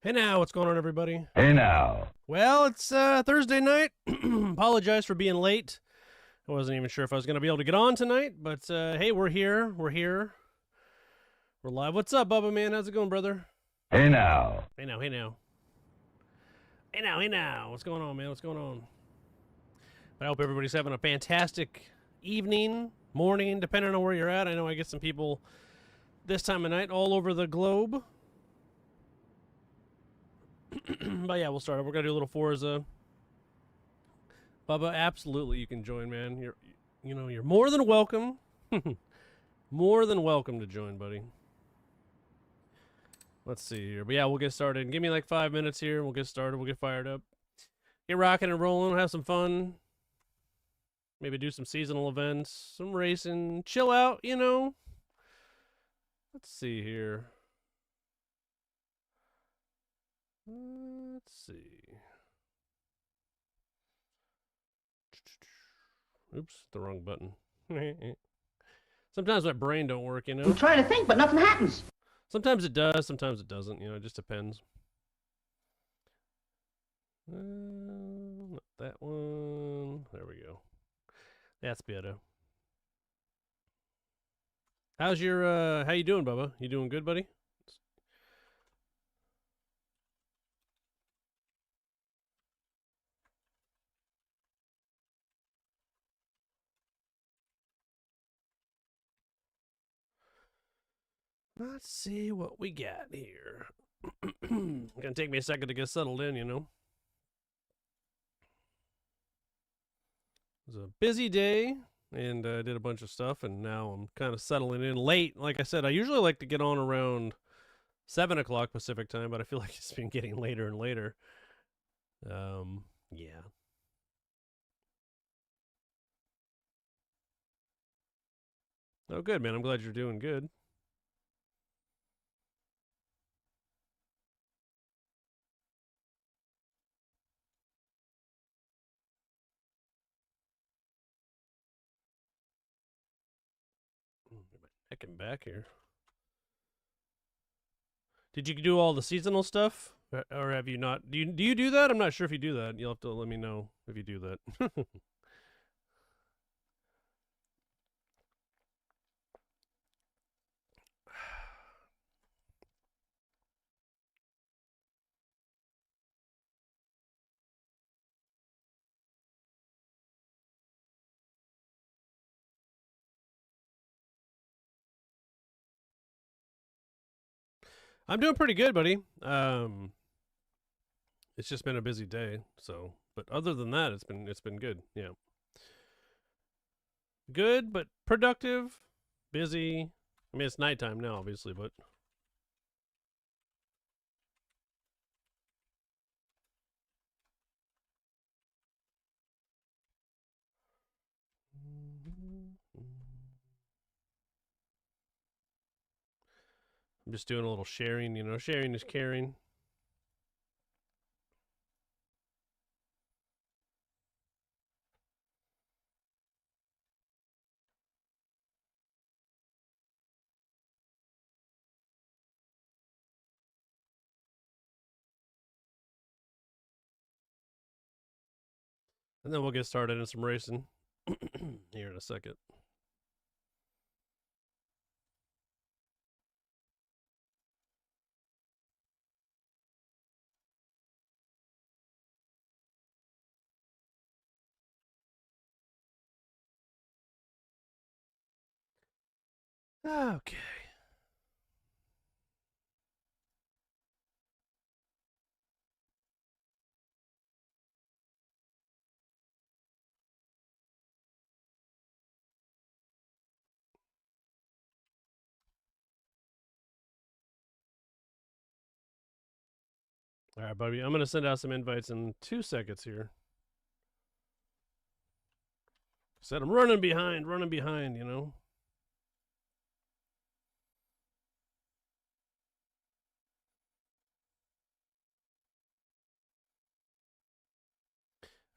Hey now, what's going on, everybody? Hey now. Well, it's Thursday night. Apologize for being late. I wasn't even sure if I was going to be able to get on tonight, but hey, we're here. We're here. We're live. What's up, Bubba, man? How's it going, brother? Hey now. Hey now, hey now. Hey now, hey now. What's going on, man? What's going on? I hope everybody's having a fantastic evening, morning, depending on where you're at. I know I get some people this time of night all over the globe. But yeah, we'll start. We're gonna do a little Forza. Bubba, absolutely, you can join, man. You're more than welcome. More than welcome to join, buddy. Let's see here. But yeah, we'll get started. Give me like 5 minutes here, and we'll get started. We'll get fired up. Get rocking and rolling. Have some fun. Maybe do some seasonal events, some racing, chill out, you know. Let's see here. Let's see. Oops, the wrong button. Sometimes my brain don't work, you know. I'm trying to think, but nothing happens. Sometimes it does, sometimes it doesn't. You know, it just depends. Not that one. There we go. That's better. How's your how you doing, Bubba? You doing good, buddy? Let's see what we got here. Gonna take me a second to get settled in, you know. It was a busy day, and I did a bunch of stuff, and now I'm kind of settling in late. Like I said, I usually like to get on around 7 o'clock Pacific time, but I feel like it's been getting later and later. Yeah. Oh, good, man. I'm glad you're doing good. Get my neck and back here. Did you do all the seasonal stuff, or have you not? Do you do that? I'm not sure if you do that. You'll have to let me know if you do that. I'm doing pretty good, buddy. It's just been a busy day, so. But other than that, it's been good. Yeah, good, but productive, busy. I mean, it's nighttime now, obviously, but I'm just doing a little sharing. You know, sharing is caring. And then we'll get started in some racing here in a second. Okay. All right, buddy. I'm gonna send out some invites in 2 seconds here. Said I'm running behind. You know.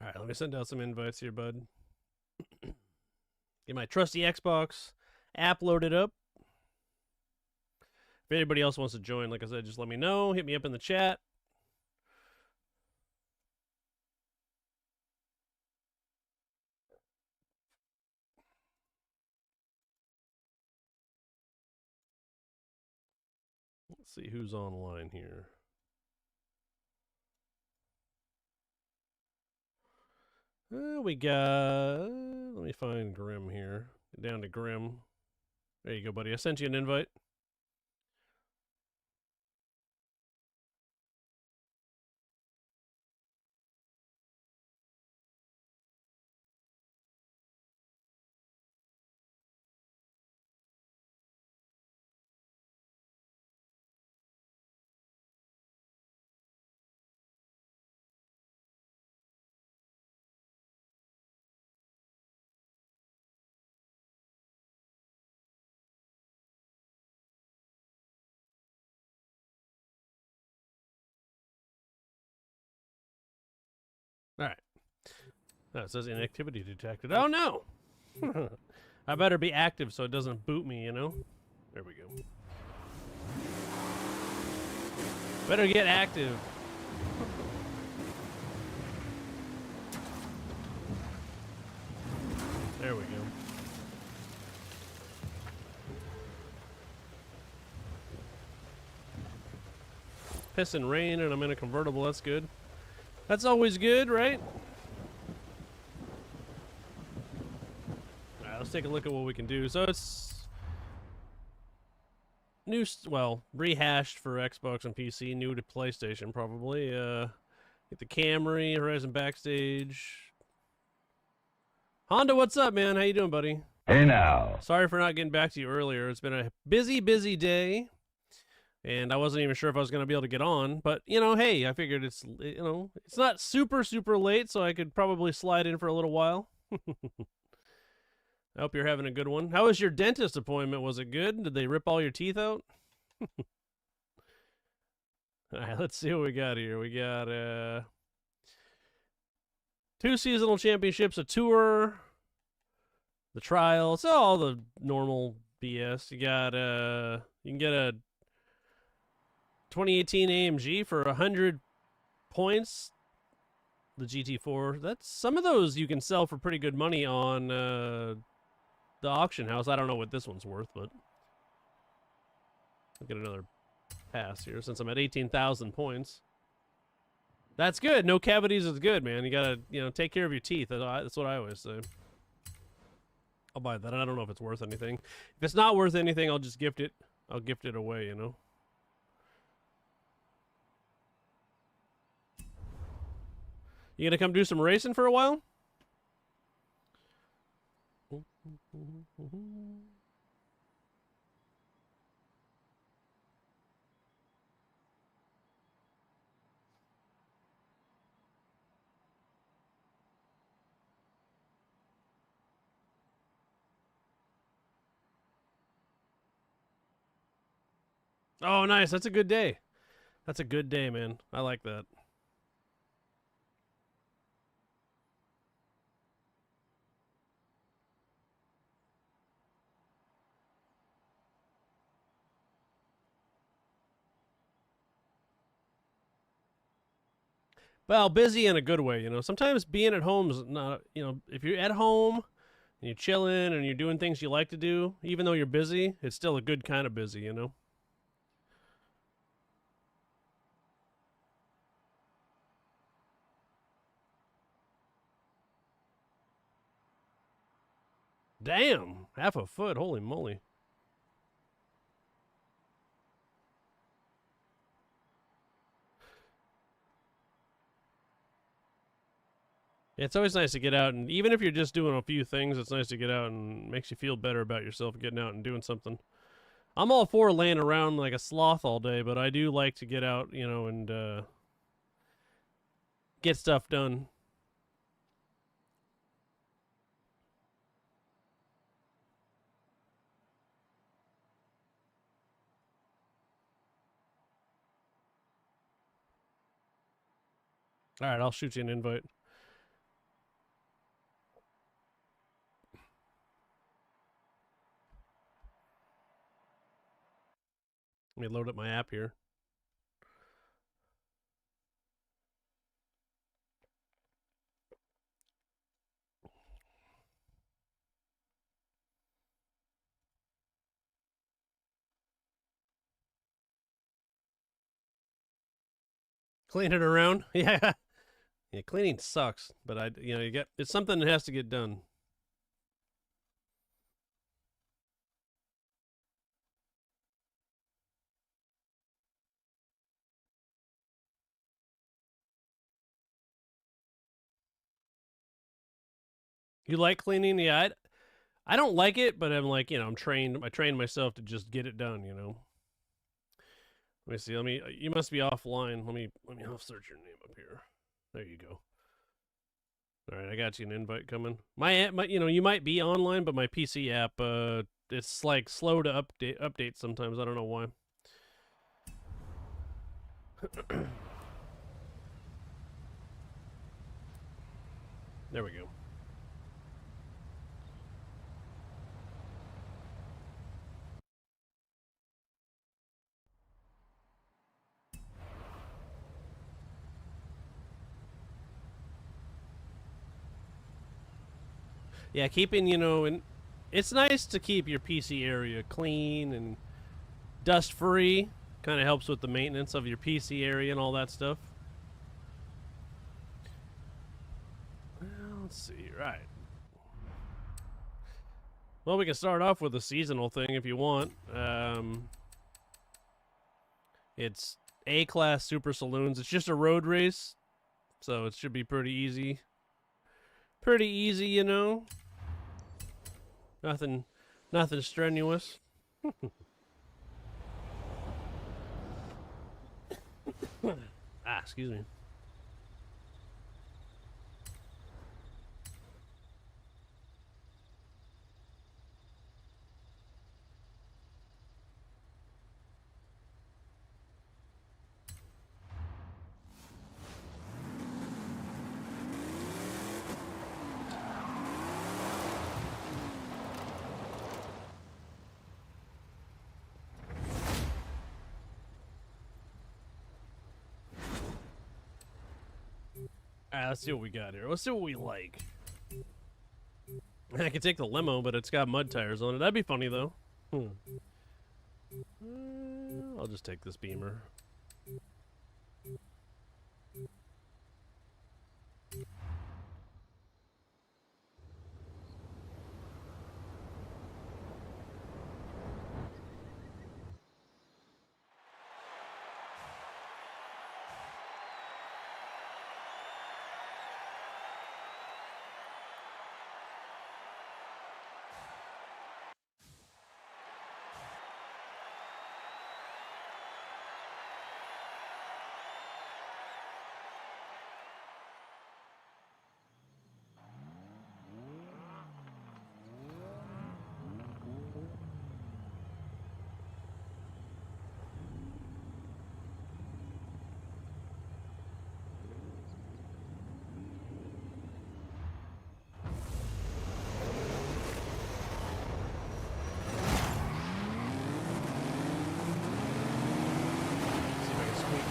All right, let me send out some invites here, bud. Get my trusty Xbox app loaded up. If anybody else wants to join, like I said, just let me know. Hit me up in the chat. see who's online here. We got. Let me find Grim here. Get down to Grim. There you go, buddy. I sent you an invite. All right. Oh, it says inactivity detected. Oh no! I better be active so it doesn't boot me, you know? There we go. Better get active. There we go. Piss and rain, and I'm in a convertible. That's good. That's always good, right? All right, let's take a look at what we can do. So it's new, well, rehashed for Xbox and PC, new to PlayStation probably. Get the Camry, Horizon Backstage. Honda, what's up, man? How you doing, buddy? Hey now. Sorry for not getting back to you earlier. It's been a busy, busy day. And I wasn't even sure if I was going to be able to get on. But, you know, hey, I figured it's, you know, it's not super, super late, so I could probably slide in for a little while. I hope you're having a good one. How was your dentist appointment? Was it good? Did they rip all your teeth out? All right, let's see what we got here. We got 2 seasonal championships, a tour, the trials, all the normal BS. You got you can get a 2018 AMG for 100 points. The GT4. That's some of those you can sell for pretty good money on the auction house. I don't know what this one's worth, but I'll get another pass here since I'm at 18,000 points. That's good. No cavities is good, man. You gotta, you know, take care of your teeth. That's what I always say. I'll buy that. I don't know if it's worth anything. If it's not worth anything, I'll just gift it. I'll gift it away, you know. You gonna come do some racing for a while? Oh, nice. That's a good day. That's a good day, man. I like that. Well, busy in a good way, you know. Sometimes being at home is not, you know, if you're at home and you're chilling and you're doing things you like to do, even though you're busy, it's still a good kind of busy, you know. Damn, half a foot. Holy moly. It's always nice to get out, and even if you're just doing a few things, it's nice to get out and makes you feel better about yourself getting out and doing something. I'm all for laying around like a sloth all day, but I do like to get out, you know, and get stuff done. All right, I'll shoot you an invite. Let me load up my app here. Clean it around. Yeah. Yeah, cleaning sucks, but you get it's something that has to get done. You like cleaning? Yeah, I don't like it, but I'm like, I'm trained. I trained myself to just get it done. Let me see. You must be offline. Let me search your name up here. There you go. All right, I got you an invite coming. You might be online, but my PC app, it's like slow to update sometimes. I don't know why. There we go. Yeah, and it's nice to keep your PC area clean and dust free. Kind of helps with the maintenance of your PC area and all that stuff. Well, let's see. Right. Well, we can start off with a seasonal thing if you want. It's A-class super saloons. It's just a road race, so it should be pretty easy. Pretty easy, Nothing strenuous. Excuse me. Alright, let's see what we got here. Let's see what we like. I can take the limo, but it's got mud tires on it. That'd be funny, though. I'll just take this Beamer.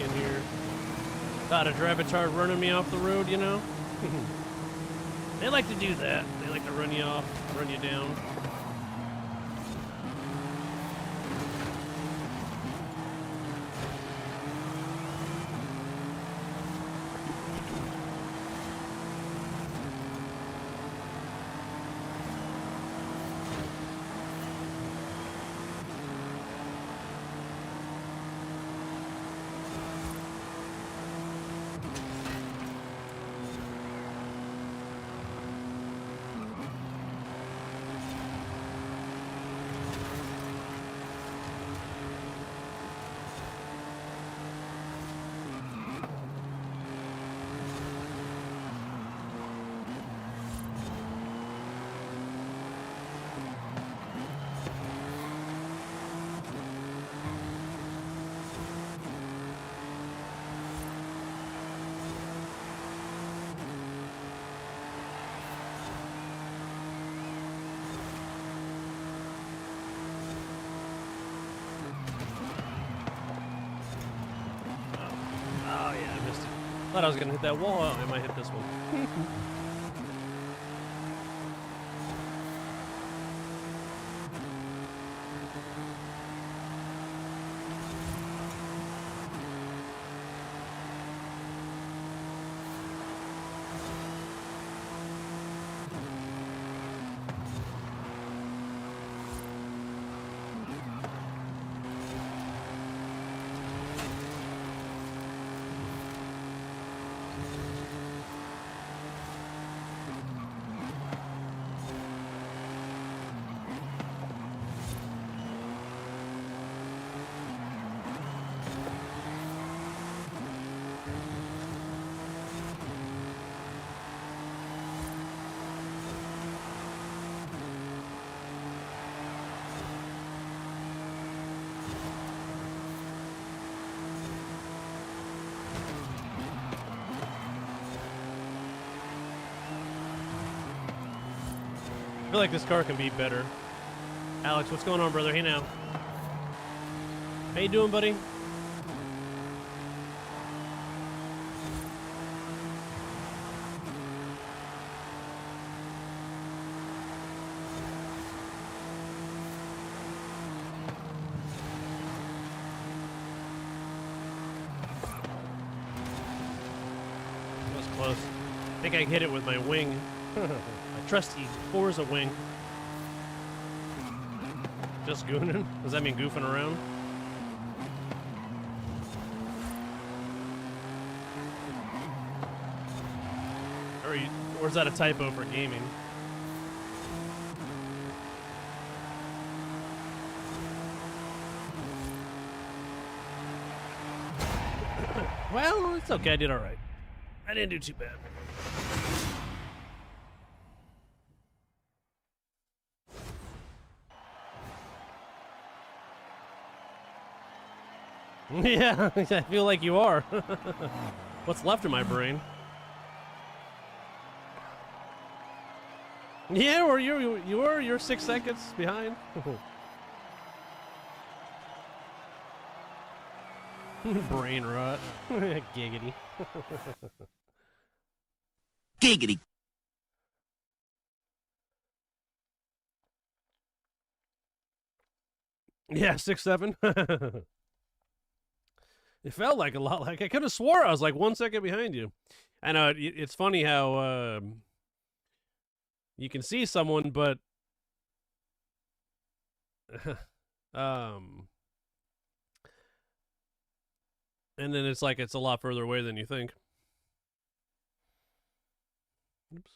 In here. Thought a Drivitard running me off the road, They like to do that. They like to run you off, run you down. Thought I was gonna hit that wall. Oh, I might hit this one. feel like this car can be better. Alex, what's going on, brother? Hey now. How you doing, buddy? That was close. I think I hit it with my wing. My trusty Forza wing. Just gooning? Does that mean goofing around? Or is that a typo for gaming? Well, it's okay. I did all right. I didn't do too bad. Yeah, I feel like you are. What's left of my brain? Yeah, or you're 6 seconds behind. Brain rot. Giggity. Giggity. Yeah, 6, 7. It felt like a lot. Like I could have swore I was like 1 second behind you. I know it's funny how you can see someone, but and then it's like it's a lot further away than you think. Oops.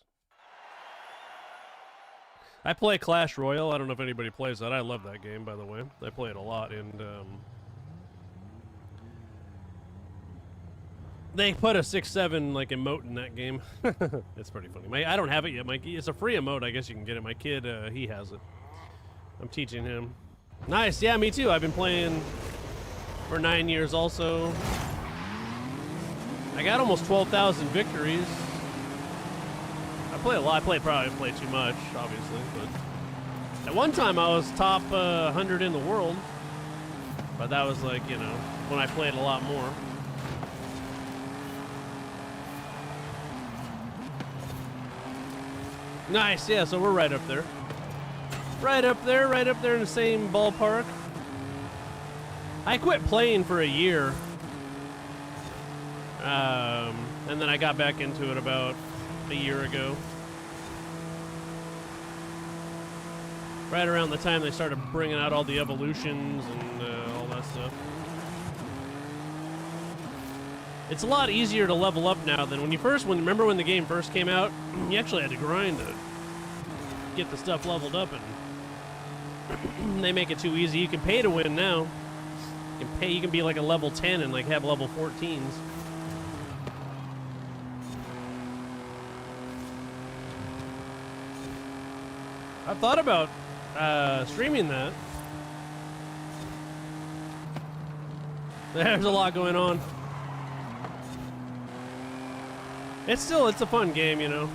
I play Clash Royale. I don't know if anybody plays that. I love that game, by the way. I play it a lot, and they put a 6-7 like emote in that game. It's pretty funny. I don't have it yet. It's a free emote. I guess you can get it. My kid, he has it. I'm teaching him. Nice. Yeah, me too. I've been playing for 9 years also. I got almost 12,000 victories. I play a lot. I probably play too much, obviously. But at one time, I was top 100 in the world. But that was like, you know, when I played a lot more. Nice, yeah, so we're right up there. Right up there in the same ballpark. I quit playing for a year. And then I got back into it about a year ago. Right around the time they started bringing out all the evolutions and all that stuff. It's a lot easier to level up now than remember when the game first came out? You actually had to grind to get the stuff leveled up, and they make it too easy. You can pay to win now. You can be like a level 10 and like have level 14s. I've thought about streaming that. There's a lot going on. It's a fun game, you know.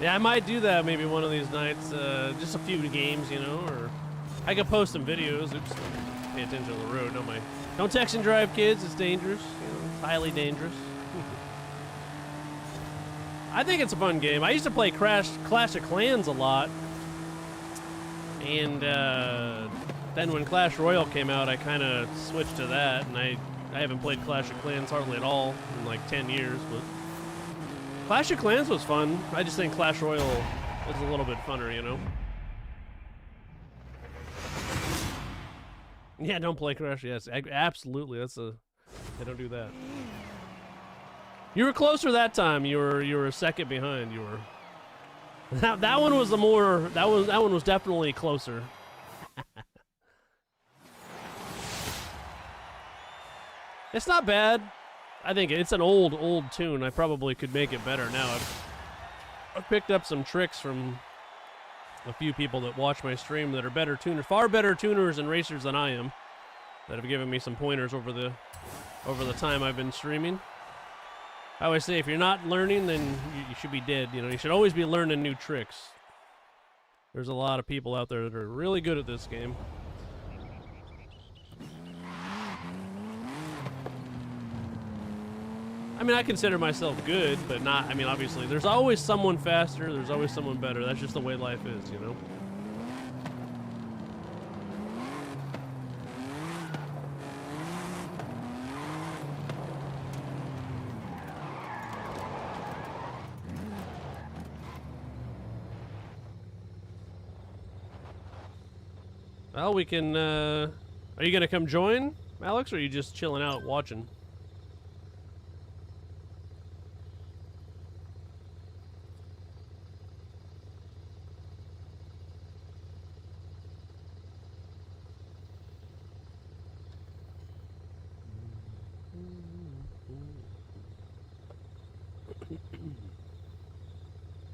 Yeah, I might do that maybe one of these nights. Just a few games, you know, or I could post some videos. Oops, pay attention to the road. Don't text and drive, kids. It's dangerous. You know, it's highly dangerous. I think it's a fun game. I used to play Clash of Clans a lot, and then when Clash Royale came out, I kind of switched to that, and I haven't played Clash of Clans hardly at all in like 10 years, but Clash of Clans was fun. I just think Clash Royale was a little bit funner, you know? Yeah, don't play Clash. Yes, absolutely. I don't do that. You were closer that time. You were a second behind. You were. That one was that one was definitely closer. It's not bad. I think it's an old tune. I probably could make it better now. I've picked up some tricks from a few people that watch my stream that are better tuners, far better tuners and racers than I am, that have given me some pointers over the time I've been streaming. I always say if you're not learning, then you should be dead. You know, you should always be learning new tricks. There's a lot of people out there that are really good at this game. I mean, I consider myself good, but not, I mean, obviously, there's always someone faster, there's always someone better. That's just the way life is, you know? Well, we can, are you gonna come join, Alex, or are you just chilling out watching?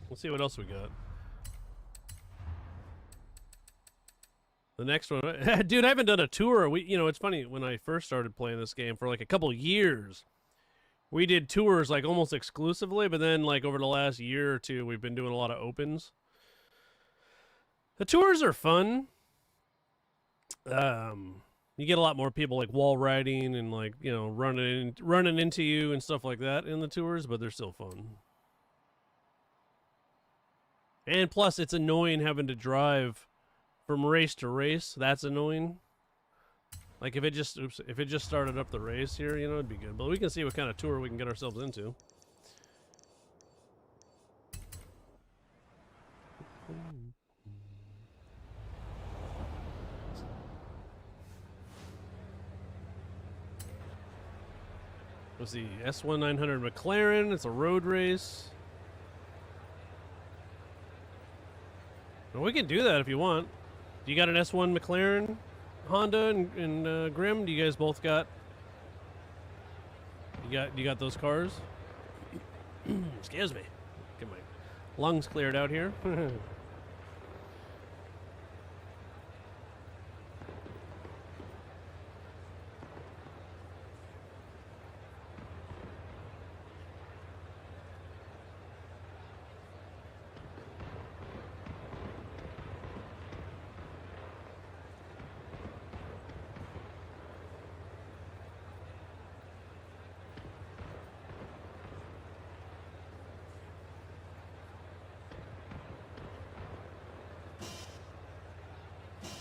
Let's see what else we got. The next one, dude, I haven't done a tour. You know, it's funny, when I first started playing this game for like a couple years, we did tours like almost exclusively, but then like over the last year or two, we've been doing a lot of opens. The tours are fun. You get a lot more people like wall riding and like, you know, running into you and stuff like that in the tours, but they're still fun. And plus, it's annoying having to drive from race to race. That's annoying. Like if it just started up the race here, you know, it'd be good. But we can see what kind of tour we can get ourselves into. Let's see, S1900 McLaren. It's a road race. Well, we can do that if you want. Do you got an S1 McLaren, Honda, and Grim? Do you guys both got? You got those cars? Excuse me. Get my lungs cleared out here.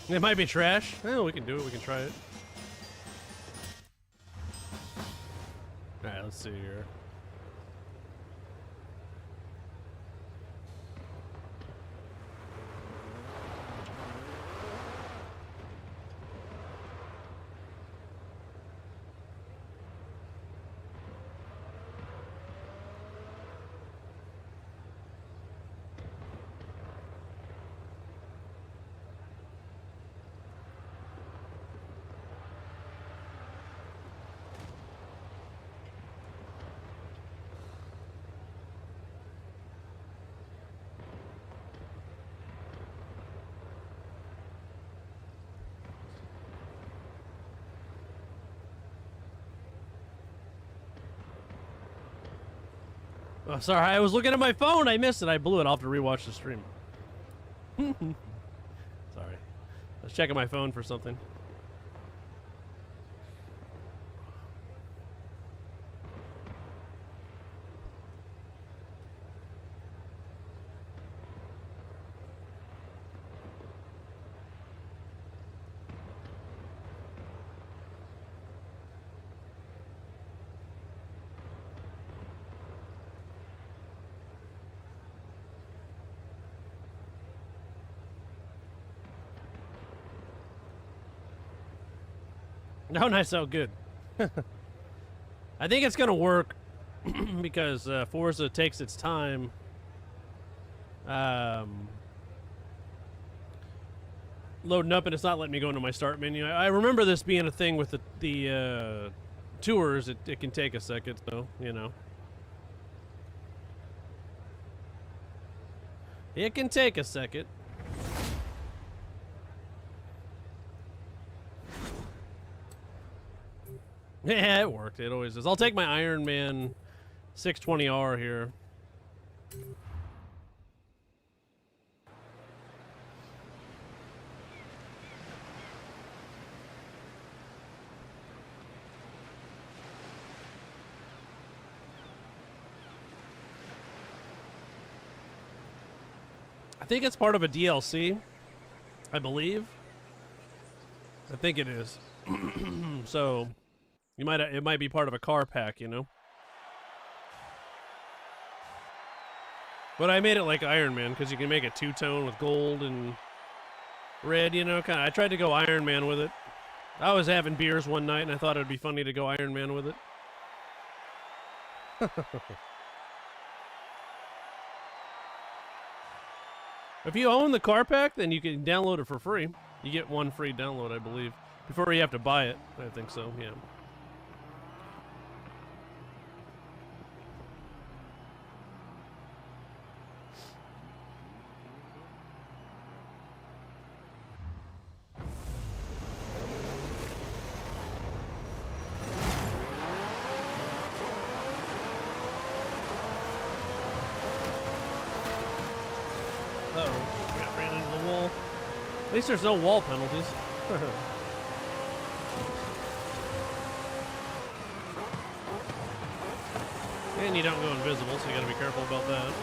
It might be trash. Oh, we can do it. We can try it. Alright, let's see here. Oh, sorry, I was looking at my phone. I missed it. I blew it. I'll have to rewatch the stream. Sorry. I was checking my phone for something. Oh, nice. Oh, good. I think it's going to work because Forza takes its time. Loading up, and it's not letting me go into my start menu. I remember this being a thing with the tours. It can take a second, so, you know. It can take a second. Yeah, it worked. It always is. I'll take my Iron Man 620R here. I think it's part of a DLC, I believe. I think it is. So, it might be part of a car pack, you know? But I made it like Iron Man, because you can make it two-tone with gold and red, you know? I tried to go Iron Man with it. I was having beers one night, and I thought it would be funny to go Iron Man with it. If you own the car pack, then you can download it for free. You get one free download, I believe. Before you have to buy it. I think so, yeah. Uh-oh. Got ran into the wall. At least there's no wall penalties. And you don't go invisible, so you gotta be careful about that.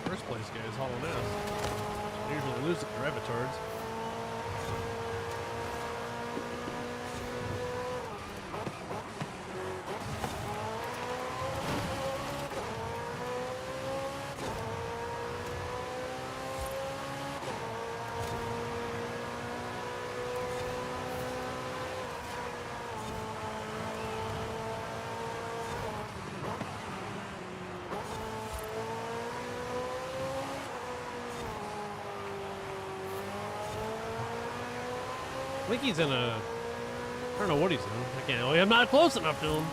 First place guy is hauling ass. Usually lose to gravitards. I think he's in a... I don't know what he's in. I can't... I'm not close enough to him.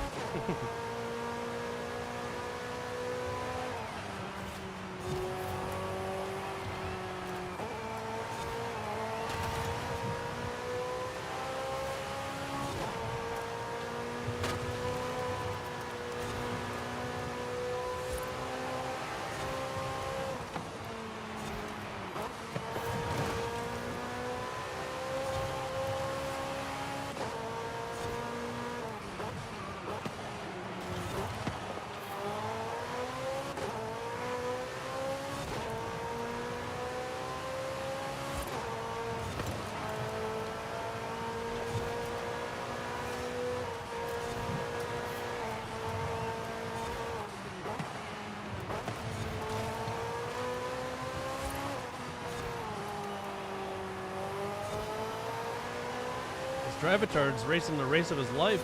Drivatard's racing the race of his life.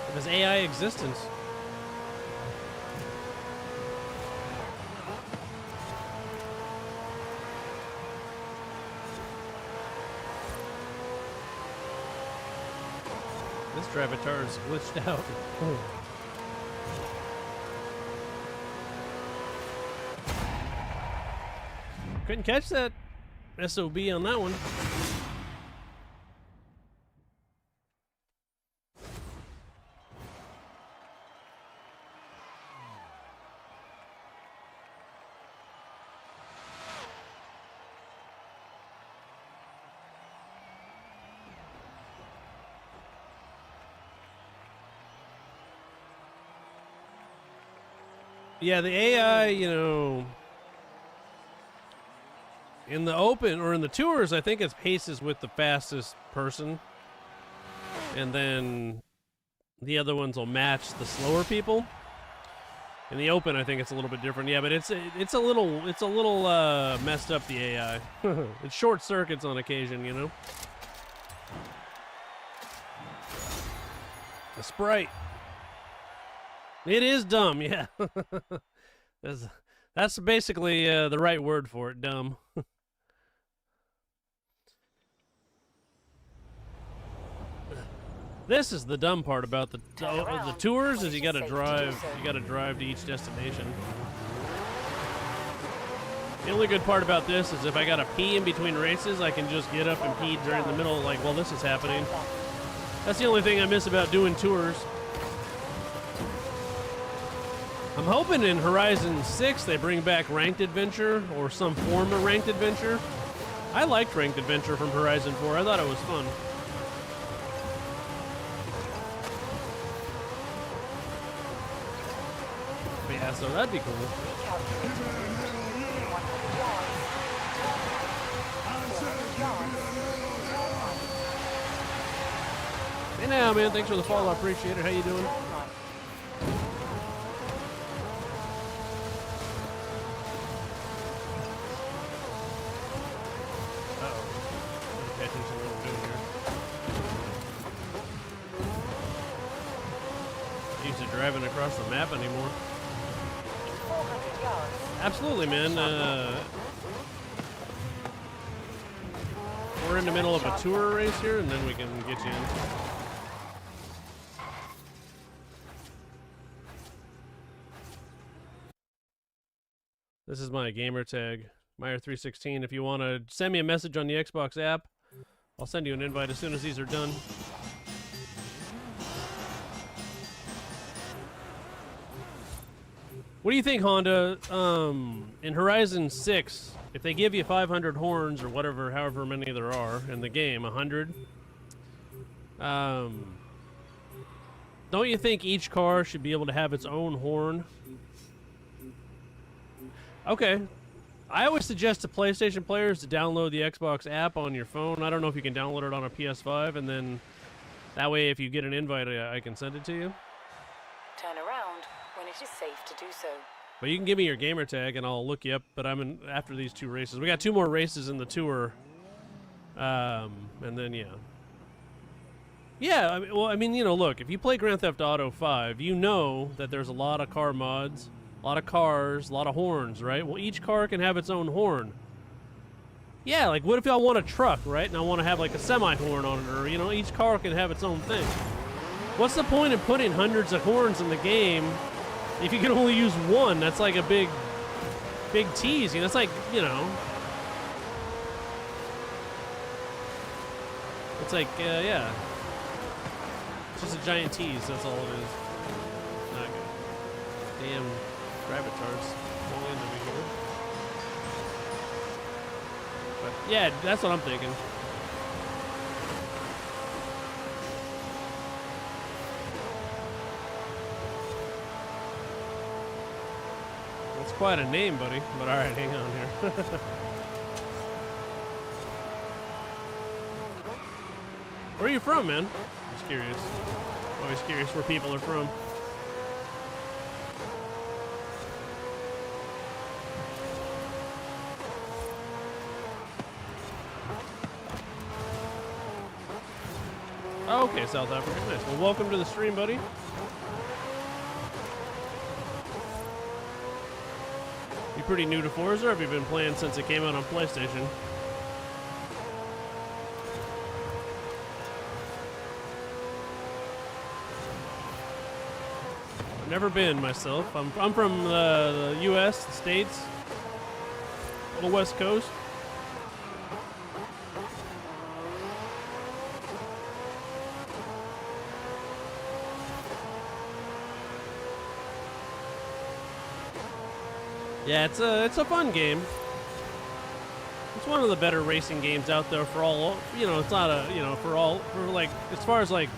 Of his AI existence. This Drivatard's glitched out. Couldn't catch that SOB on that one. Yeah, the AI, you know, in the open or in the tours, I think it paces with the fastest person. And then The other ones will match the slower people. In the open, I think it's a little bit different. Yeah, but it's a little messed up, the AI. It short circuits on occasion, you know. The sprite. It is dumb, yeah. That's basically the right word for it, dumb. This is the dumb part about the tours is you gotta drive to each destination. The only good part about this is if I gotta pee in between races, I can just get up and pee during the middle, like while this is happening. That's the only thing I miss about doing tours. I'm hoping in Horizon 6 they bring back Ranked Adventure or some form of Ranked Adventure. I liked Ranked Adventure from Horizon 4. I thought it was fun. But yeah, so that'd be cool. Hey now, man. Thanks for the follow. I appreciate it. How you doing? Driving across the map anymore. Absolutely, man. We're in the middle of a tour race here, and then we can get you in. This is my gamer tag, Meyer316. If you want to send me a message on the Xbox app, I'll send you an invite as soon as these are done. What do you think, Honda? In Horizon 6, if they give you 500 horns or whatever, however many there are in the game, 100, don't you think each car should be able to have its own horn? Okay. I always suggest to PlayStation players to download the Xbox app on your phone. I don't know if you can download it on a PS5, and then that way if you get an invite, I can send it to you. Turn around when it is safe to do so. But you can give me your gamer tag and I'll look you up, but I'm in after these 2 races. We got 2 more races in the tour. And then, yeah. Yeah, I mean, you know, look, if you play Grand Theft Auto 5, you know that there's a lot of car mods, a lot of cars, a lot of horns, right? Well, each car can have its own horn. Yeah, like, what if I want a truck, right? And I want to have, like, a semi-horn on it, or, you know, each car can have its own thing. What's the point of putting hundreds of horns in the game if you can only use one? That's like a big tease, you know? It's like, you know... It's like, yeah. It's just a giant tease, that's all it is. Not good. Damn rabbit charts. Won't end over here. But, yeah, that's what I'm thinking. That's quite a name, buddy. But alright, hang on here. Where are you from, man? Just curious. Always curious where people are from. Oh, okay, South Africa. Nice. Well, welcome to the stream, buddy. You pretty new to Forza, or have you been playing since it came out on PlayStation? Never been myself. I'm from the U.S., the States, on the West Coast. Yeah, it's a fun game. It's one of the better racing games out there for all. You know, it's not a for like as far as like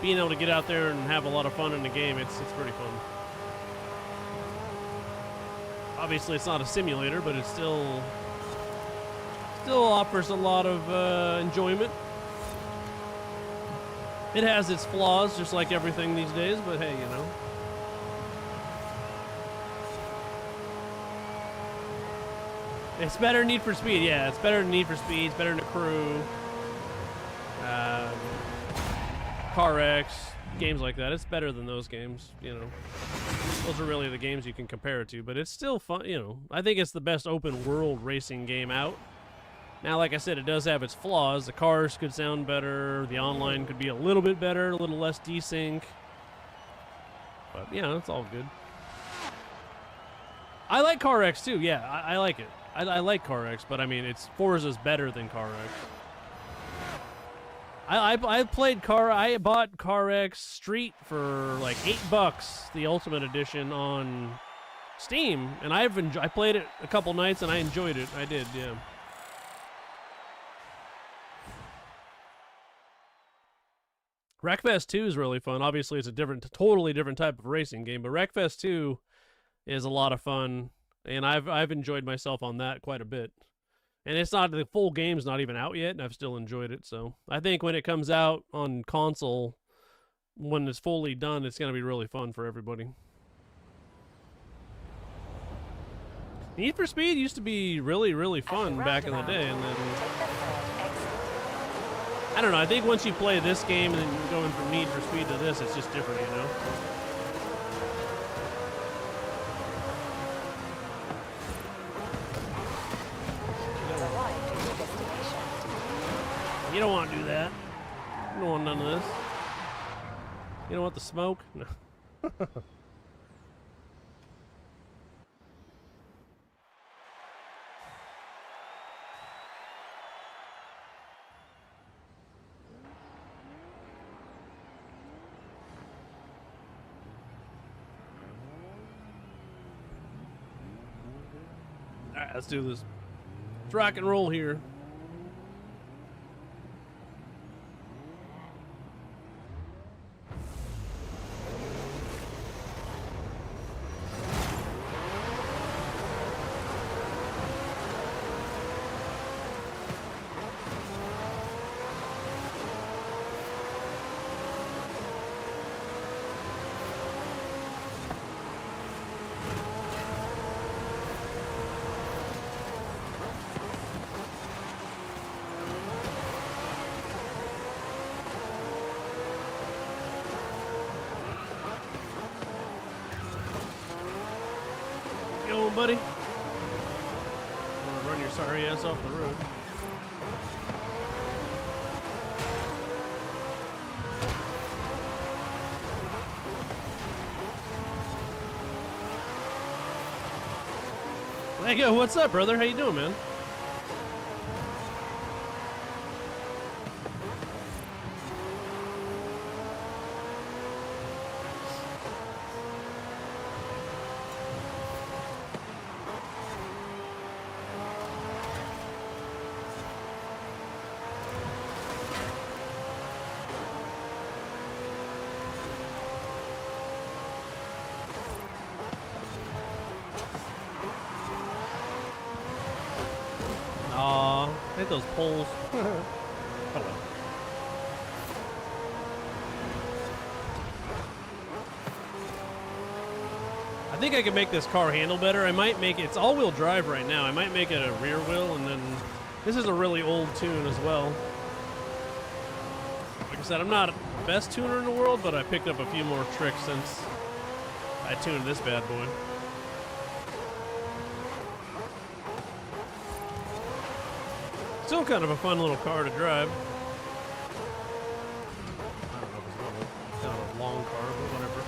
being able to get out there and have a lot of fun in the game. It's pretty fun. Obviously, it's not a simulator, but it still offers a lot of enjoyment. It has its flaws, just like everything these days, but hey, you know. It's better than Need for Speed, yeah. It's better than Need for Speed. It's better than The Crew. Car X, games like that. It's better than those games, you know. Those are really the games you can compare it to, but it's still fun, you know. I think it's the best open world racing game out. Now, like I said, it does have its flaws. The cars could sound better. The online could be a little bit better, a little less desync. But, yeah, it's all good. I like Car X, too. Yeah, I like it. I like Car X, but, I mean, Forza's better than Car X. I played I bought Car X Street for like $8, the Ultimate Edition on Steam, and I played it a couple nights and I enjoyed it. I did, yeah. Wreckfest 2 is really fun. Obviously, it's a totally different type of racing game, but Wreckfest 2 is a lot of fun, and I've enjoyed myself on that quite a bit. And the full game's not even out yet, and I've still enjoyed it. So I think when it comes out on console, when it's fully done, it's going to be really fun for everybody. Need for Speed used to be really, really fun back in the day, and then I don't know. I think once you play this game and then you're going from Need for Speed to this, it's just different, you know? You don't want to do that. You don't want none of this. You don't want the smoke? No. Alright, let's do this. Let's rock and roll here. Buddy. I'm gonna run your sorry ass off the road. Hey, what's up, brother? How you doing, man? Hit those poles. Oh well. I think I can make this car handle better. I might make it's all-wheel drive right now. I might make it a rear wheel, and then this is a really old tune as well. Like I said, I'm not the best tuner in the world, but I picked up a few more tricks since I tuned this bad boy. Still kind of a fun little car to drive. I don't know if it's kind of a long car, but whatever.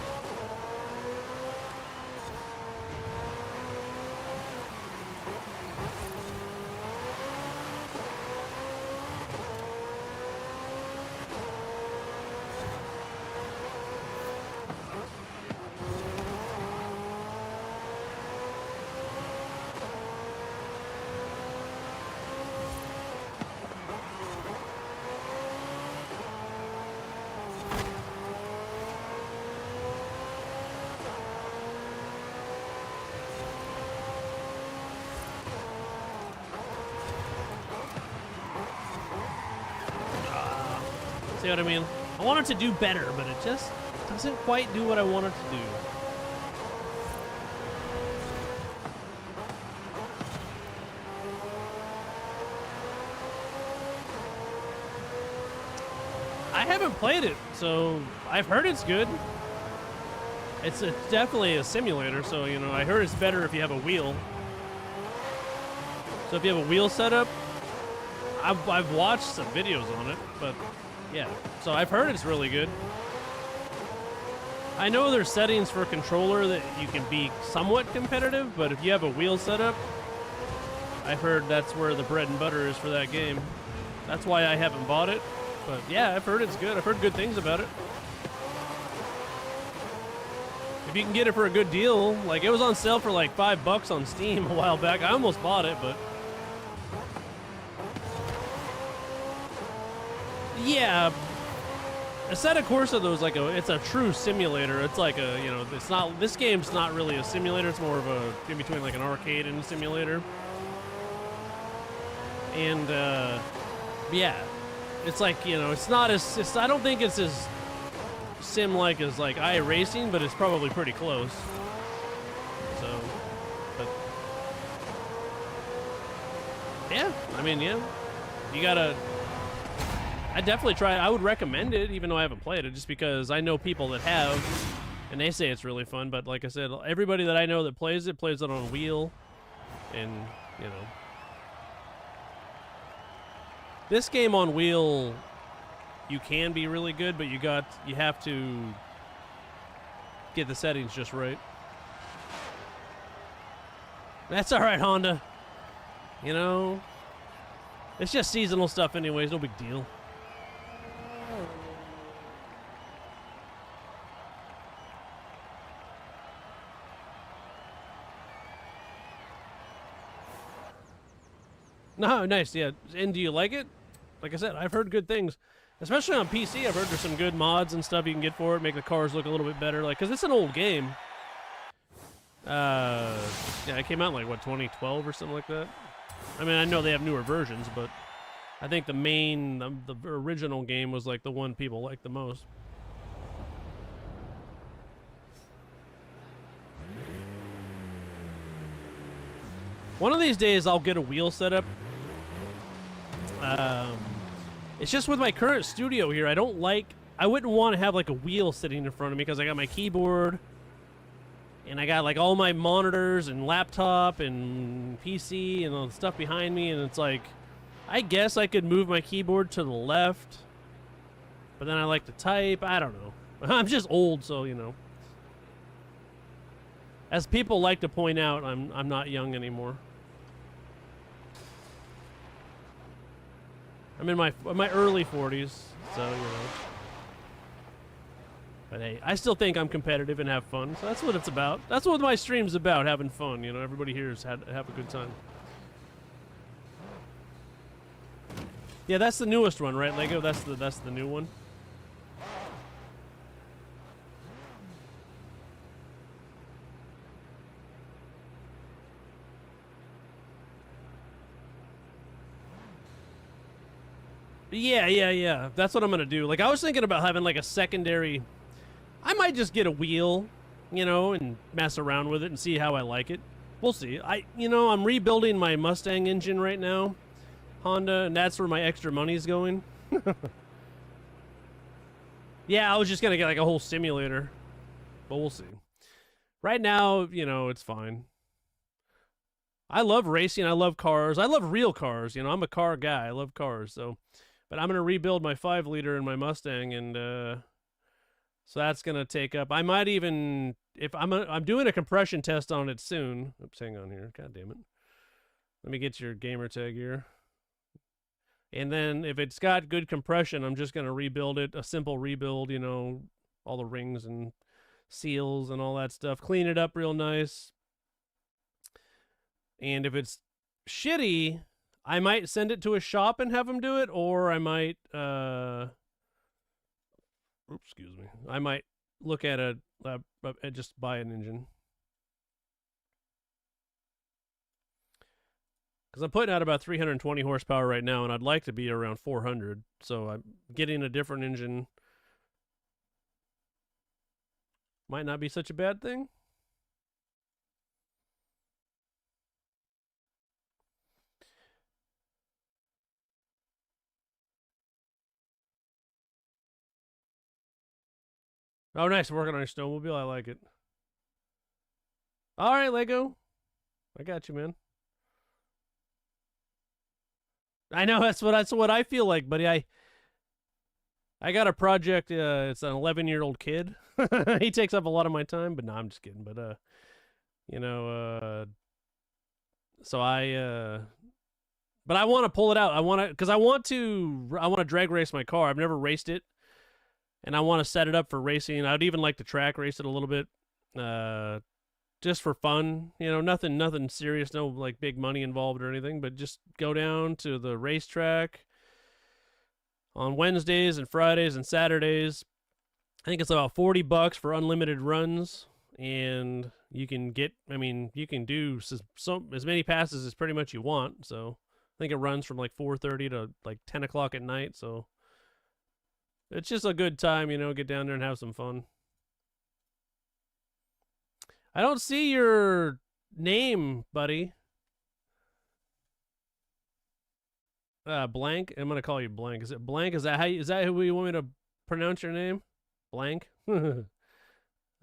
See what I mean? I want it to do better, but it just doesn't quite do what I want it to do. I haven't played it, so I've heard it's good. It's definitely a simulator, so, you know, I heard it's better if you have a wheel. So if you have a wheel setup, I've watched some videos on it, but yeah. So I've heard it's really good. I know there's settings for a controller that you can be somewhat competitive, but if you have a wheel setup, I've heard that's where the bread and butter is for that game. That's why I haven't bought it. But yeah, I've heard it's good. I've heard good things about it. If you can get it for a good deal, like it was on sale for like $5 on Steam a while back. I almost bought it, but yeah, Assetto Corsa though is like it's a true simulator. It's like a, you know, it's not, this game's not really a simulator. It's more of a in between like an arcade and a simulator. And yeah, it's like, you know, it's not as, I don't think it's as sim-like as like iRacing, but it's probably pretty close. So, but yeah, I mean, yeah, you gotta, I definitely try it. I would recommend it, even though I haven't played it, just because I know people that have, and they say it's really fun. But like I said, everybody that I know that plays it on a wheel, and you know, this game on wheel, you can be really good, but you have to get the settings just right. That's all right, Honda. You know, it's just seasonal stuff anyways, no big deal. No, nice, yeah. And do you like it? Like I said, I've heard good things. Especially on PC, I've heard there's some good mods and stuff you can get for it, make the cars look a little bit better. Like, because it's an old game. Yeah, it came out in, like, what, 2012 or something like that? I mean, I know they have newer versions, but I think the original game was, like, the one people liked the most. One of these days, I'll get a wheel setup. It's just with my current studio here, I wouldn't want to have like a wheel sitting in front of me because I got my keyboard and I got like all my monitors and laptop and PC and all the stuff behind me, and it's like, I guess I could move my keyboard to the left, but then I like to type. I don't know. I'm just old, so, you know. As people like to point out, I'm not young anymore. I'm in my early 40s, so, you know. But hey, I still think I'm competitive and have fun, so that's what it's about. That's what my stream's about, having fun, you know. Everybody here has have a good time. Yeah, that's the newest one, right, Lego? That's the new one. Yeah. That's what I'm gonna do. Like, I was thinking about having like a secondary. I might just get a wheel, you know, and mess around with it and see how I like it. We'll see. I'm rebuilding my Mustang engine right now, Honda, and that's where my extra money's going. Yeah, I was just gonna get like a whole simulator, but we'll see. Right now, you know, it's fine. I love racing. I love cars. I love real cars. You know, I'm a car guy. I love cars. So, but I'm gonna rebuild my 5-liter in my Mustang, and so that's gonna take up. I might even, if I'm doing a compression test on it soon. Oops, hang on here. God damn it. Let me get your gamer tag here. And then if it's got good compression, I'm just gonna rebuild it. A simple rebuild, you know, all the rings and seals and all that stuff. Clean it up real nice. And if it's shitty, I might send it to a shop and have them do it, or I might, excuse me, I might look at just buy an engine. Because I'm putting out about 320 horsepower right now, and I'd like to be around 400. So I'm getting a different engine Might not be such a bad thing. Oh, nice. Working on your snowmobile. I like it. All right, Lego. I got you, man. I know that's what I feel like, buddy. I got a project. It's an 11-year-old kid. He takes up a lot of my time, but no, I'm just kidding. But you know, so but I want to pull it out. I want to because I want to drag race my car. I've never raced it, and I want to set it up for racing. I'd even like to track race it a little bit, just for fun. You know, nothing serious, no like big money involved or anything, but just go down to the racetrack on Wednesdays and Fridays and Saturdays. I think it's about $40 for unlimited runs, and you can get. I mean, you can do so as many passes as pretty much you want. So I think it runs from like 4:30 to like 10 o'clock at night. So it's just a good time, you know. Get down there and have some fun. I don't see your name, buddy. Blank. I'm gonna call you Blank. Is it Blank? Is that who you want me to pronounce your name? Blank. It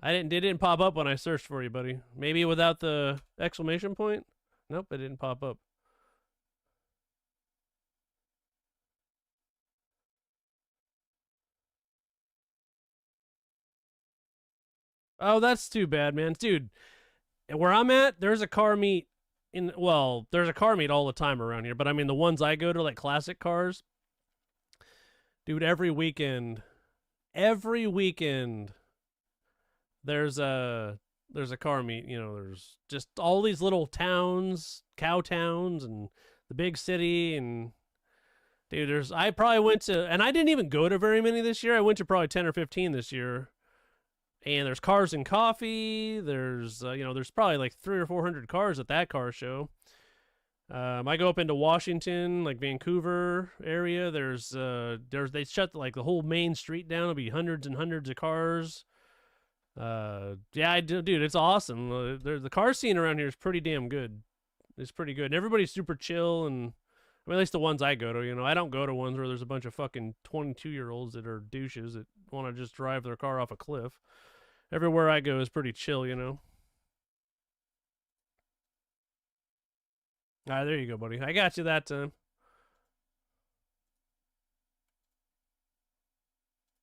didn't pop up when I searched for you, buddy. Maybe without the exclamation point? Nope, it didn't pop up. Oh, that's too bad, man. Dude, where I'm at, there's a car meet there's a car meet all the time around here, but I mean the ones I go to, like classic cars. Dude, every weekend there's a car meet. You know, there's just all these little towns, cow towns, and the big city. And dude, I probably went to, and I didn't even go to very many this year. I went to probably 10 or 15 this year. And there's cars and coffee. There's there's probably like 300 or 400 cars at that car show. I go up into Washington, like Vancouver area. They shut like the whole main street down. It'll be hundreds and hundreds of cars. Yeah, I do, dude. It's awesome. The car scene around here is pretty damn good. It's pretty good. And everybody's super chill, and I mean, at least the ones I go to. You know, I don't go to ones where there's a bunch of fucking 22-year-olds that are douches that want to just drive their car off a cliff. Everywhere I go is pretty chill, you know. All right, there you go, buddy. I got you that time.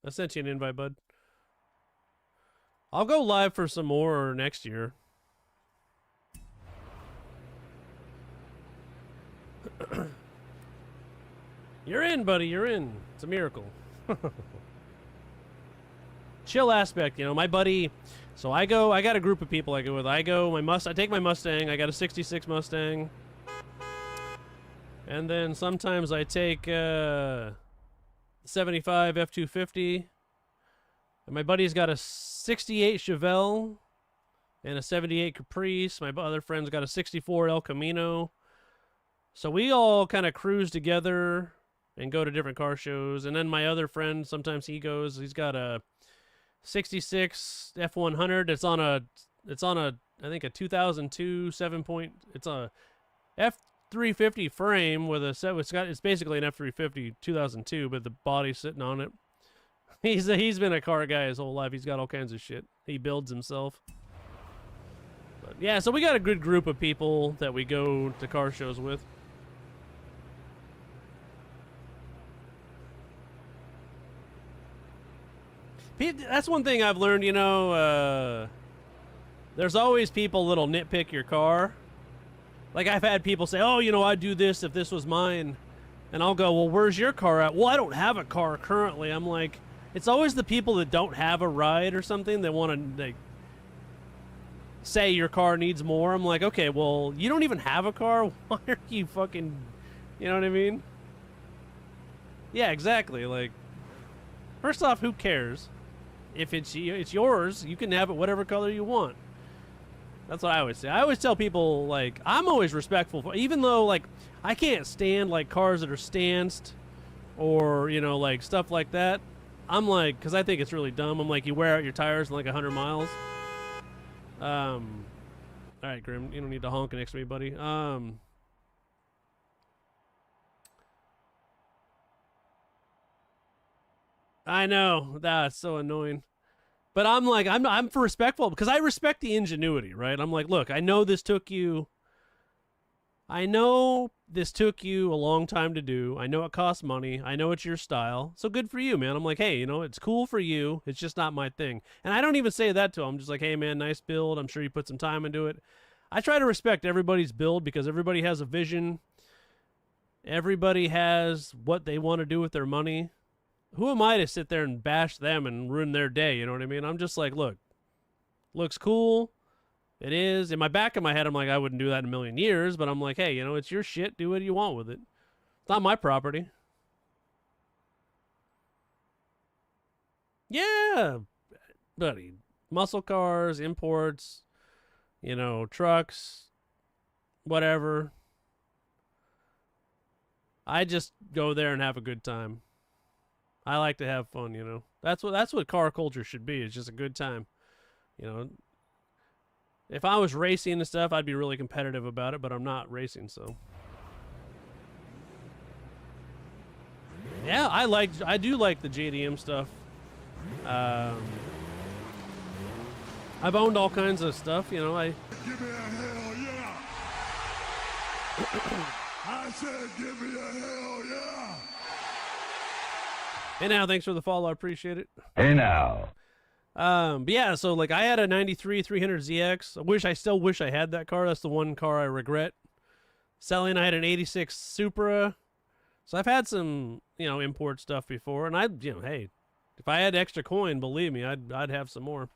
I sent you an invite, bud. I'll go live for some more next year. You're in, buddy. You're in. It's a miracle. Chill aspect, you know. My buddy, so I got a group of people I go with. I take my Mustang. I got a 66 Mustang. And then sometimes I take 75 F250. And my buddy's got a 68 Chevelle and a 78 Caprice. My other friend's got a 64 El Camino. So we all kind of cruise together and go to different car shows. And then my other friend, sometimes he's got a 66 F100. It's on a I think a 2002 it's a F350 frame with it's basically an F350 2002, but the body's sitting on it. He's been a car guy his whole life. He's got all kinds of shit. He builds himself. But yeah, so we got a good group of people that we go to car shows with. That's one thing I've learned, you know, there's always people that'll nitpick your car. Like, I've had people say, oh, you know, I'd do this if this was mine. And I'll go, well, where's your car at? Well, I don't have a car currently. I'm like, it's always the people that don't have a ride or something that want to say your car needs more. I'm like, okay, well, you don't even have a car. Why are you fucking, you know what I mean? Yeah, exactly. Like, first off, who cares? If it's yours, you can have it whatever color you want. That's what I always say. I always tell people, like, I'm always respectful for, even though, like, I can't stand, like, cars that are stanced or, you know, like, stuff like that. I'm like, because I think it's really dumb. I'm like, you wear out your tires in like 100 miles. All right, Grim, you don't need to honk next to me, buddy. I know that's so annoying. But I'm like, I'm for respectful because I respect the ingenuity, right? I'm like, look, I know this took you a long time to do. I know it costs money. I know it's your style. So good for you, man. I'm like, hey, it's cool for you. It's just not my thing. And I don't even say that to him. I'm just like, hey, man, nice build. I'm sure you put some time into it. I try to respect everybody's build because everybody has a vision. Everybody has what they want to do with their money. Who am I to sit there and bash them and ruin their day? You know what I mean? I'm just like, look, looks cool. It is. In my back of my head, I'm like, I wouldn't do that in a million years, but I'm like, hey, it's your shit. Do what you want with it. It's not my property. Yeah, buddy. Muscle cars, imports, trucks, whatever. I just go there and have a good time. I like to have fun. That's what car culture should be. It's just a good time. You know, if I was racing and stuff, I'd be really competitive about it, but I'm not racing, so. Yeah, I do like the JDM stuff. Um, I've owned all kinds of stuff, I Give me a hell yeah! I said give me a hell yeah! Hey now, thanks for the follow, I appreciate it. Hey now. But yeah, so like I had a 93 300ZX. I still wish I had that car. That's the one car I regret selling. I had an 86 Supra. So I've had some, import stuff before, and hey, if I had extra coin, believe me, I'd have some more.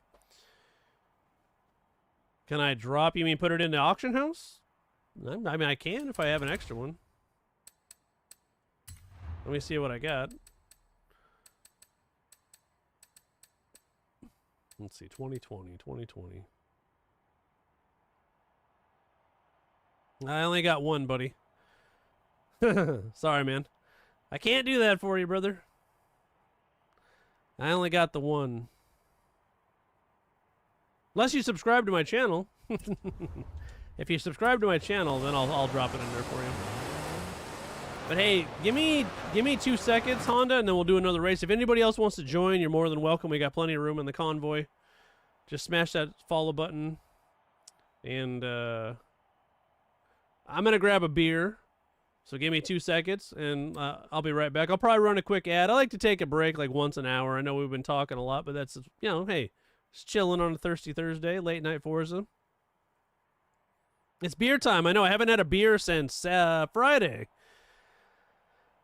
Can I drop? You mean put it in the auction house? I mean, I can if I have an extra one. Let me see what I got. Let's see, 2020. I only got one, buddy. Sorry, man. I can't do that for you, brother. I only got the one. Unless you subscribe to my channel. If you subscribe to my channel, then I'll drop it in there for you. But hey, give me 2 seconds, Honda, and then we'll do another race. If anybody else wants to join, you're more than welcome. We got plenty of room in the convoy. Just smash that follow button. And I'm going to grab a beer. So give me 2 seconds, and I'll be right back. I'll probably run a quick ad. I like to take a break like once an hour. I know we've been talking a lot, but that's, hey, just chilling on a Thirsty Thursday, late night Forza. It's beer time. I know I haven't had a beer since Friday.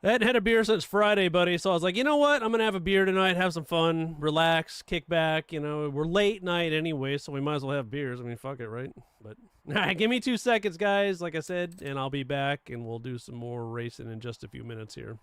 I hadn't had a beer since Friday, buddy. So I was like, you know what? I'm going to have a beer tonight, have some fun, relax, kick back. We're late night anyway, so we might as well have beers. I mean, fuck it, right? But all right, give me 2 seconds, guys, like I said, and I'll be back, and we'll do some more racing in just a few minutes here.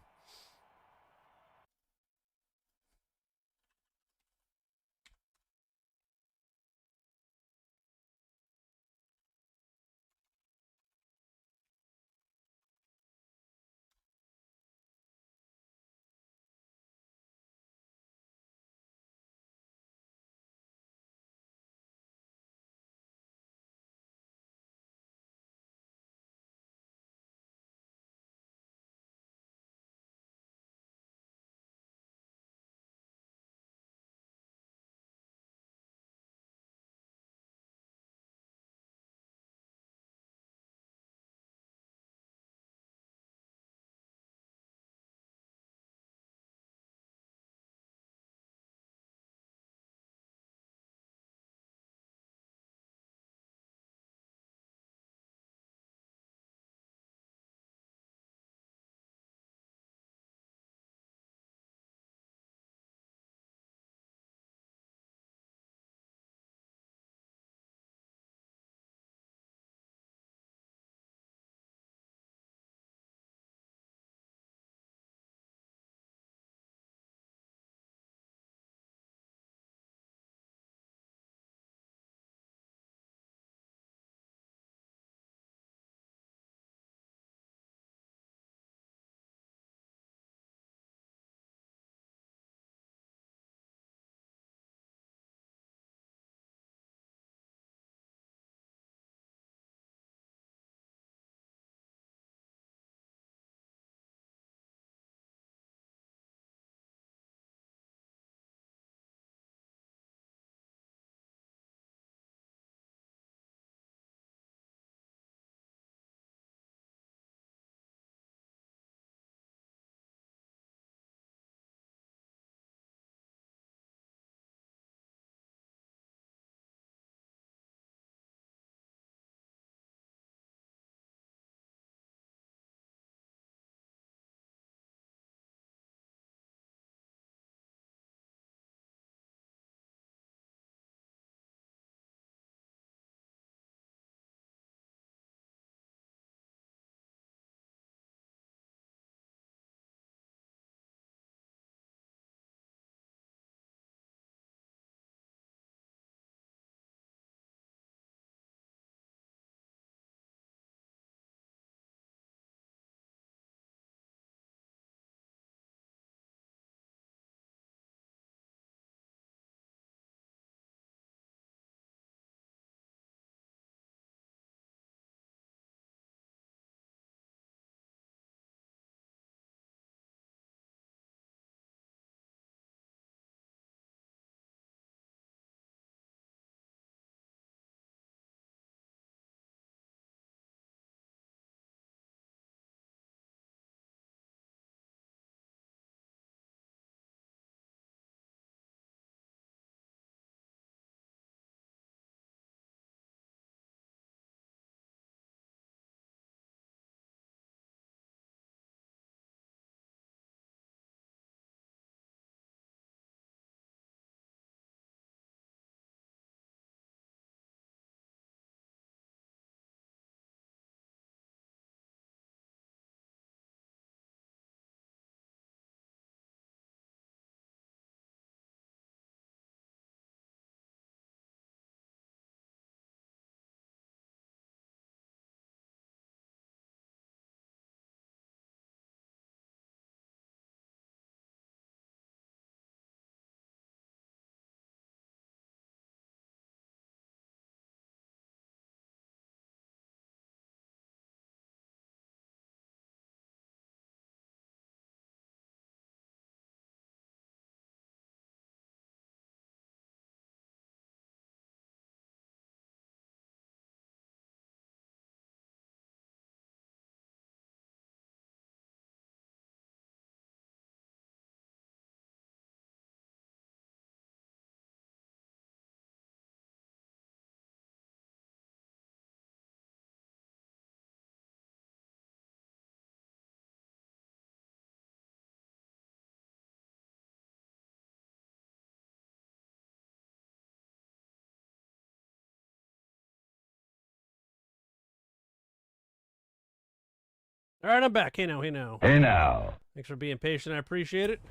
All right, I'm back. Hey now, hey now. Hey now. Thanks for being patient. I appreciate it.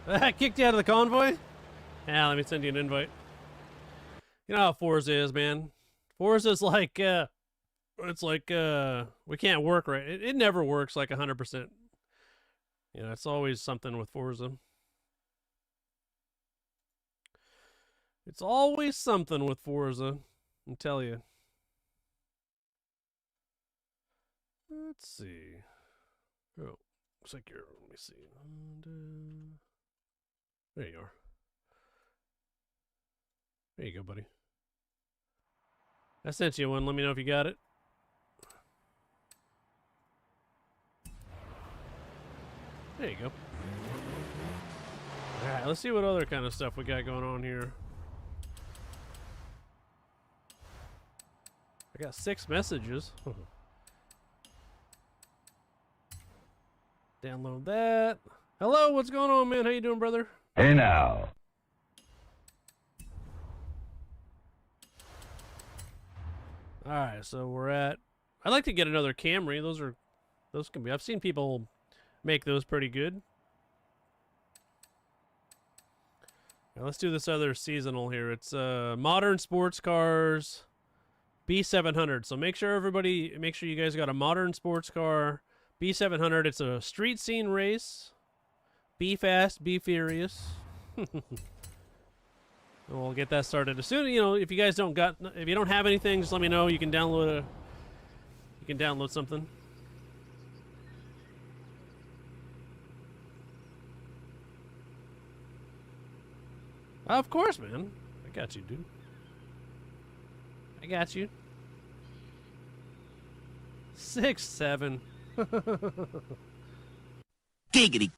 I kicked you out of the convoy? Yeah, let me send you an invite. You know how Forza is, man. Forza's like, it's like, we can't work right. It never works like 100%. You know, it's always something with Forza. It's always something with Forza, I tell you. Let's see. Oh, looks like you're, let me see. There you are. There you go, buddy. I sent you one. Let me know if you got it. There you go. Alright, let's see what other kind of stuff we got going on here. I got 6 messages. Download that. Hello, what's going on, man? How you doing, brother? Hey now. Alright, so we're at... I'd like to get another Camry. Those can be... I've seen people make those pretty good. Now let's do this other seasonal here. It's modern sports cars B700. So make sure you guys got a modern sports car B700. It's a street scene race. Be fast, be furious. We'll get that started as soon. You know, if you guys don't have anything, just let me know. You can download something. Of course, man. I got you, dude. I got you. 6, 7. Giggity.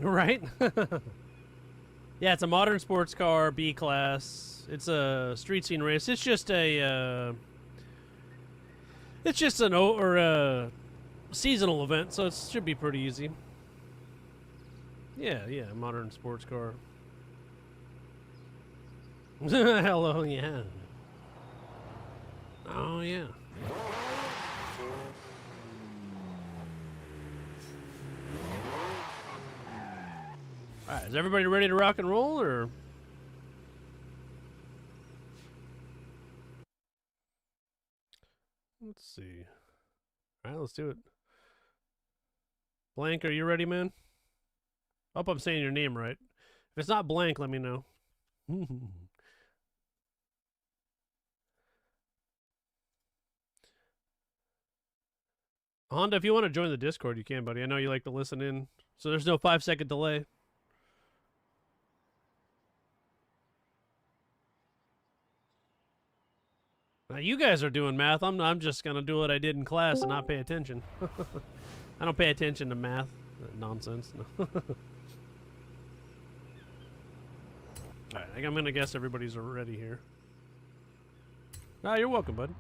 Right? Yeah, it's a modern sports car, B class. It's a street scene race. It's just a seasonal event, so it should be pretty easy. Yeah, modern sports car. Hello, yeah. Oh, yeah. Alright, is everybody ready to rock and roll, or? Let's see. Alright, let's do it. Blank, are you ready, man? Hope I'm saying your name right. If it's not Blank, let me know. Honda, if you want to join the Discord, you can, buddy. I know you like to listen in, so there's no 5-second delay. Now you guys are doing math. I'm just gonna do what I did in class and not pay attention. I don't pay attention to math. Nonsense. No. Alright, I'm gonna guess everybody's ready here. Ah, you're welcome, bud.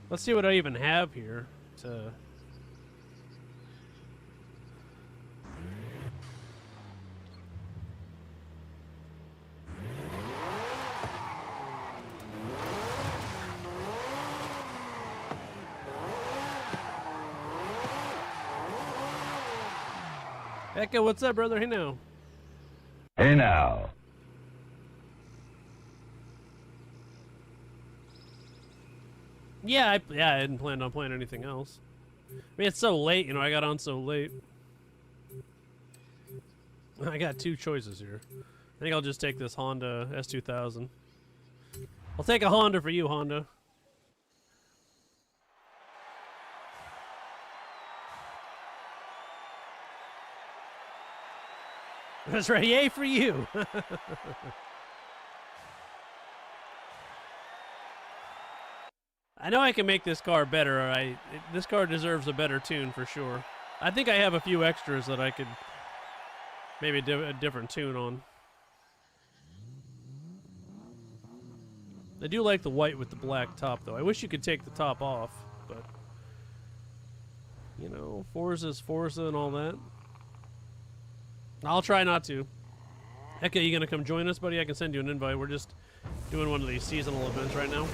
Let's see what I even have here to... Echo, what's up, brother? Hey now. Hey now. Yeah, I hadn't planned on playing anything else. I mean, it's so late, you know, I got on so late. I got two choices here. I think I'll just take this Honda S2000. I'll take a Honda for you, Honda. That's right, yay for you! I know I can make this car better. This car deserves a better tune for sure. I think I have a few extras that I could maybe a different tune on. I do like the white with the black top, though. I wish you could take the top off, but you know, Forza's Forza and all that. I'll try not to. Heck, you gonna come join us, buddy? I can send you an invite. We're just doing one of these seasonal events right now.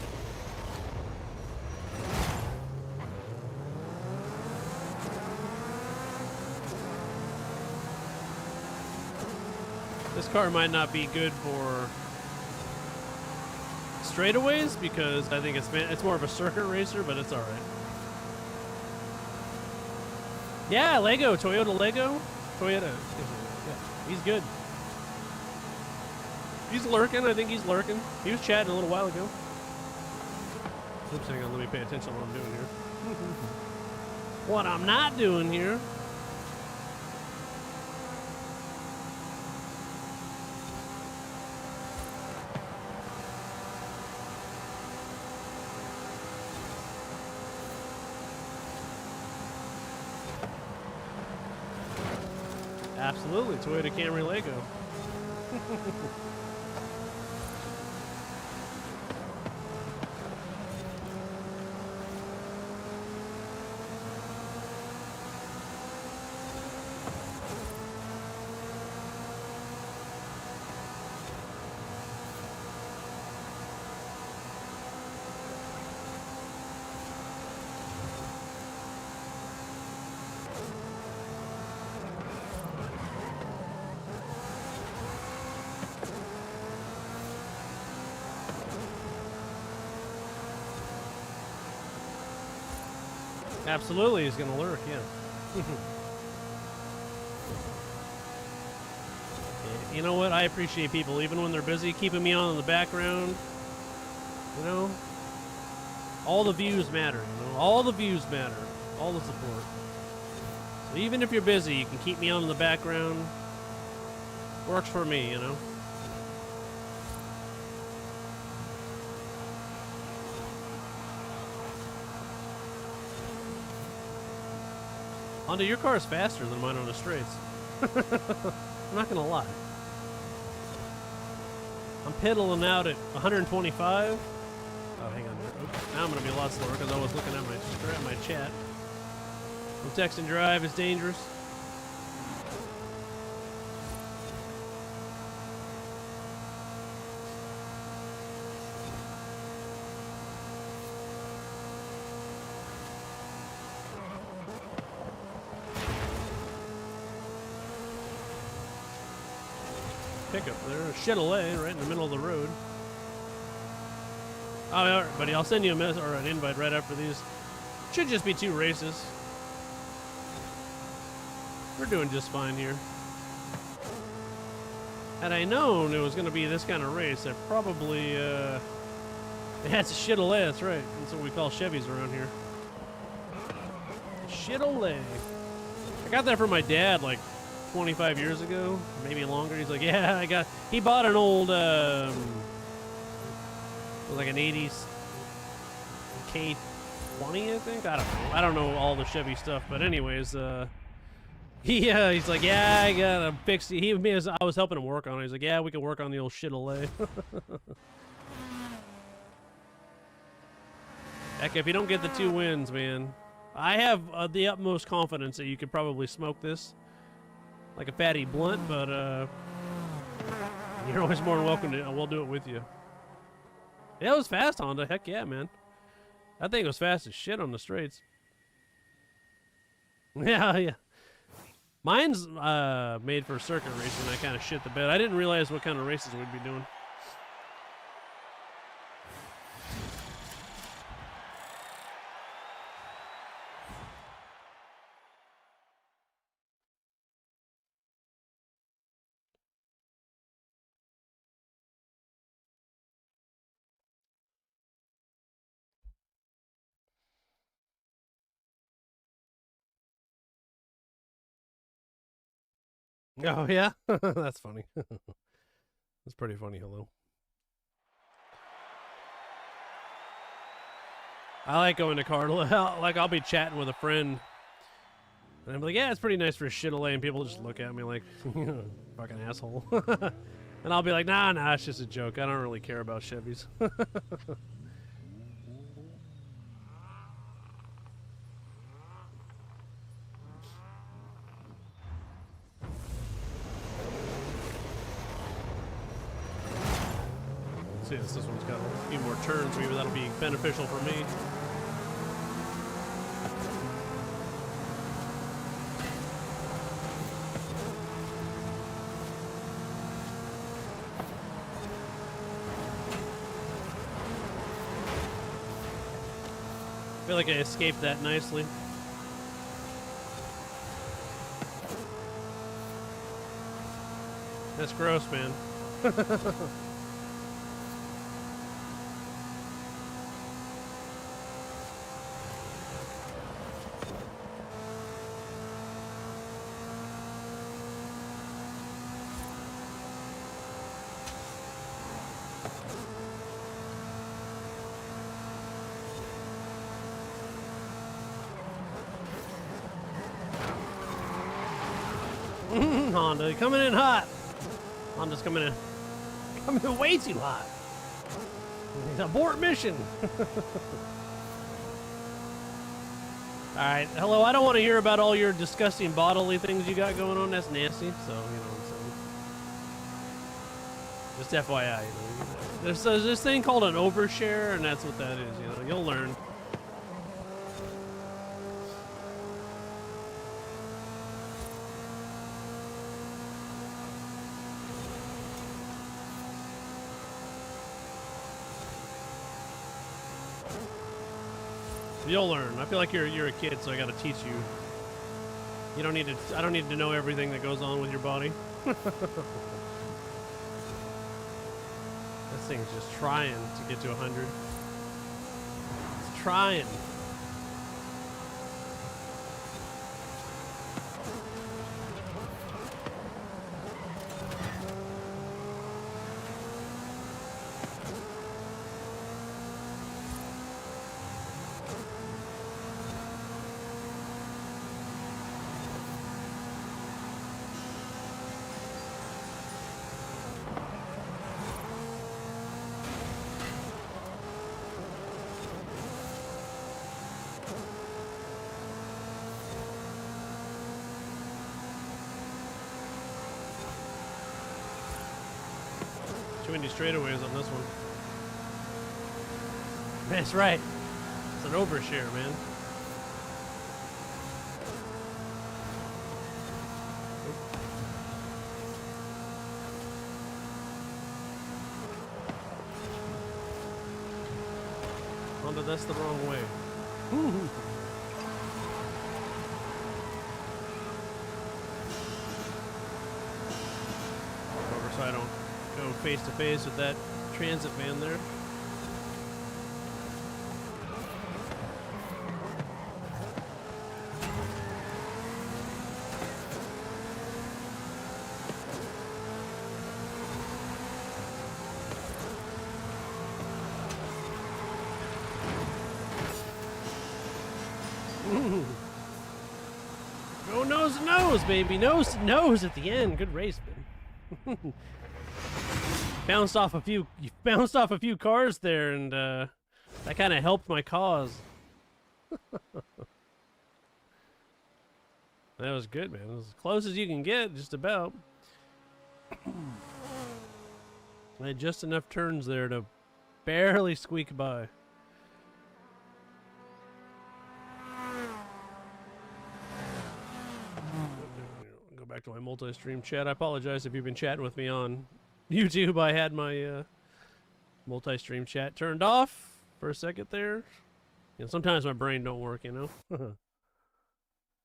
This car might not be good for straightaways because I think it's more of a circuit racer, but it's all right. Yeah, Lego, Toyota Lego, Toyota. Yeah, he's good. He's lurking. I think he's lurking. He was chatting a little while ago. Oops, hang on. Let me pay attention to what I'm doing here. What I'm not doing here. Absolutely, Toyota Camry Lego. Absolutely, he's gonna lurk, yeah. You know what? I appreciate people, even when they're busy, keeping me on in the background. You know? All the views matter, you know? All the views matter. All the support. So even if you're busy, you can keep me on in the background. Works for me, you know? Honda, your car is faster than mine on the straights. I'm not gonna lie. I'm pedaling out at 125. Oh, hang on. Oops. Now I'm gonna be a lot slower because I was looking at my chat. No text and drive is dangerous. Pickup there, Chevrolet, right in the middle of the road. Oh, all right, buddy, I'll send you a message or an invite right after these. Should just be 2 races. We're doing just fine here. Had I known it was going to be this kind of race, I probably, yeah, it's a Chevrolet, that's right. That's what we call Chevys around here. Chevrolet. I got that from my dad, like, 25 years ago, maybe longer. He's like, yeah, he bought an old, it was like an 80s K20, I think. I don't know all the Chevy stuff, but anyways, he's like, yeah, I gotta fix it. I was helping him work on it. He's like, yeah, we can work on the old Chevrolet. Heck, if you don't get the 2 wins, man, I have the utmost confidence that you could probably smoke this like a fatty blunt, but you're always more than welcome to. We'll do it with you. Yeah, it was fast, Honda. Heck yeah, man. I think it was fast as shit on the straights. Yeah, yeah. Mine's made for circuit racing. I kind of shit the bed. I didn't realize what kind of races we'd be doing. Oh, yeah? That's funny. That's pretty funny, hello. I like going to car. Like, I'll be chatting with a friend. And I'm like, yeah, it's pretty nice for Shitolay. And people just look at me like, fucking asshole. And I'll be like, nah, it's just a joke. I don't really care about Chevys. See, this one's got a few more turns. Maybe that'll be beneficial for me. I feel like I escaped that nicely. That's gross, man. Honda coming in hot. Honda's coming in way too hot. Abort mission. Alright, hello, I don't want to hear about all your disgusting bodily things you got going on. That's nasty, so, you know what I'm saying. Just FYI, you know. There's this thing called an overshare, and that's what that is, you know. You'll learn. You'll learn. I feel like you're a kid, so I gotta teach you. You don't need to. I don't need to know everything that goes on with your body. This thing's just trying to get to 100. It's trying. Too many straightaways on this one. That's right. It's an overshare, man. Honda, that's the wrong way. Over so I don't go face to face with that transit van there. Go nose to nose, baby. Nose to nose at the end. Good race, man. You bounced off a few cars there, and that kind of helped my cause. That was good, man. It was as close as you can get, just about. I had just enough turns there to barely squeak by. Back to my multi-stream chat. I apologize if you've been chatting with me on YouTube. I had my multi-stream chat turned off for a second there. You know, sometimes my brain don't work, you know.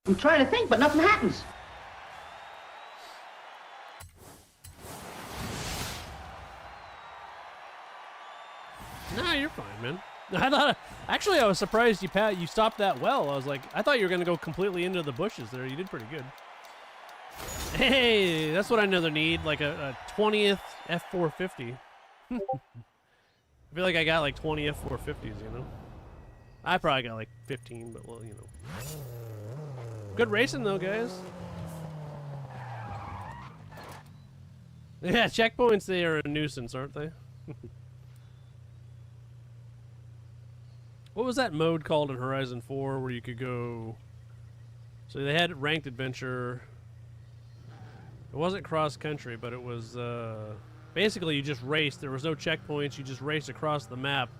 I'm trying to think, but nothing happens. Nah, you're fine, man. I thought actually I was surprised you stopped that well. I was like, I thought you were gonna go completely into the bushes there. You did pretty good. Hey, that's what I know they need, like a 20th F450. I feel like I got like 20 F450s, you know. I probably got like 15, but well, you know. Good racing though, guys. Yeah, checkpoints, they are a nuisance, aren't they? What was that mode called in Horizon 4 where you could go... So they had ranked adventure. It wasn't cross country, but it was basically you just raced. There was no checkpoints. You just raced across the map,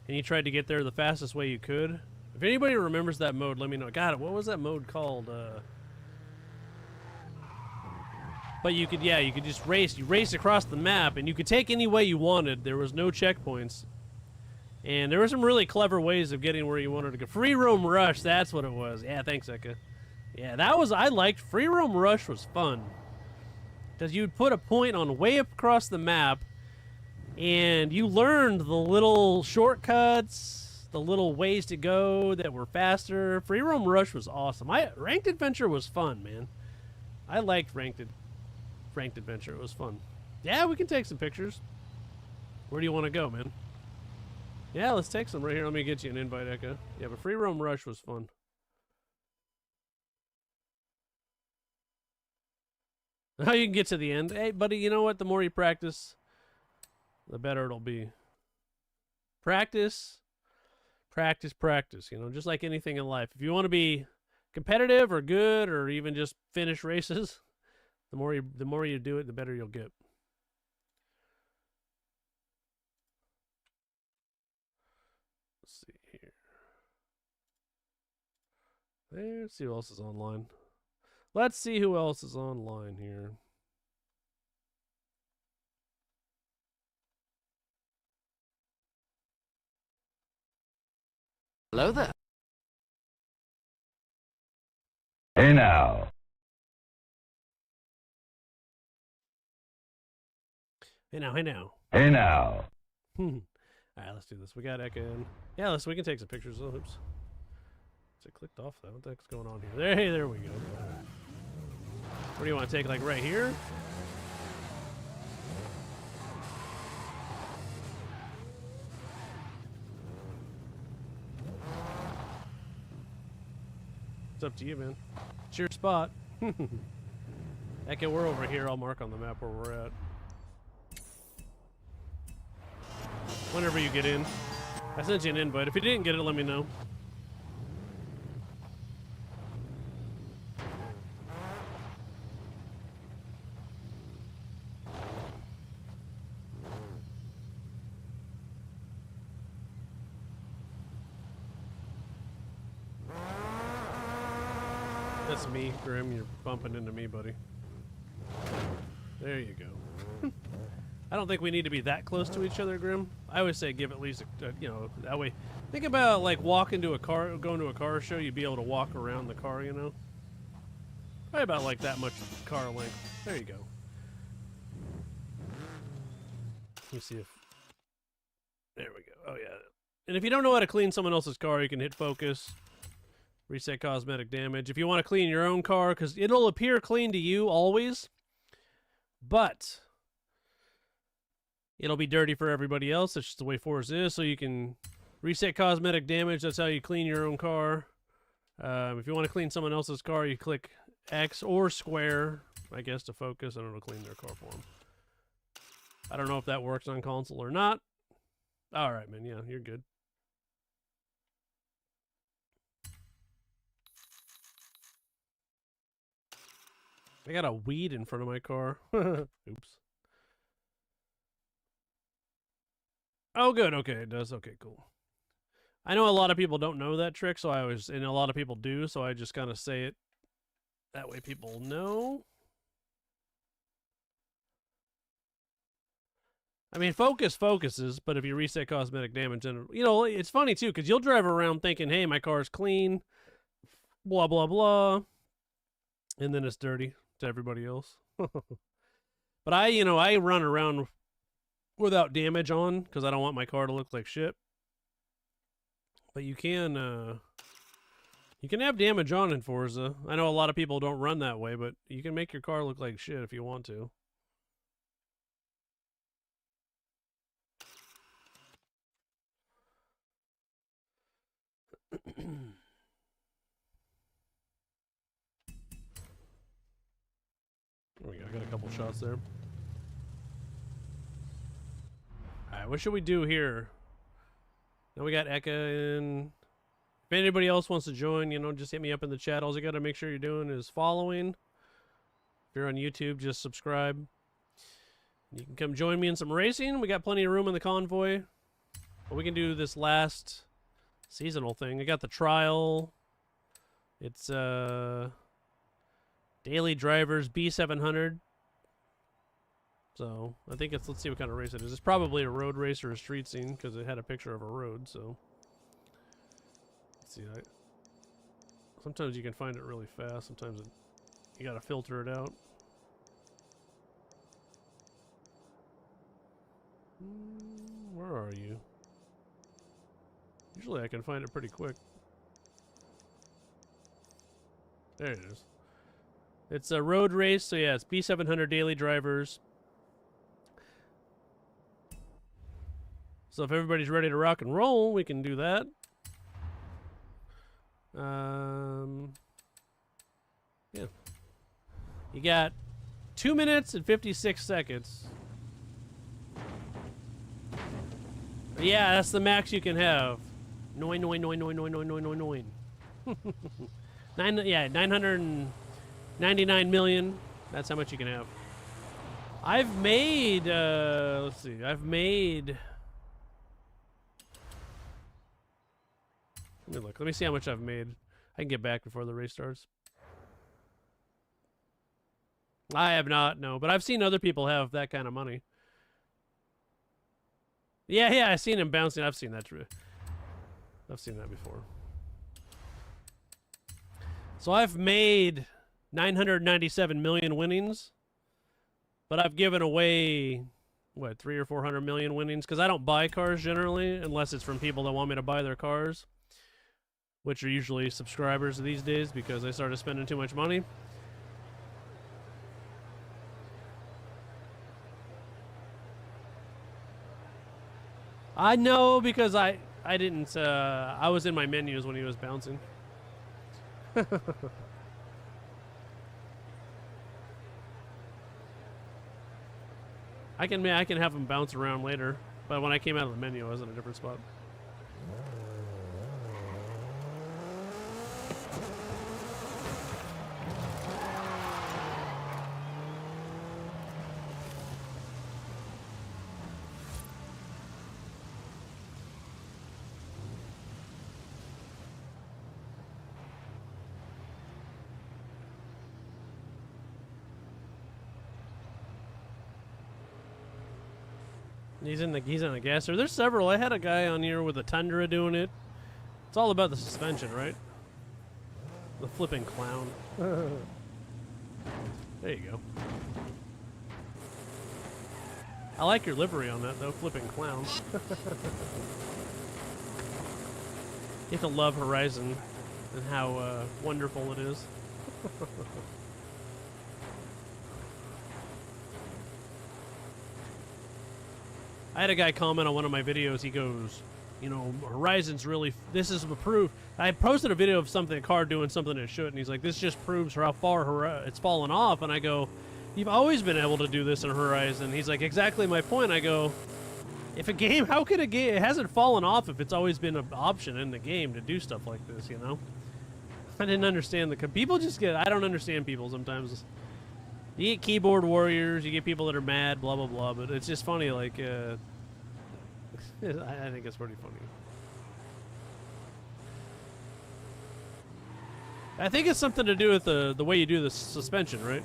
and you tried to get there the fastest way you could. If anybody remembers that mode, let me know. God, what was that mode called? But you could, yeah, you could just race. You raced across the map, and you could take any way you wanted. There was no checkpoints. And there were some really clever ways of getting where you wanted to go. Free Roam Rush, that's what it was. Yeah, thanks, Eka. Yeah, that was, I liked, Free Roam Rush was fun. Because you'd put a point on way up across the map, and you learned the little shortcuts, the little ways to go that were faster. Free Roam Rush was awesome. Ranked Adventure was fun, man. I liked Ranked Adventure. It was fun. Yeah, we can take some pictures. Where do you want to go, man? Yeah, let's take some right here. Let me get you an invite, Eka. Yeah, but Free Roam Rush was fun. How you can get to the end. Hey, buddy, you know what? The more you practice, the better it'll be. Practice, practice, practice. You know, just like anything in life. If you want to be competitive or good or even just finish races, the more you do it, the better you'll get. Let's see here. Let's see who else is online. Let's see who else is online here. Hello there. Hey now. Hey now, hey now. Hey now. Alright, let's do this. We got Eka in. Yeah, we can take some pictures. Oh, oops. It clicked off though. What the heck's going on here? Hey, there we go. Where do you want to take, like right here? It's up to you, man. It's your spot. Okay, we're over here. I'll mark on the map where we're at. Whenever you get in. I sent you an invite. If you didn't get it, let me know. That's me, Grim. You're bumping into me, buddy. There you go. I don't think we need to be that close to each other, Grim. I always say give at least, you know, that way. Think about like walking to a car, going to a car show. You'd be able to walk around the car, you know. Probably about like that much car length. There you go. Let me see if. There we go. Oh yeah. And if you don't know how to clean someone else's car, you can hit focus. Reset cosmetic damage. If you want to clean your own car, because it'll appear clean to you always, but it'll be dirty for everybody else. That's just the way Forza is. So you can reset cosmetic damage. That's how you clean your own car. If you want to clean someone else's car, you click X or square, I guess, to focus, and it'll clean their car for them. I don't know if that works on console or not. All right, man. Yeah, you're good. I got a weed in front of my car. Oops. Oh, good. Okay, it does. Okay, cool. I know a lot of people don't know that trick, so and a lot of people do, so I just kind of say it. That way people know. I mean, focuses, but if you reset cosmetic damage, then, you know, it's funny too, because you'll drive around thinking, hey, my car's clean, blah, blah, blah, and then it's dirty to everybody else. But I run around without damage on because I don't want my car to look like shit. But you can have damage on in Forza. I know a lot of people don't run that way, but you can make your car look like shit if you want to. There we go. I got a couple shots there. Alright, what should we do here? Now we got Eka in. If anybody else wants to join, just hit me up in the chat. All you got to make sure you're doing is following. If you're on YouTube, just subscribe. You can come join me in some racing. We got plenty of room in the convoy. But we can do this last seasonal thing. I got the trial. It's daily drivers B700. So I think let's see what kind of race it is. It's probably a road race or a street scene because it had a picture of a road. So let's see. Sometimes you can find it really fast. Sometimes you gotta filter it out. Where are you? Usually I can find it pretty quick. There it is. It's a road race, so yeah, it's B700 daily drivers. So if everybody's ready to rock and roll, we can do that. Yeah. You got 2 minutes and 56 seconds. Yeah, that's the max you can have. Noin. 999 million. That's how much you can have. I've made, let's see, Let me look. Let me see how much I've made. I can get back before the race starts. I have not, no. But I've seen other people have that kind of money. Yeah, I've seen him bouncing. I've seen that before. So I've made 997 million winnings. But I've given away, what, 300 or 400 million winnings? Because I don't buy cars generally, unless it's from people that want me to buy their cars. Which are usually subscribers these days because I started spending too much money. I know because I didn't, I was in my menus when he was bouncing. I can have him bounce around later, but when I came out of the menu, I was in a different spot. He's in the gasser. There's several. I had a guy on here with a Tundra doing it. It's all about the suspension, right? The flipping clown. There you go. I like your livery on that though, flipping clown. You have to love Horizon and how wonderful it is. I had a guy comment on one of my videos. He goes, Horizon's really, this is a proof. I posted a video of a car doing something it shouldn't. He's like, this just proves how far it's fallen off. And I go, you've always been able to do this in Horizon. He's like, exactly my point. I go, if a game, how could a game, it hasn't fallen off if it's always been an option in the game to do stuff like this, I didn't understand people just I don't understand people sometimes. You get keyboard warriors, you get people that are mad, blah, blah, blah, but it's just funny, I think it's pretty funny. I think it's something to do with the way you do the suspension, right?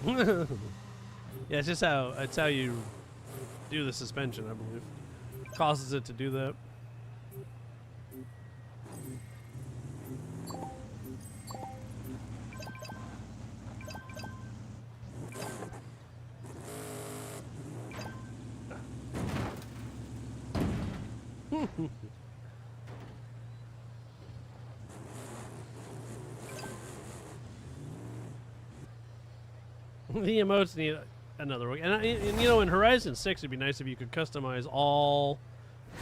Yeah, it's just how you do the suspension, I believe. Causes it to do that. The emotes need another one. And you know, in Horizon 6, it'd be nice if you could customize all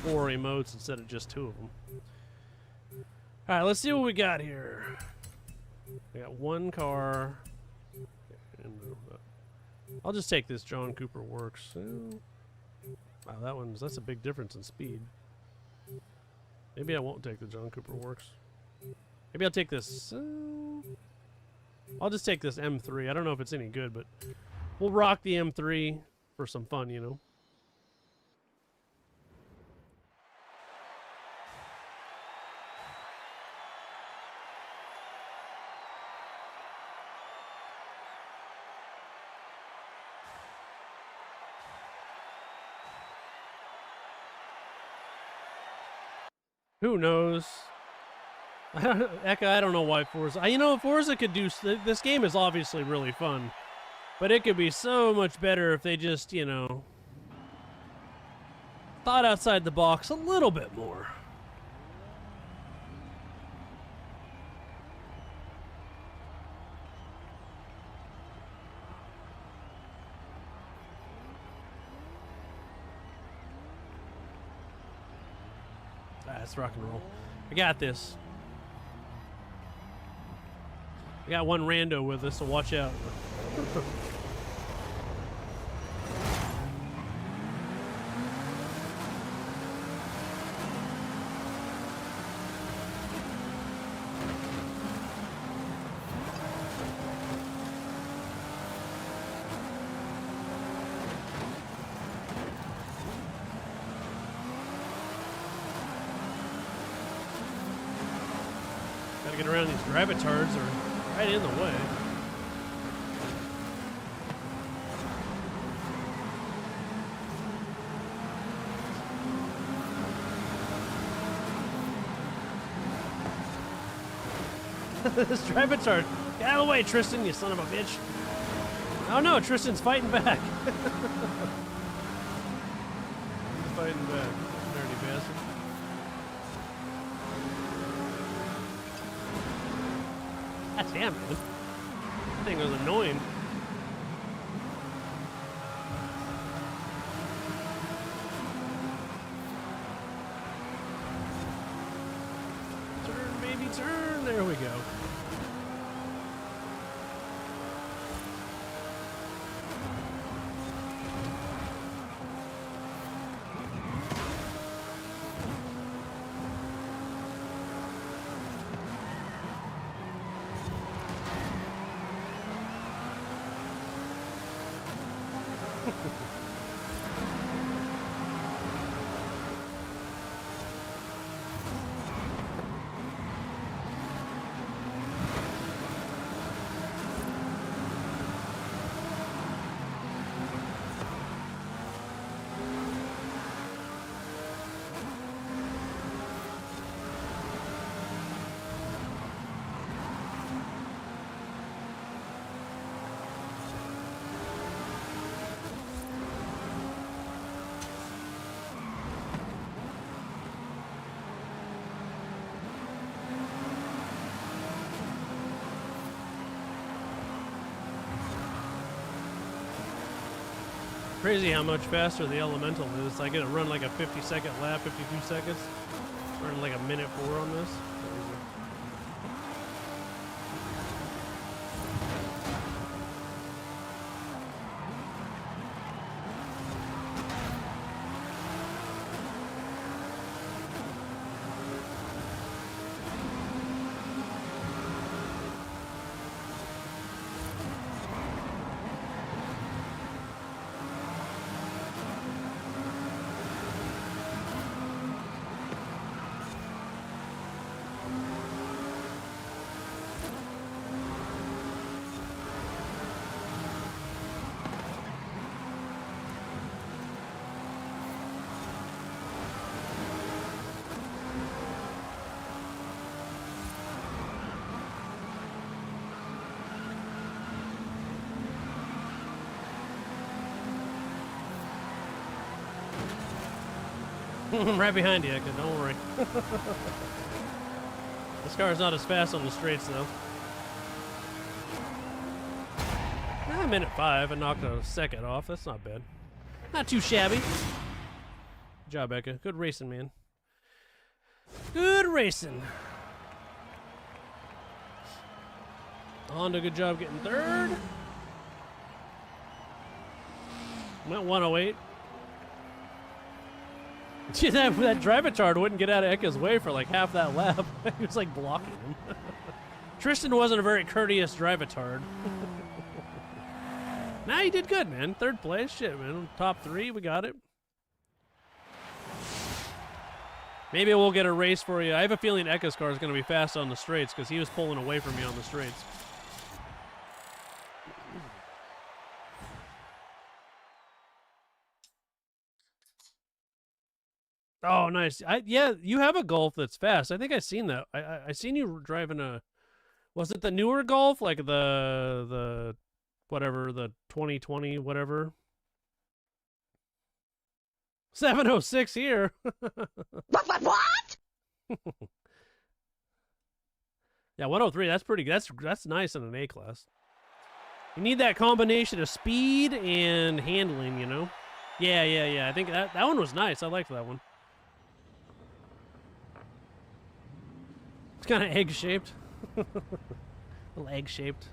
4 emotes instead of just 2 of them. Alright, let's see what we got here. I got 1 car. And, I'll just take this John Cooper Works. Wow, that's a big difference in speed. Maybe I won't take the John Cooper Works. Maybe I'll take this. I'll just take this M3. I don't know if it's any good, but we'll rock the M3 for some fun, you know. Who knows? Eka, I don't know why Forza. You know, Forza could do. This game is obviously really fun, but it could be so much better if they just, you know, thought outside the box a little bit more. Let's rock and roll. I got this. I got one rando with us, so watch out. Gotta get around these gravitards, are right in the way. This gravitar, get out of the way, Tristan, you son of a bitch. Oh no, Tristan's fighting back. He's fighting back, nerdy bastard. God damn, man. That thing was annoying. Turn, baby, turn. There we go. Crazy how much faster the Elemental is. I get to run like a 50-second lap, 52 seconds. Running like a minute 4 on this. Crazy. I'm right behind you, Eka, don't worry. This car is not as fast on the straights, though. I'm in at 5. I knocked a second off. That's not bad. Not too shabby. Good job, Eka. Good racing, man. Good racing. Honda, good job getting third. Went 108. Gee, that drive-a-tard wouldn't get out of Eka's way for like half that lap. He was like blocking him. Tristan wasn't a very courteous drive-a-tard. Nah, he did good, man. Third place. Shit, man. Top 3, we got it. Maybe we'll get a race for you. I have a feeling Eka's car is going to be fast on the straights because he was pulling away from me on the straights. Oh, nice. Yeah, you have a Golf that's fast. I think I seen that. I seen you driving a. Was it the newer Golf, like the whatever, the 2020 whatever? 706 here. What? Yeah, 103. That's pretty. That's nice in an A class. You need that combination of speed and handling, you know. Yeah. I think that one was nice. I liked that one. It's kind of egg-shaped. Little egg-shaped.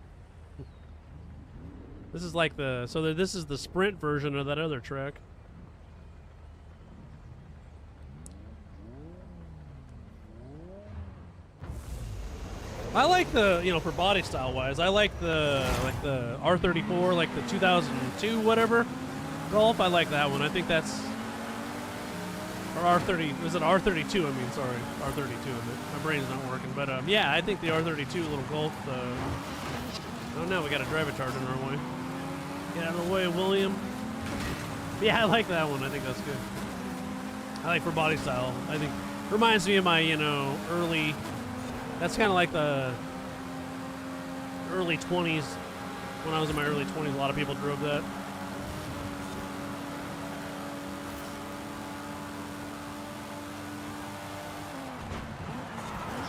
This is like the... So this is the sprint version of that other track. I like the, you know, for body style-wise, I like the R34, like the 2002 whatever Golf. I like that one. I think that's... Or R30, was it R32? I mean, sorry, R32. My brain's not working, but yeah, I think the R32 little Golf. Oh no, we got a drive-a-tard in our way. Get out of the way, William. Yeah, I like that one. I think that's good. I like for body style. I think reminds me of my, you know, early. That's kind of like the early 20s. When I was in my early 20s, a lot of people drove that.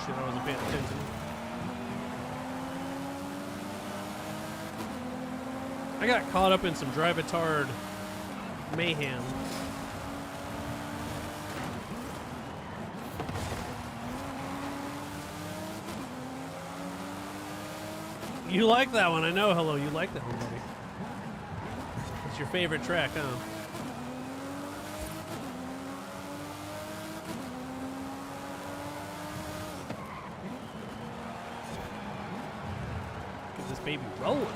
Shit, I wasn't paying attention. I got caught up in some drive-a-tard mayhem. You like that one, I know. Hello, you like that one, buddy. It's your favorite track, huh? Baby rolling.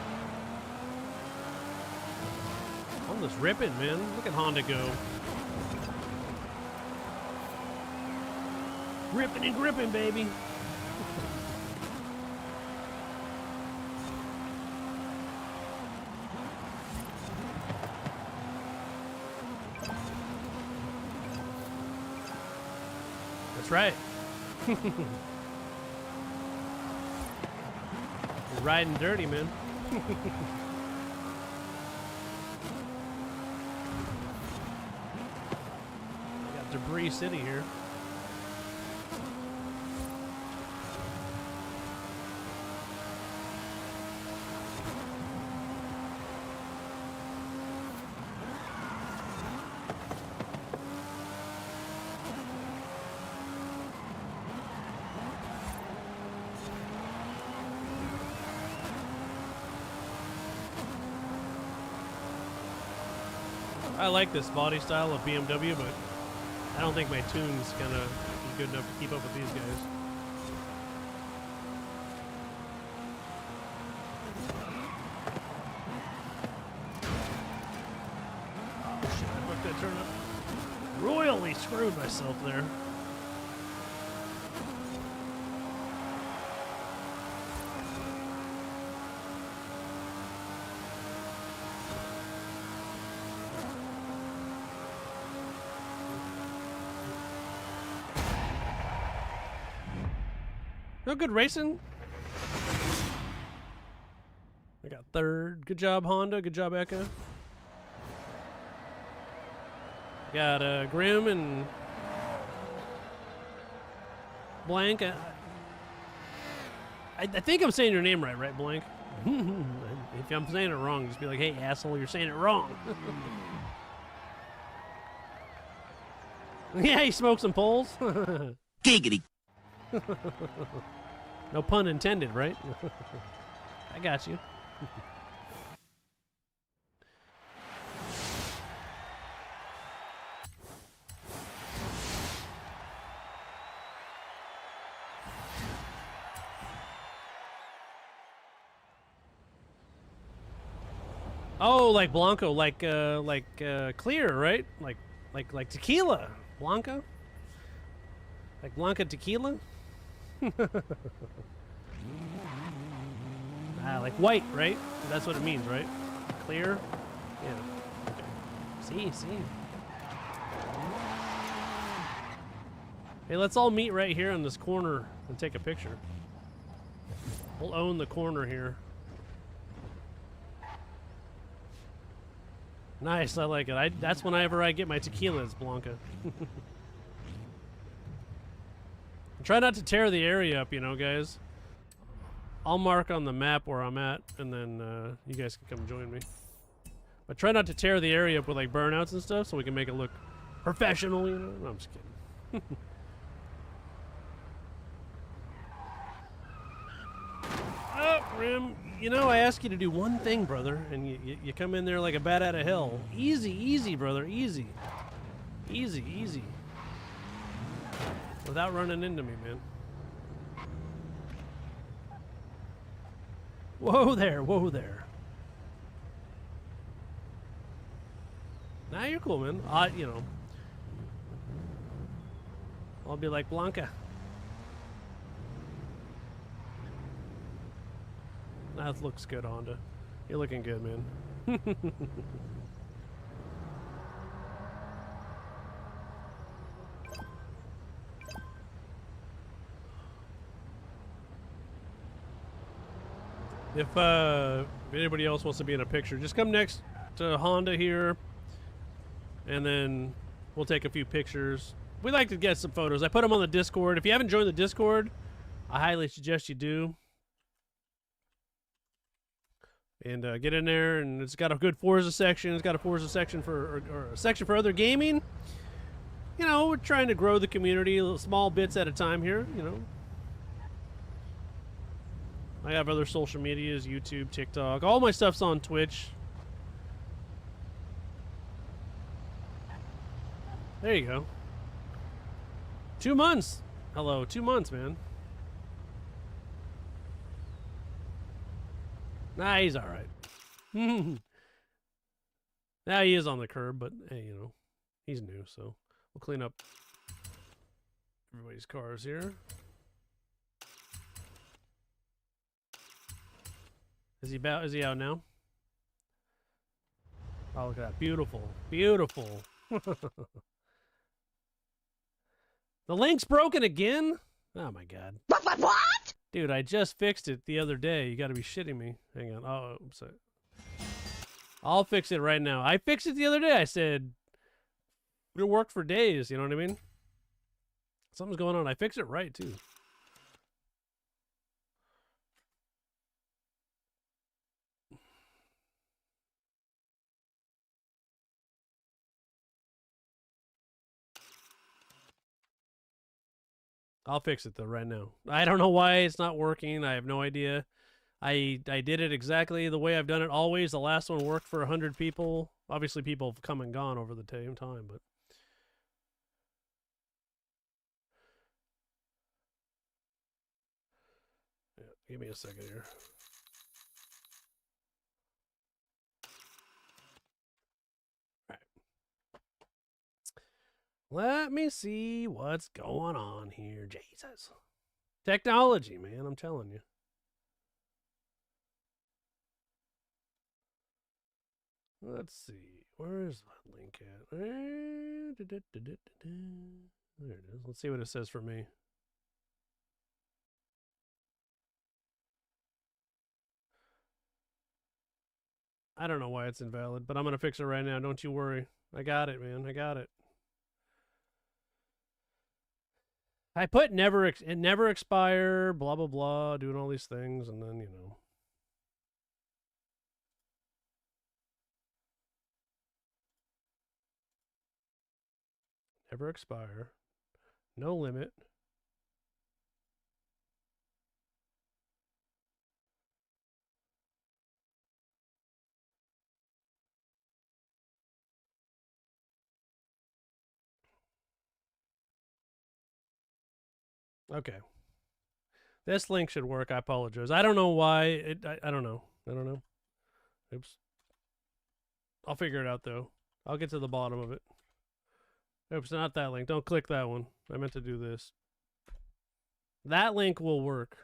Honda's ripping, man. Look at Honda go. Ripping and gripping, baby. That's right. You're riding dirty, man. Got Debris City here. I like this body style of BMW, but I don't think my tune's gonna be good enough to keep up with these guys. Oh shit, I fucked that turn up. Royally screwed myself there. No good racing. I got third. Good job, Honda. Good job, Eka. Got Grim and Blank. I think I'm saying your name right, Blank? If I'm saying it wrong, just be like, hey, asshole, you're saying it wrong. Yeah, he smoked some poles. Giggity. No pun intended, right? I got you. Oh, like Blanco, like clear, right? Like tequila, Blanca. Like Blanca tequila. Like white, right? That's what it means, right? Clear. Yeah. Okay. See. Hey, let's all meet right here in this corner and take a picture. We'll own the corner here. Nice, I like it. That's whenever I get my tequilas, Blanca. Try not to tear the area up, you know, guys. I'll mark on the map where I'm at, and then you guys can come join me. But try not to tear the area up with like burnouts and stuff, so we can make it look professional, you know? No, I'm just kidding. Oh, Rim, you know, I ask you to do one thing, brother, and you come in there like a bat out of hell. Easy, brother, easy. Easy. Without running into me, man. Whoa there. Nah, you're cool, man. You know. I'll be like Blanca. That looks good, Honda. You're looking good, man. If anybody else wants to be in a picture, just come next to Honda here, and then we'll take a few pictures. We like to get some photos. I put them on the Discord. If you haven't joined the Discord, I highly suggest you do. And get in there, and it's got a good Forza section. It's got a Forza section or a section for other gaming. You know, we're trying to grow the community little small bits at a time here, you know. I have other social medias, YouTube, TikTok. All my stuff's on Twitch. There you go. 2 months. Hello, 2 months, man. Nah, he's all right. Now he is on the curb, but hey, you know, he's new, so we'll clean up everybody's cars here. Is he out now? Oh, look at that. Beautiful. The link's broken again? Oh my god. What? Dude, I just fixed it the other day. You gotta be shitting me. Hang on. Oh, I'm sorry. I'll fix it right now. I fixed it the other day. I said it worked for days, you know what I mean? Something's going on. I fixed it right too. I'll fix it though right now. I don't know why it's not working. I have no idea. I did it exactly the way I've done it always. The last one worked for 100 people. Obviously, people have come and gone over the same time, but yeah, give me a second here. Let me see what's going on here. Jesus. Technology, man, I'm telling you. Let's see. Where is that link at? There it is. Let's see what it says for me. I don't know why it's invalid, but I'm going to fix it right now. Don't you worry. I got it, man. I got it. I put never expire, blah blah blah, doing all these things, and then never expire, no limit. Okay. This link should work. I apologize. I don't know why. I don't know. I don't know. Oops. I'll figure it out, though. I'll get to the bottom of it. Oops, not that link. Don't click that one. I meant to do this. That link will work.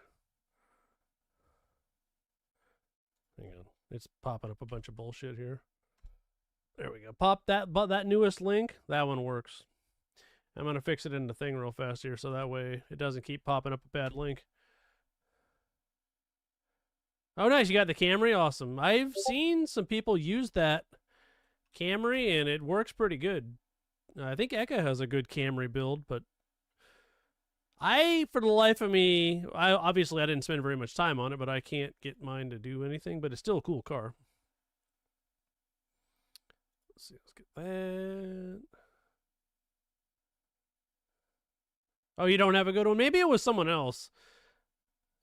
Hang on. It's popping up a bunch of bullshit here. There we go. Pop that newest link. That one works. I'm going to fix it in the thing real fast here so that way it doesn't keep popping up a bad link. Oh, nice. You got the Camry? Awesome. I've seen some people use that Camry, and it works pretty good. I think Eka has a good Camry build, but for the life of me, obviously I didn't spend very much time on it, but I can't get mine to do anything, but it's still a cool car. Let's see. Let's get that. Oh, you don't have a good one? Maybe it was someone else.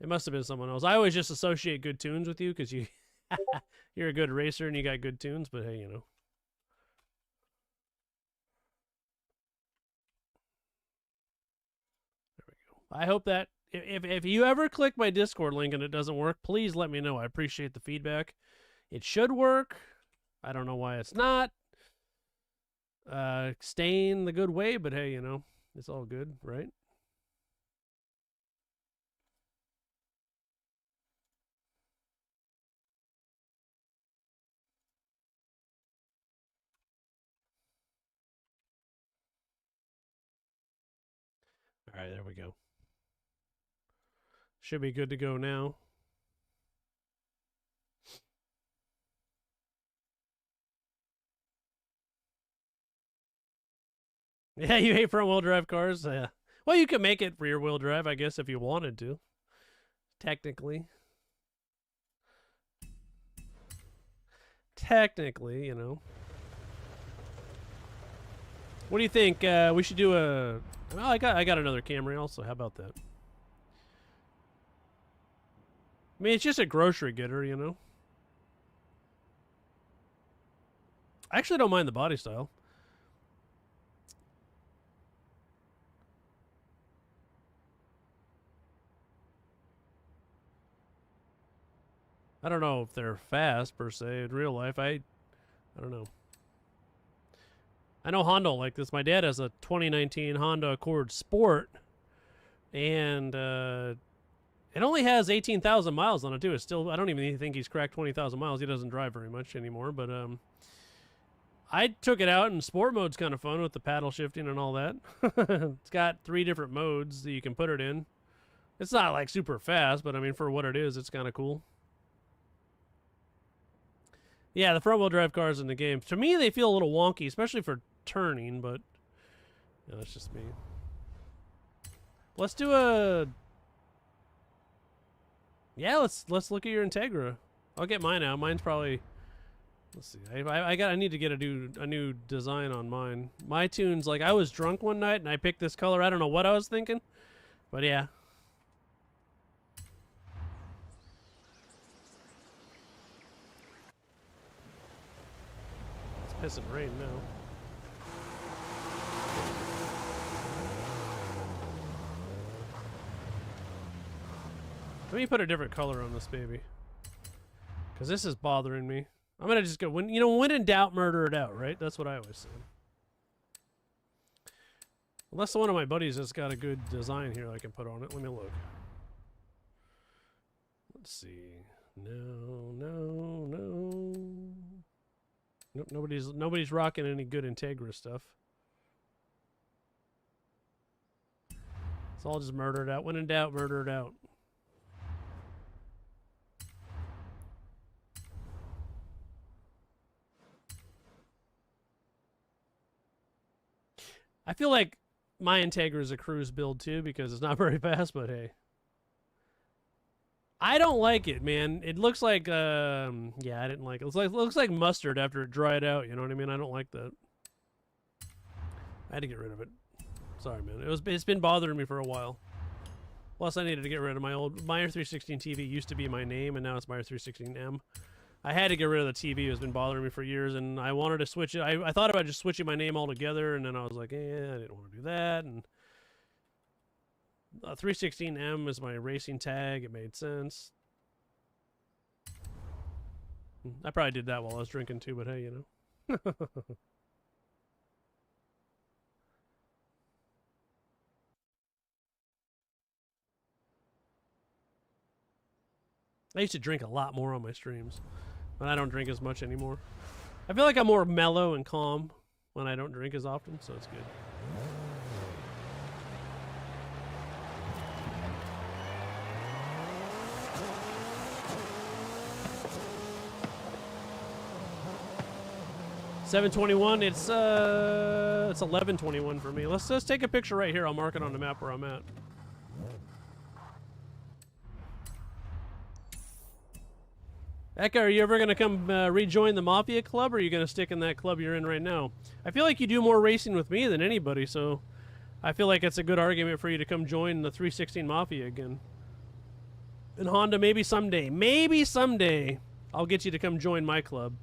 It must have been someone else. I always just associate good tunes with you because you're a good racer and you got good tunes, but hey, There we go. I hope that if you ever click my Discord link and it doesn't work, please let me know. I appreciate the feedback. It should work. I don't know why it's not. Staying the good way, but hey, it's all good, right? All right, there we go. Should be good to go now. Yeah, you hate front-wheel drive cars? Yeah. Well, you could make it rear-wheel drive, I guess, if you wanted to. Technically. Technically, What do you think? We should do a... Well, I got another Camry also. How about that? I mean, it's just a grocery getter, I actually don't mind the body style. I don't know if they're fast, per se, in real life. I don't know. I know Honda like this. My dad has a 2019 Honda Accord Sport, and it only has 18,000 miles on it, too. It's still, I don't even think he's cracked 20,000 miles. He doesn't drive very much anymore, but I took it out, and sport mode's kind of fun with the paddle shifting and all that. It's got 3 different modes that you can put it in. It's not, like, super fast, but, I mean, for what it is, it's kind of cool. Yeah, the front-wheel drive cars in the game, to me, they feel a little wonky, especially for turning, but that's just me. Let's do a... Yeah, let's look at your Integra. I'll get mine out. Mine's probably... Let's see. I need to get a new design on mine. My tune's like, I was drunk one night and I picked this color. I don't know what I was thinking, but yeah. It's pissing rain now. Let me put a different color on this baby, because this is bothering me. I'm gonna just go when in doubt, murder it out, right? That's what I always say. Unless one of my buddies has got a good design here I can put on it. Let me look. Let's see. No. Nope, nobody's rocking any good Integra stuff. It's all just murder it out. When in doubt, murder it out. I feel like my Integra is a cruise build too because it's not very fast, but hey. I don't like it, man. It looks like yeah, I didn't like it. It looks like mustard after it dried out, you know what I mean? I don't like that. I had to get rid of it. Sorry, man. It's been bothering me for a while. Plus, I needed to get rid of my old Meyer 316 TV. Used to be my name, and now it's Meyer 316M. I had to get rid of the TV. It's been bothering me for years, and I wanted to switch it. I thought about just switching my name altogether, and then I was like, I didn't want to do that. And 316M is my racing tag. It made sense. I probably did that while I was drinking too, but hey, you know. I used to drink a lot more on my streams, but I don't drink as much anymore. I feel like I'm more mellow and calm when I don't drink as often, so it's good. $7:21. It's 11:21 for me. Let's just take a picture right here. I'll mark it on the map where I'm at. Eka, are you ever going to come rejoin the Mafia Club, or are you going to stick in that club you're in right now? I feel like you do more racing with me than anybody, so I feel like it's a good argument for you to come join the 316 Mafia again. And Honda, maybe someday, I'll get you to come join my club.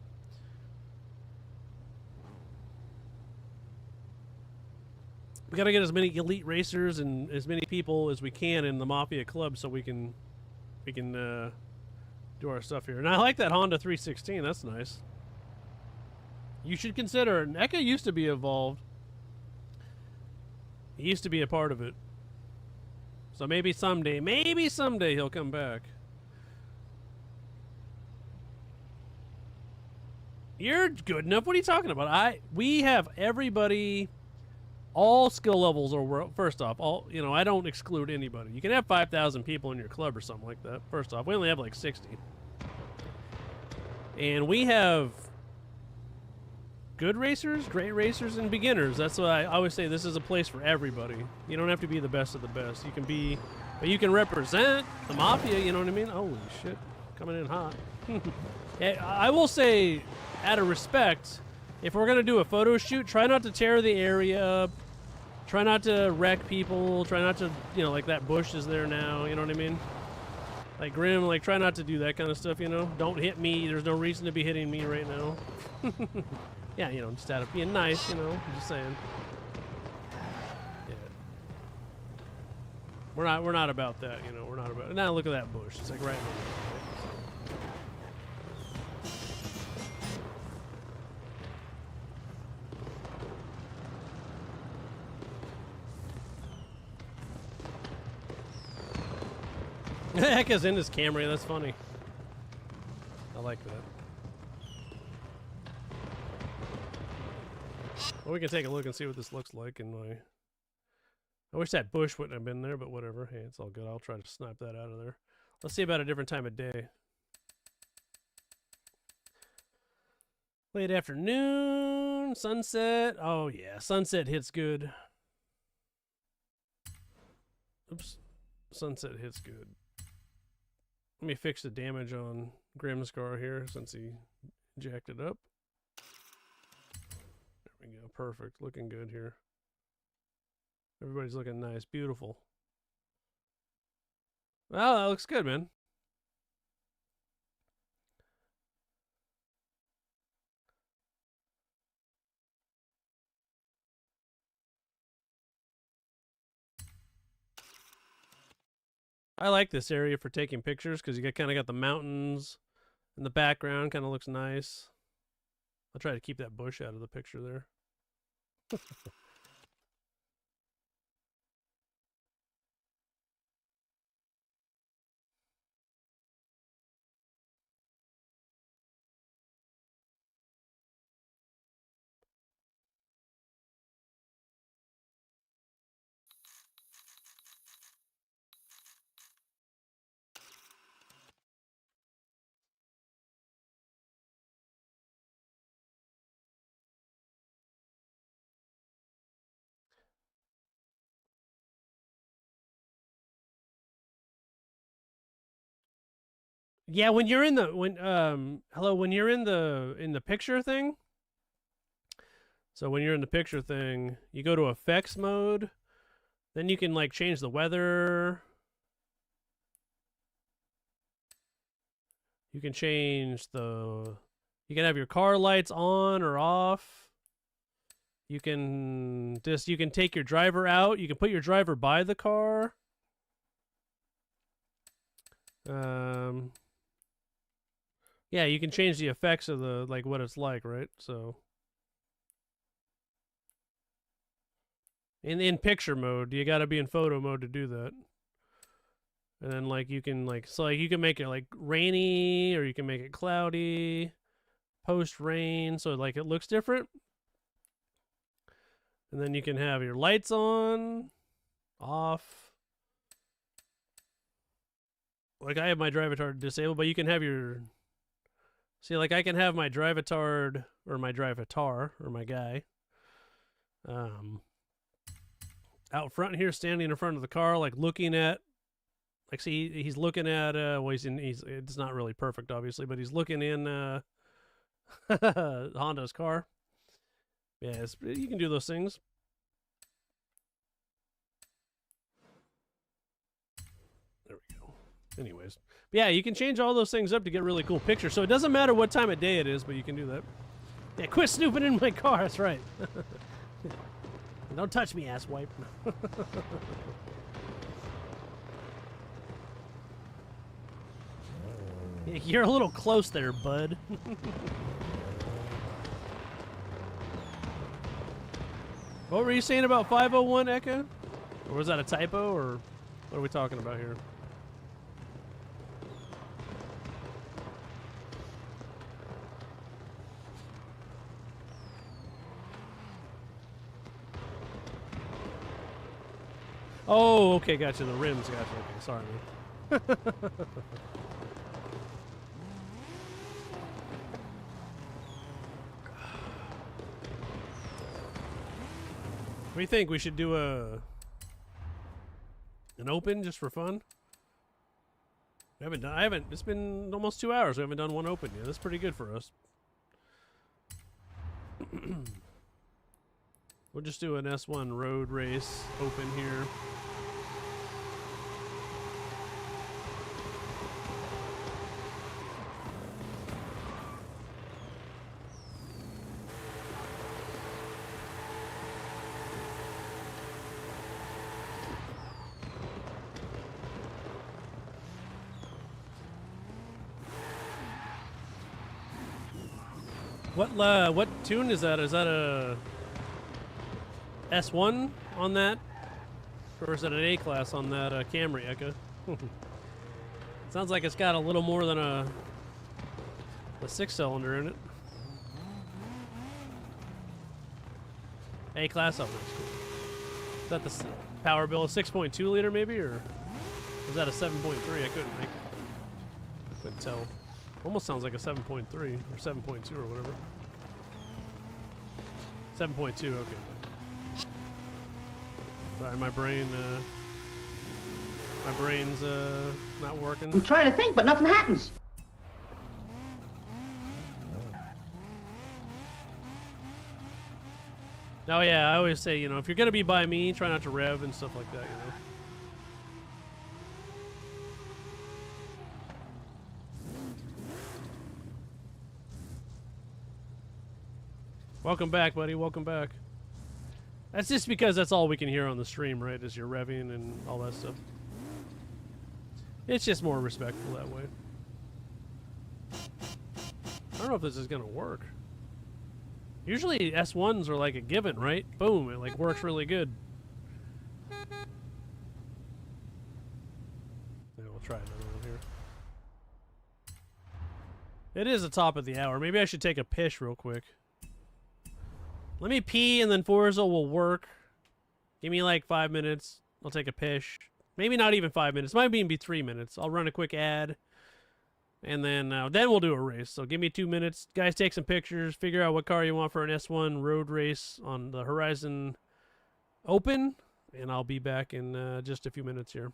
We got to get as many elite racers and as many people as we can in the Mafia Club so we can do our stuff here. And I like that Honda 316. That's nice. You should consider it. Eka used to be involved. He used to be a part of it. So maybe someday he'll come back. You're good enough. What are you talking about? We have everybody, all skill levels are, first off, I don't exclude anybody. You can have 5,000 people in your club or something like that. First off, we only have like 60. And we have good racers, great racers, and beginners. That's why I always say this is a place for everybody. You don't have to be the best of the best. You can be, but you can represent the Mafia, you know what I mean? Holy shit, coming in hot. I will say, out of respect, if we're going to do a photo shoot, try not to tear the area up. Try not to wreck people. Try not to, like that bush is there now, you know what I mean? Like Grim, like try not to do that kind of stuff, Don't hit me. There's no reason to be hitting me right now. Yeah, just out of being nice, I'm just saying. Yeah. We're not about that, we're not about it. Now look at that bush. It's like right in the middle. Eka's in his Camry, that's funny. I like that. Well, we can take a look and see what this looks like. I wish that bush wouldn't have been there, but whatever. Hey, it's all good. I'll try to snipe that out of there. Let's see about a different time of day. Late afternoon, sunset. Oh yeah, sunset hits good. Oops, sunset hits good. Let me fix the damage on Grim's car here since he jacked it up. There we go. Perfect. Looking good here. Everybody's looking nice. Beautiful. Well, that looks good, man. I like this area for taking pictures because you kind of got the mountains in the background. Kind of looks nice. I'll try to keep that bush out of the picture there. Yeah, when you're in the when you're in the picture thing. So when you're in the picture thing, you go to effects mode. Then you can like change the weather. You can change the. You can have your car lights on or off. You can take your driver out. You can put your driver by the car. Yeah, you can change the effects of the like what it's like, right? So in picture mode, you got to be in photo mode to do that. And then like you can like you can make it like rainy or you can make it cloudy, post rain, so like it looks different. And then you can have your lights on, off. Like I have my drivatard disabled, but you can have your see like I can have my drivatard or my drivatar or my guy out front here standing in front of the car like looking at like see he's looking at well he's it's not really perfect obviously, but he's looking in Honda's car. Yeah, you can do those things. There we go. Anyways, but yeah, you can change all those things up to get really cool pictures. So it doesn't matter what time of day it is, but you can do that. Yeah, quit snooping in my car. That's right. Don't touch me, asswipe. You're a little close there, bud. What were you saying about 501 Echo? Or was that a typo, or what are we talking about here? Oh, okay, gotcha. The rims, gotcha. Okay, sorry, man. What do you think? We should do an open just for fun? I haven't, it's been almost 2 hours. We haven't done one open yet. That's pretty good for us. We'll just do an S1 road race open here. What tune is that? Is that a S1 on that? Or is it an A-Class on that Camry Echo? Sounds like it's got a little more than a 6-cylinder in it. A-Class, oh, that's cool. Is that the power bill, a 6.2 liter maybe, or is that a 7.3? I couldn't tell. Almost sounds like a 7.3 or 7.2 or whatever. 7.2, okay. Sorry, my brain's not working. I'm trying to think, but nothing happens. Oh yeah, I always say, you know, if you're gonna be by me, try not to rev and stuff like that, you know. Welcome back, buddy. Welcome back. That's just because that's all we can hear on the stream, right? Is your revving and all that stuff. It's just more respectful that way. I don't know if this is gonna work. Usually S1s are like a given, right? Boom, it like works really good. Yeah, we'll try another one here. It is the top of the hour. Maybe I should take a piss real quick. Let me pee and then Forza will work. Give me like 5 minutes. I'll take a piss. Maybe not even 5 minutes. Might even be 3 minutes. I'll run a quick ad. And then we'll do a race. So give me 2 minutes. Guys, take some pictures. Figure out what car you want for an S1 road race on the Horizon Open. And I'll be back in just a few minutes here.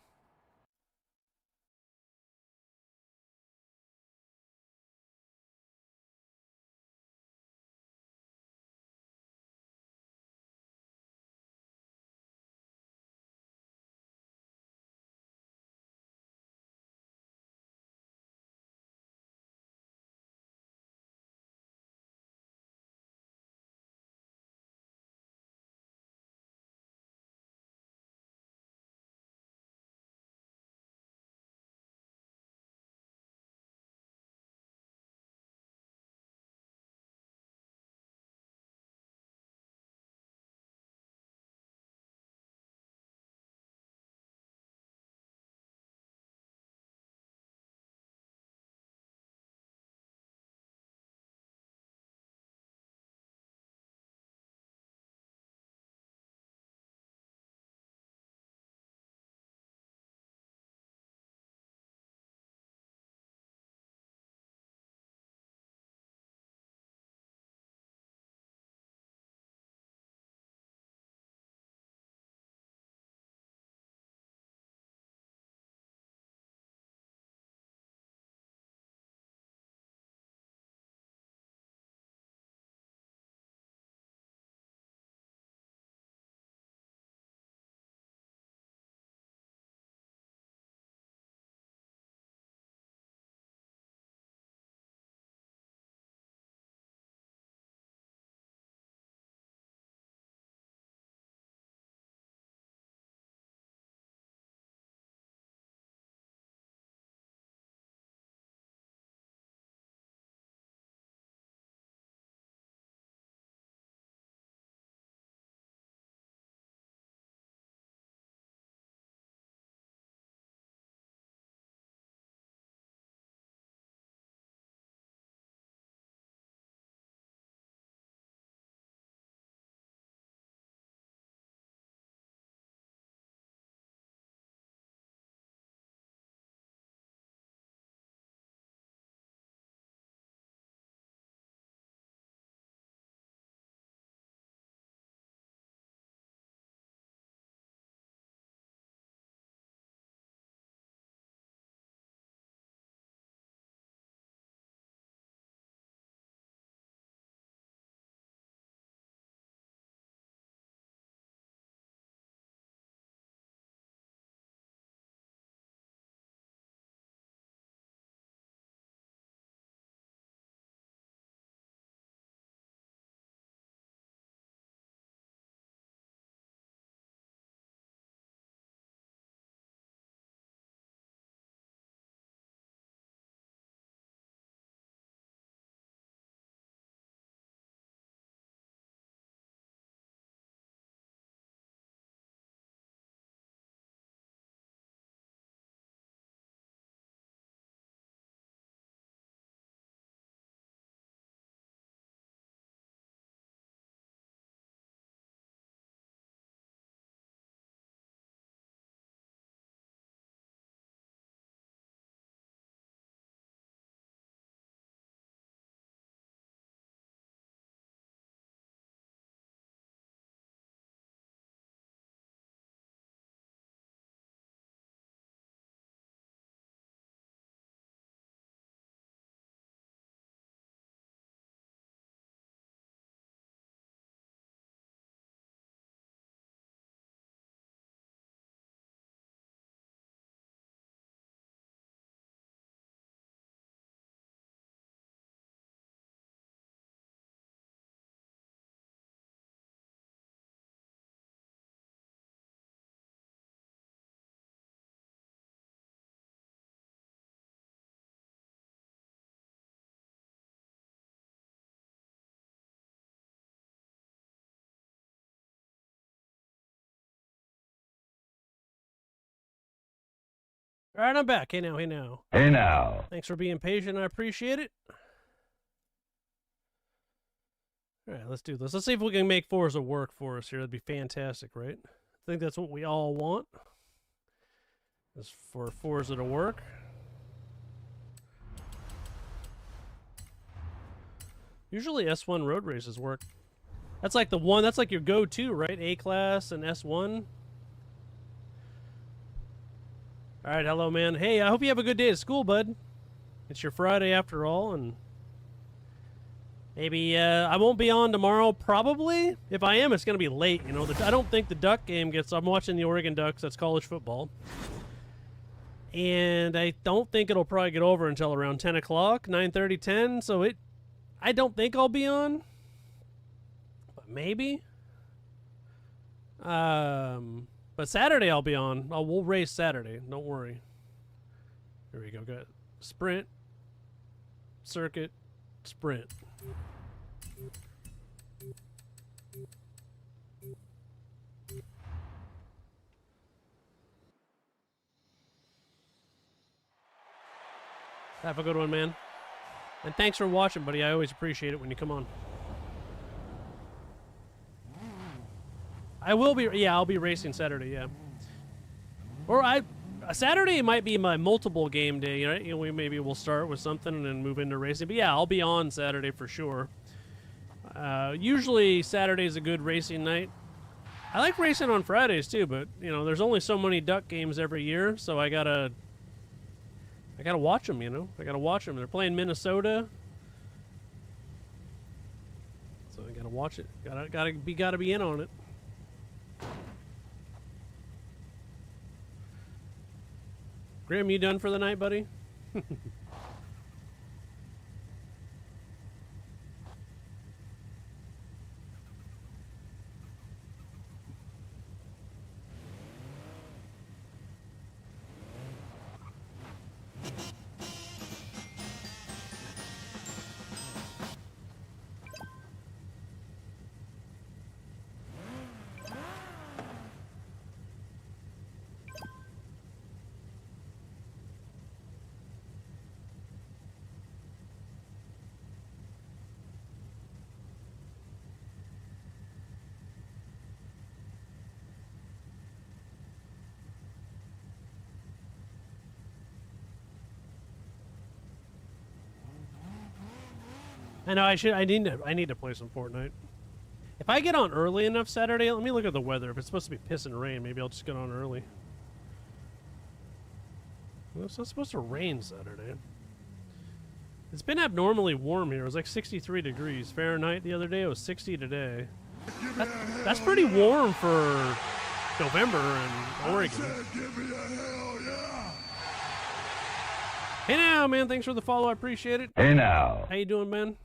All right, I'm back. Hey now, hey now. Hey now. Thanks for being patient. I appreciate it. All right, let's do this. Let's see if we can make Forza work for us here. That'd be fantastic, right? I think that's what we all want, is for Forza to work. Usually S1 road races work. That's like the one, that's like your go-to, right? A-Class and S1. All right, hello, man. Hey, I hope you have a good day at school, bud. It's your Friday after all, and maybe I won't be on tomorrow, probably. If I am, it's going to be late, you know. I don't think the Duck game gets... I'm watching the Oregon Ducks. That's college football. And I don't think it'll probably get over until around 10 o'clock, 9:30, 10. So I don't think I'll be on. But maybe. But Saturday I'll be on. We'll race Saturday. Don't worry. Here we go. Got sprint, circuit, sprint. Have a good one, man. And thanks for watching, buddy. I always appreciate it when you come on. I will be, yeah, I'll be racing Saturday, yeah. Or Saturday might be my multiple game day, right? You know, maybe we'll start with something and then move into racing. But yeah, I'll be on Saturday for sure. Usually Saturday's a good racing night. I like racing on Fridays too, but you know, there's only so many Duck games every year, so I gotta watch them. You know, I gotta watch them. They're playing Minnesota, so I gotta watch it. Gotta be in on it. Graham, you done for the night, buddy? I know I need to play some Fortnite. If I get on early enough Saturday, let me look at the weather. If it's supposed to be piss and rain, maybe I'll just get on early. Well, it's not supposed to rain Saturday. It's been abnormally warm here. It was like 63 degrees Fahrenheit the other day. It was 60 today. That's pretty warm for November in Oregon. Hey now, man. Thanks for the follow. I appreciate it. Hey now. How you doing, man?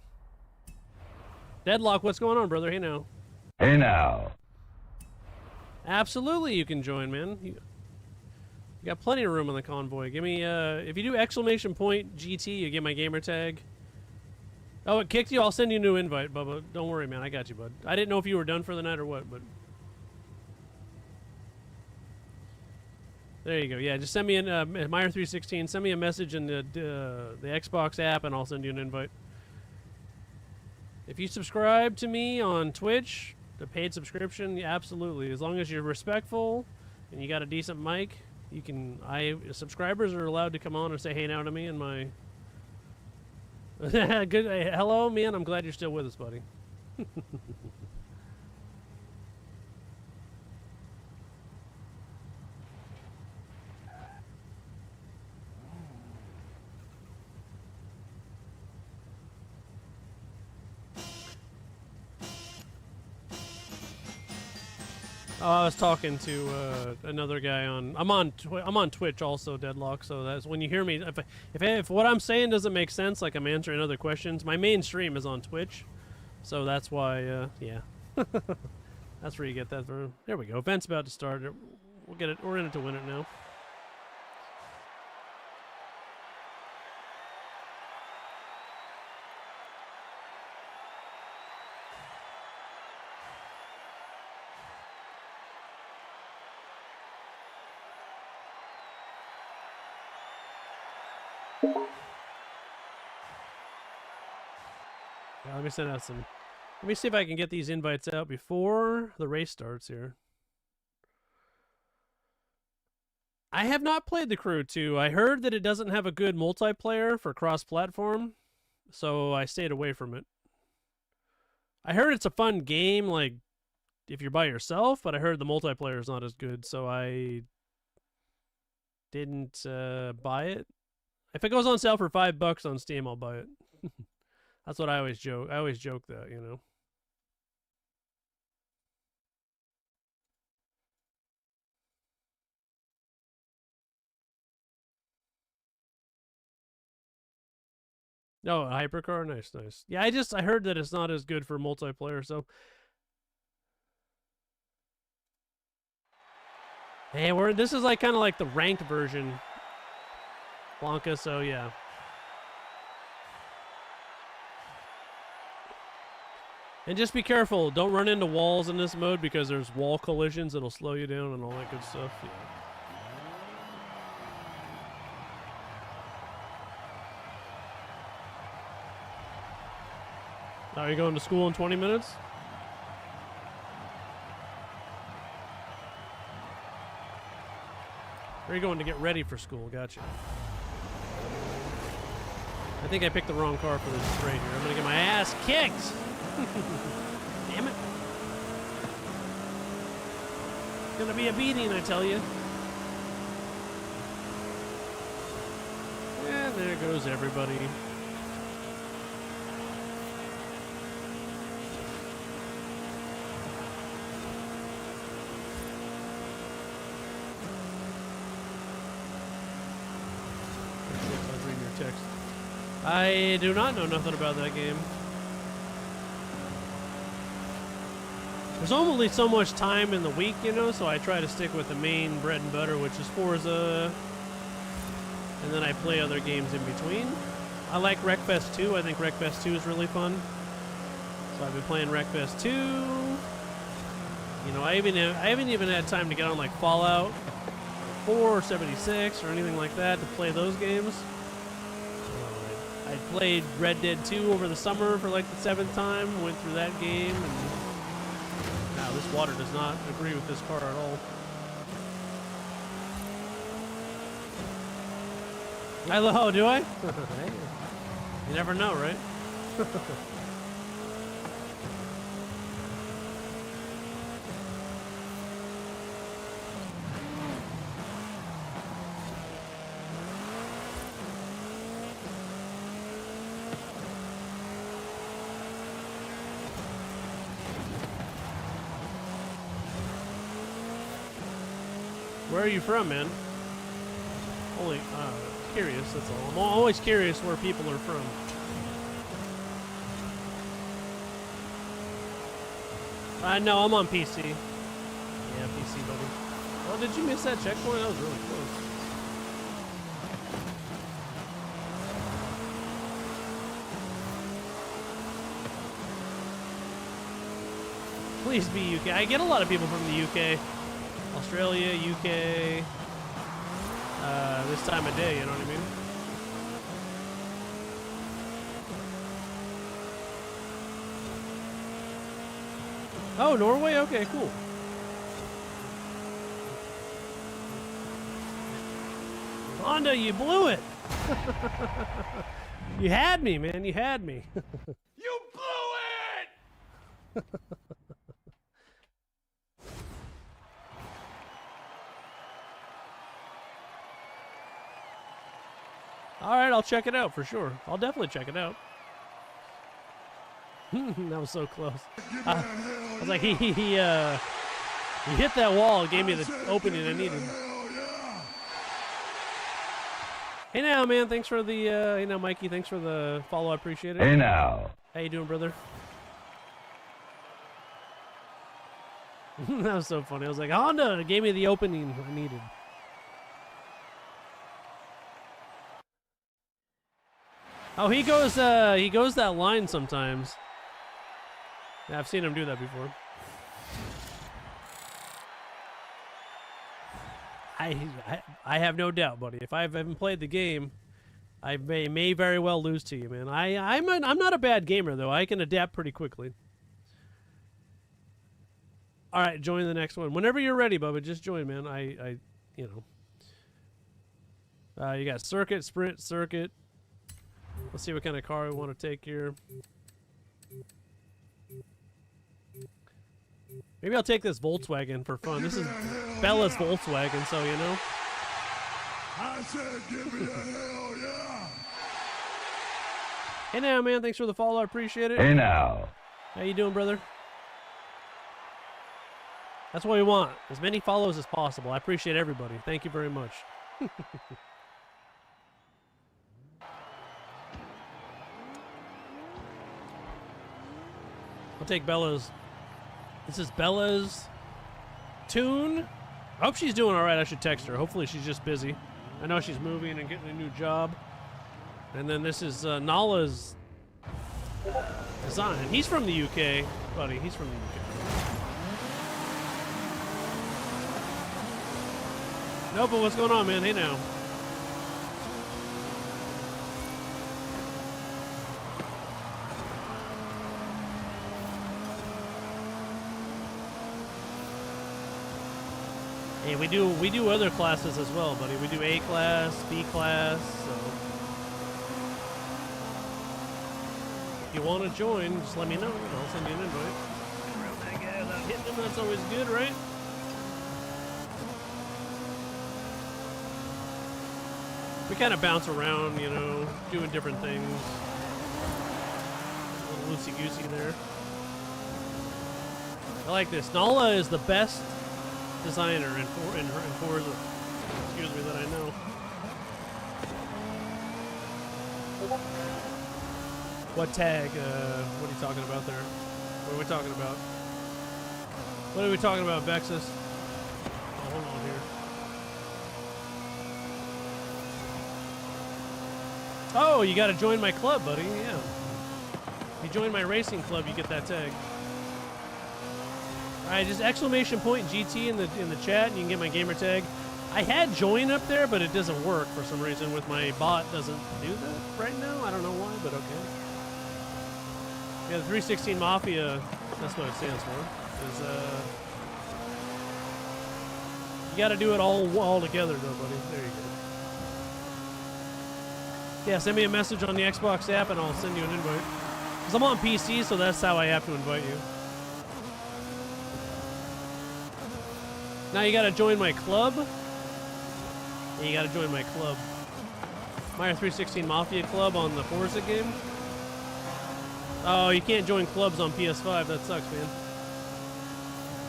Deadlock, what's going on, brother? Hey now. Hey now. Absolutely, you can join, man. You got plenty of room on the convoy. Give me, if you do exclamation point GT, you get my gamer tag. Oh, it kicked you? I'll send you a new invite, Bubba. Don't worry, man. I got you, bud. I didn't know if you were done for the night or what, but... There you go. Yeah, just send me an, Meyer316, send me a message in the Xbox app, and I'll send you an invite. If you subscribe to me on Twitch, the paid subscription, yeah, absolutely. As long as you're respectful and you got a decent mic, you can. Subscribers are allowed to come on and say hey now to me and my. Good. Hello, man. I'm glad you're still with us, buddy. Oh, I was talking to another guy on. I'm on Twitch also, Deadlock. So that's when you hear me. If what I'm saying doesn't make sense, like I'm answering other questions, my main stream is on Twitch, so that's why. Yeah, that's where you get that from. There we go. Event's about to start. We'll get it. We're in it to win it now. Yeah, let me send out some. Let me see if I can get these invites out before the race starts here. I have not played The Crew 2. I heard that it doesn't have a good multiplayer for cross-platform, so I stayed away from it. I heard it's a fun game, like, if you're by yourself, but I heard the multiplayer is not as good, so I didn't buy it. If it goes on sale for $5 on Steam, I'll buy it. That's what I always joke. I always joke that, you know. Oh, a hypercar? Nice, nice. Yeah, I heard that it's not as good for multiplayer, so. Hey, this is like kind of like the ranked version. Blanca, so yeah. And just be careful. Don't run into walls in this mode because there's wall collisions that'll slow you down and all that good stuff. Yeah. Are you going to school in 20 minutes? Where are you going to get ready for school? Gotcha. I think I picked the wrong car for this right here. I'm going to get my ass kicked. Damn it. It's going to be a beating, I tell you. And there goes everybody. Text. I do not know nothing about that game. There's only so much time in the week, you know, so I try to stick with the main bread and butter, which is Forza, and then I play other games in between. I like Wreckfest 2. I think Wreckfest 2 is really fun. So I've been playing Wreckfest 2. You know, I haven't even had time to get on like Fallout 4 or 76 or anything like that to play those games. I played Red Dead 2 over the summer for like the 7th time, went through that game, and now this water does not agree with this car at all. Oh, do I? Hey, you never know, right? Where are you from, man? Only curious, that's all. I'm always curious where people are from. No, I'm on PC. Yeah, PC, buddy. Oh, did you miss that checkpoint? That was really close. Please be UK. I get a lot of people from the UK. Australia, UK, this time of day, you know what I mean? Oh, Norway? Okay, cool. Honda, you blew it! You had me, man, you had me. You blew it! All right, I'll check it out for sure. I'll definitely check it out. That was so close. I was like, he hit that wall and gave me the opening I needed. Hey now, man, thanks for the, hey now, Mikey, thanks for the follow, I appreciate it. Hey now. How you doing, brother? That was so funny. I was like, Honda gave me the opening I needed. Oh, he goes that line sometimes. Yeah, I've seen him do that before. I have no doubt, buddy. If I haven't played the game, I may very well lose to you, man. I'm not a bad gamer though. I can adapt pretty quickly. All right, join the next one whenever you're ready, Bubba. Just join, man. You know. You got circuit, sprint, circuit. Let's see what kind of car we want to take here. Maybe I'll take this Volkswagen for fun. This is Bella's Volkswagen, so you know. I said, give me a hell yeah! Hey now, man. Thanks for the follow. I appreciate it. Hey now. How you doing, brother? That's what we want. As many follows as possible. I appreciate everybody. Thank you very much. I'll take Bella's. This is Bella's tune. I hope she's doing all right. I should text her. Hopefully she's just busy. I know she's moving and getting a new job. And then this is Nala's design. He's from the UK, buddy. He's from the UK. No, but what's going on, man? Hey now. Hey, we do other classes as well, buddy. We do A class, B class, so if you want to join, just let me know. I'll send you an invite. Get around that guy without hitting him. That's always good, right? We kind of bounce around, you know, doing different things. A little loosey-goosey there. I like this. Nala is the best designer in Forza, excuse me, that I know. What tag? What are you talking about there? What are we talking about? What are we talking about, Vexus? Oh, hold on here. Oh, you got to join my club, buddy. Yeah. If you join my racing club, you get that tag. All right, just exclamation point GT in the chat, and you can get my gamer tag. I had join up there, but it doesn't work for some reason. With my bot, doesn't do that right now. I don't know why, but okay. Yeah, the 316 Mafia. That's what it stands for. Is you got to do it all together, though, buddy. There you go. Yeah, send me a message on the Xbox app, and I'll send you an invite. Because I'm on PC, so that's how I have to invite you. Now you gotta join my club. Yeah, you gotta join my club. My 316 Mafia club on the Forza game. Oh, you can't join clubs on PS5. That sucks, man.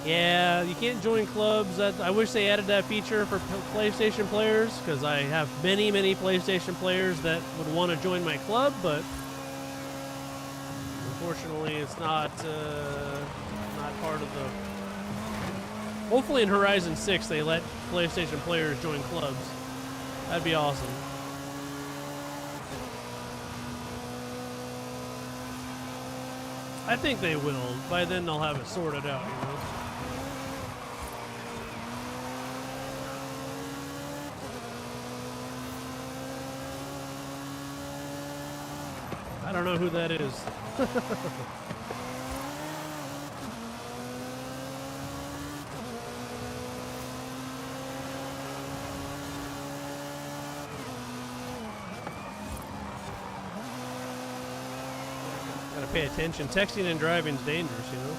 Yeah, you can't join clubs. I wish they added that feature for PlayStation players, because I have many PlayStation players that would want to join my club, but unfortunately it's not part of the... Hopefully in Horizon 6 they let PlayStation players join clubs. That'd be awesome. I think they will. By then they'll have it sorted out, you know? I don't know who that is. Gotta pay attention. Texting and driving is dangerous, you know?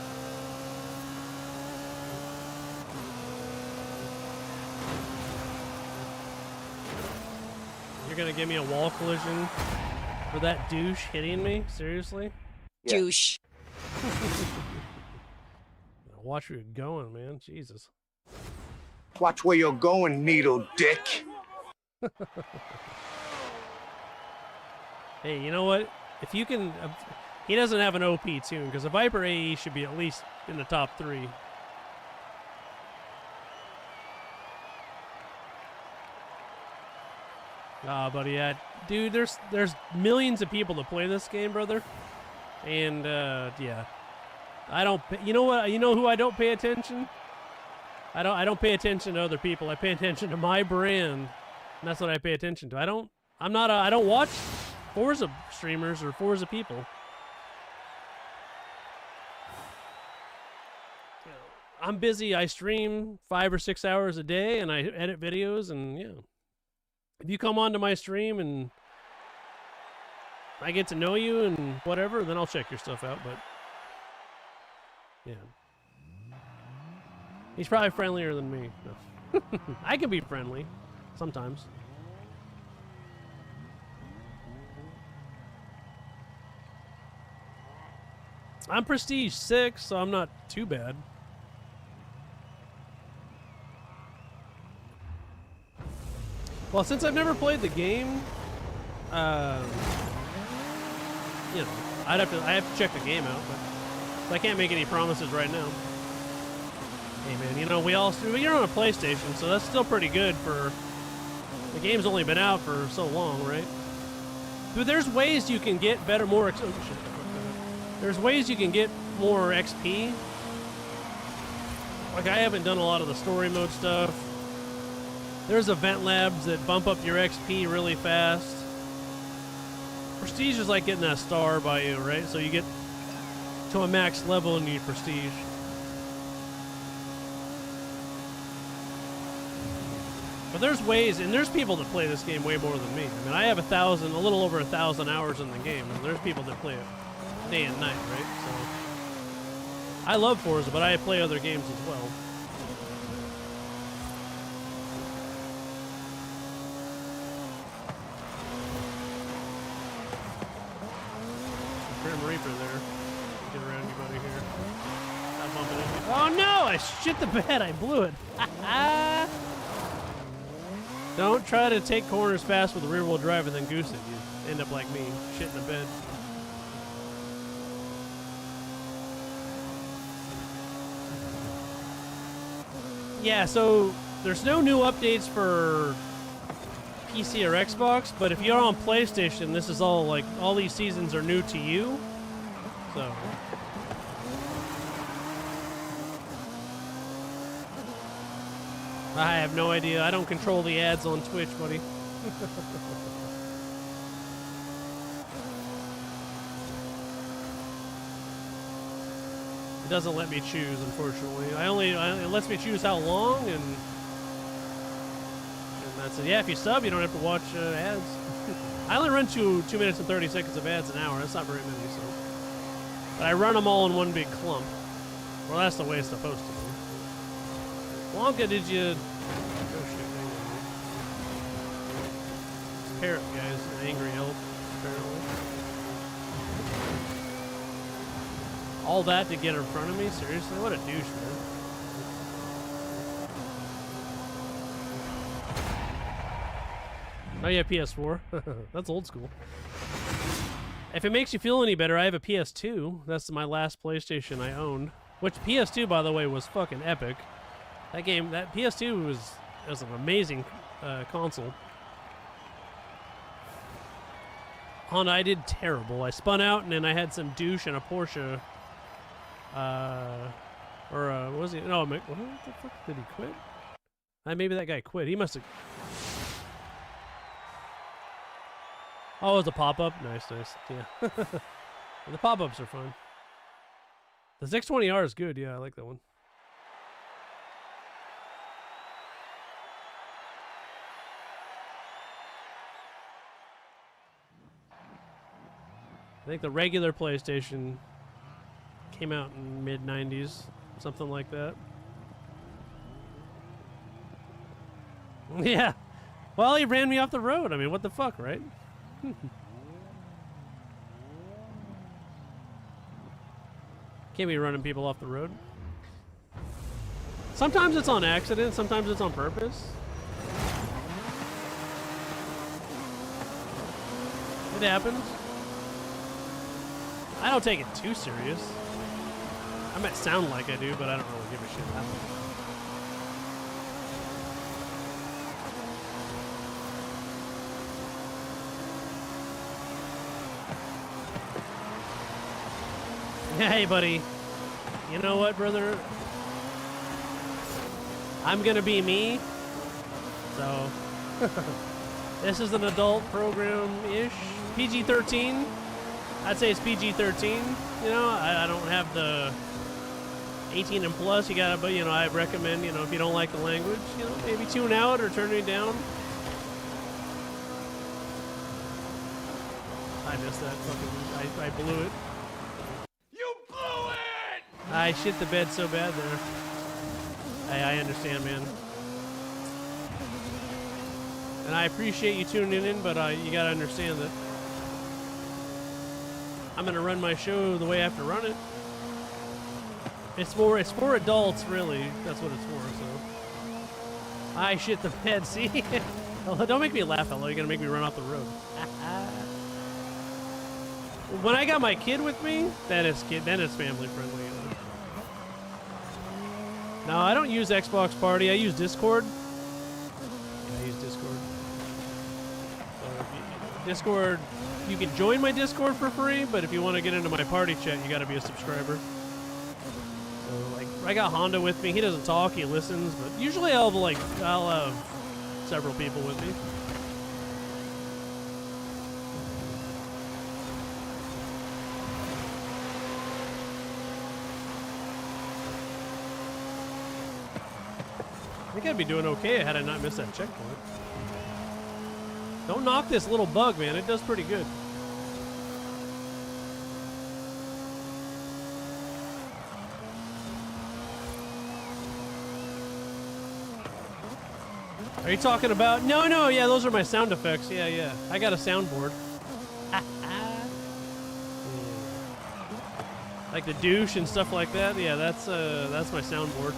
You're gonna give me a wall collision for that douche hitting me? Seriously? Yeah. Douche. Watch where you're going, man. Jesus. Watch where you're going, needle dick. Hey, you know what? If you can... he doesn't have an OP tune, because a Viper AE should be at least in the top 3. Buddy, yeah. Dude, there's millions of people that play this game, brother. And, yeah. I don't... You know what? You know who I don't pay attention? I don't pay attention to other people. I pay attention to my brand. And that's what I pay attention to. I don't I'm not. I don't watch Forza streamers or Forza people. You know, I'm busy. I stream 5 or 6 hours a day, and I edit videos. And yeah, if you come onto my stream and I get to know you and whatever, then I'll check your stuff out. But yeah, he's probably friendlier than me. No. I can be friendly sometimes. I'm Prestige 6, so I'm not too bad. Well, since I've never played the game, you know, I have to check the game out, but I can't make any promises right now. Hey man, you know, you're on a PlayStation, so that's still pretty good for, the game's only been out for so long, right? Dude, there's ways you can get better, there's ways you can get more XP. Like, I haven't done a lot of the story mode stuff. There's event labs that bump up your XP really fast. Prestige is like getting that star by you, right? So you get to a max level and you need prestige. But there's ways, and there's people that play this game way more than me. I mean, I have a little over 1,000 hours in the game, and there's people that play it day and night, right? So I love Forza, but I play other games as well. Grim Reaper there. Get around you, buddy, here. Not bumping into you. Oh no! I shit the bed. I blew it. Don't try to take corners fast with a rear-wheel drive and then goose it. You end up like me, shit in the bed. Yeah, so there's no new updates for PC or Xbox, but if you're on PlayStation, this is all like, all these seasons are new to you. So I have no idea. I don't control the ads on Twitch, buddy. It doesn't let me choose, unfortunately. It lets me choose how long, and that's it. Yeah, if you sub, you don't have to watch ads. I only run 2 minutes and 30 seconds of ads an hour. That's not very many, so. But I run them all in one big clump. Well, that's the way it's supposed to be. Wonka, did you... Oh, shit. This parrot guy's an angry elf, apparently. All that to get in front of me? Seriously? What a douche, man. Oh yeah, PS4. That's old school. If it makes you feel any better, I have a PS2. That's my last PlayStation I owned. Which PS2, by the way, was fucking epic. That PS2 was an amazing console. Honda, I did terrible. I spun out and then I had some douche in a Porsche. What was he? No, what the fuck? Did he quit? Maybe that guy quit. He must have. Oh, it was a pop-up? Nice. Yeah. The pop-ups are fun. The 620R is good. Yeah, I like that one. I think the regular PlayStation came out in mid-90s, something like that. Yeah. Well, he ran me off the road. I mean, what the fuck, right? Can't be running people off the road. Sometimes it's on accident, sometimes it's on purpose. It happens. I don't take it too serious. I might sound like I do, but I don't really give a shit. Hey, buddy. You know what, brother? I'm gonna be me. So, This is an adult program-ish. PG-13. I'd say it's PG-13. You know, I don't have the 18 and plus. You gotta, but you know, I recommend, you know, if you don't like the language, you know, maybe tune out or turn it down. I missed that fucking. I blew it. You blew it! I shit the bed so bad there. I understand, man. And I appreciate you tuning in, but you gotta understand that I'm gonna run my show the way I have to run it. It's for adults, really. That's what it's for. So I shit the bed. See, don't make me laugh, hello. You're gonna make me run off the road. When I got my kid with me, then it's family friendly. You know? No, I don't use Xbox Party. I use Discord. Yeah, I use Discord. So Discord, you can join my Discord for free, but if you want to get into my party chat, you got to be a subscriber. So like, I got Honda with me. He doesn't talk. He listens, but usually I'll have several people with me. I think I'd be doing okay had I not missed that checkpoint. Don't knock this little bug, man. It does pretty good. Are you talking about? No, yeah, those are my sound effects. Yeah. I got a soundboard. Like the douche and stuff like that. Yeah, that's my soundboard.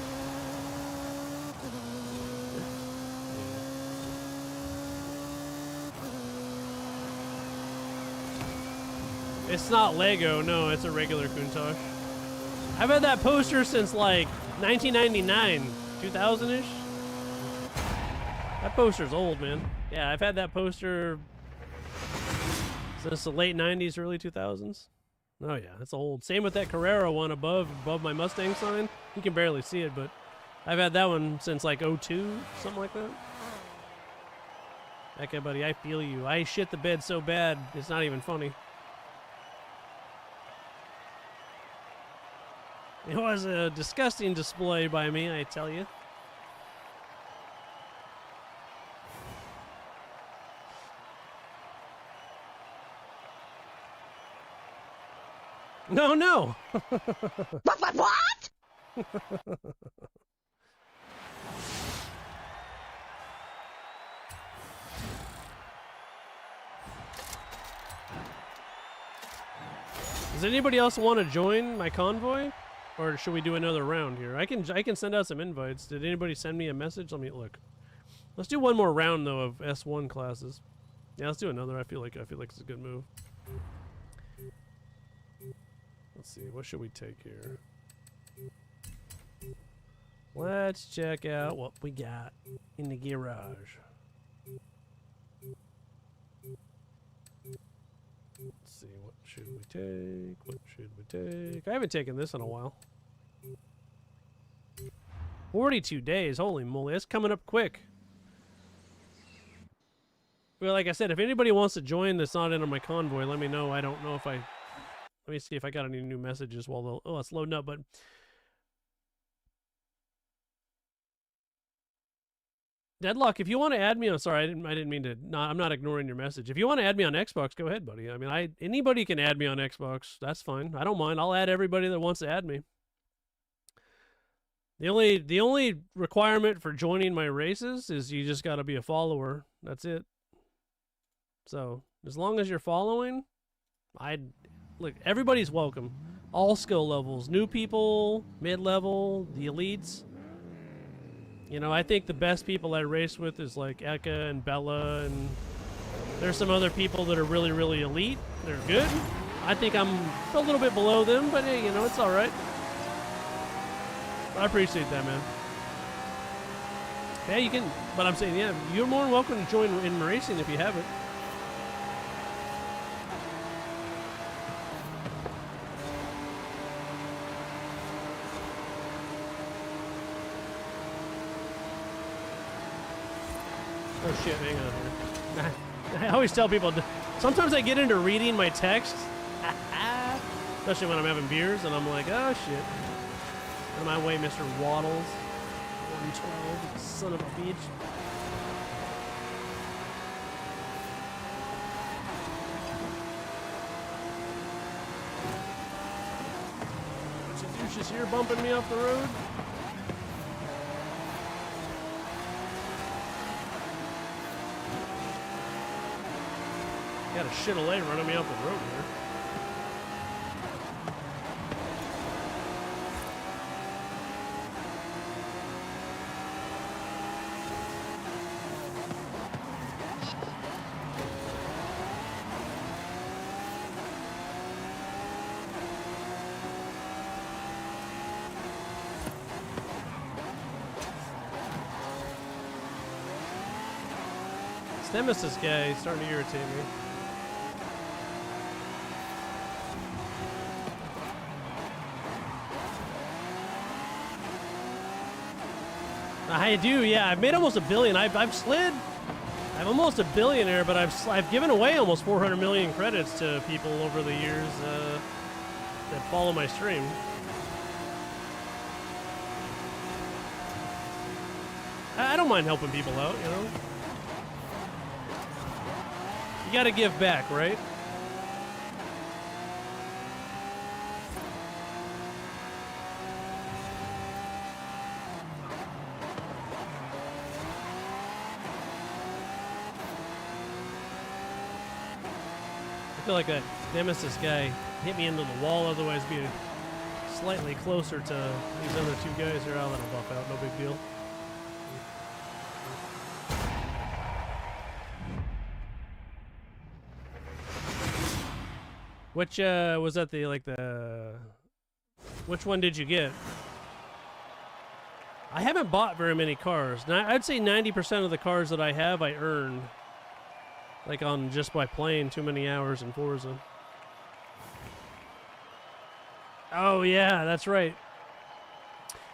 It's not Lego, no, it's a regular Countach. I've had that poster since like 1999, 2000-ish. That poster's old, man. Yeah, I've had that poster since the late 90s, early 2000s. Oh yeah, it's old. Same with that Carrera one above my Mustang sign. You can barely see it, but I've had that one since like 02, something like that. Okay, buddy, I feel you. I shit the bed so bad, it's not even funny. It was a disgusting display by me, I tell you. No. What? Does anybody else want to join my convoy? Or should we do another round here? I can send out some invites. Did anybody send me a message? Let me look. Let's do one more round though of S1 classes. Yeah, let's do another. I feel like it's a good move. Let's see. What should we take here? Let's check out what we got in the garage. Let's see. What should we take? What should we take? I haven't taken this in a while. 42 days. Holy moly. That's coming up quick. Well, like I said, if anybody wants to join that's not in on my convoy, let me know. I don't know if I... Let me see if I got any new messages while they'll... Oh, it's loading up, but... Deadlock, if you want to add me on... Sorry, I didn't mean to... I'm not ignoring your message. If you want to add me on Xbox, go ahead, buddy. I mean, anybody can add me on Xbox. That's fine. I don't mind. I'll add everybody that wants to add me. The only requirement for joining my races is you just got to be a follower. That's it. So, as long as you're following, look, everybody's welcome. All skill levels. New people, mid-level, the elites. You know, I think the best people I race with is like Eka and Bella, and there's some other people that are really, really elite. They're good. I think I'm a little bit below them, but hey, you know, it's all right. I appreciate that, man. Yeah, you can, but I'm saying, yeah, you're more than welcome to join in racing if you haven't. Oh shit, hang on here. I always tell people, sometimes I get into reading my text, especially when I'm having beers, and I'm like, oh shit. Out of my way, Mr. Waddles. 112, son of a bitch. Bunch of douches here bumping me off the road. Got a shit of lane running me off the road here. This Nemesis guy is starting to irritate me. I do, yeah. I've made almost $1 billion. I've slid. I'm almost a billionaire, but I've given away almost 400 million credits to people over the years that follow my stream. I don't mind helping people out, you know. You got to give back, right? I feel like that Nemesis guy hit me into the wall, otherwise be slightly closer to these other two guys here. I'll let them buff out, no big deal. Which was that which one did you get? I haven't bought very many cars. Now, I'd say 90% of the cars that I have I earned. Like on just by playing too many hours in Forza. Oh yeah, that's right.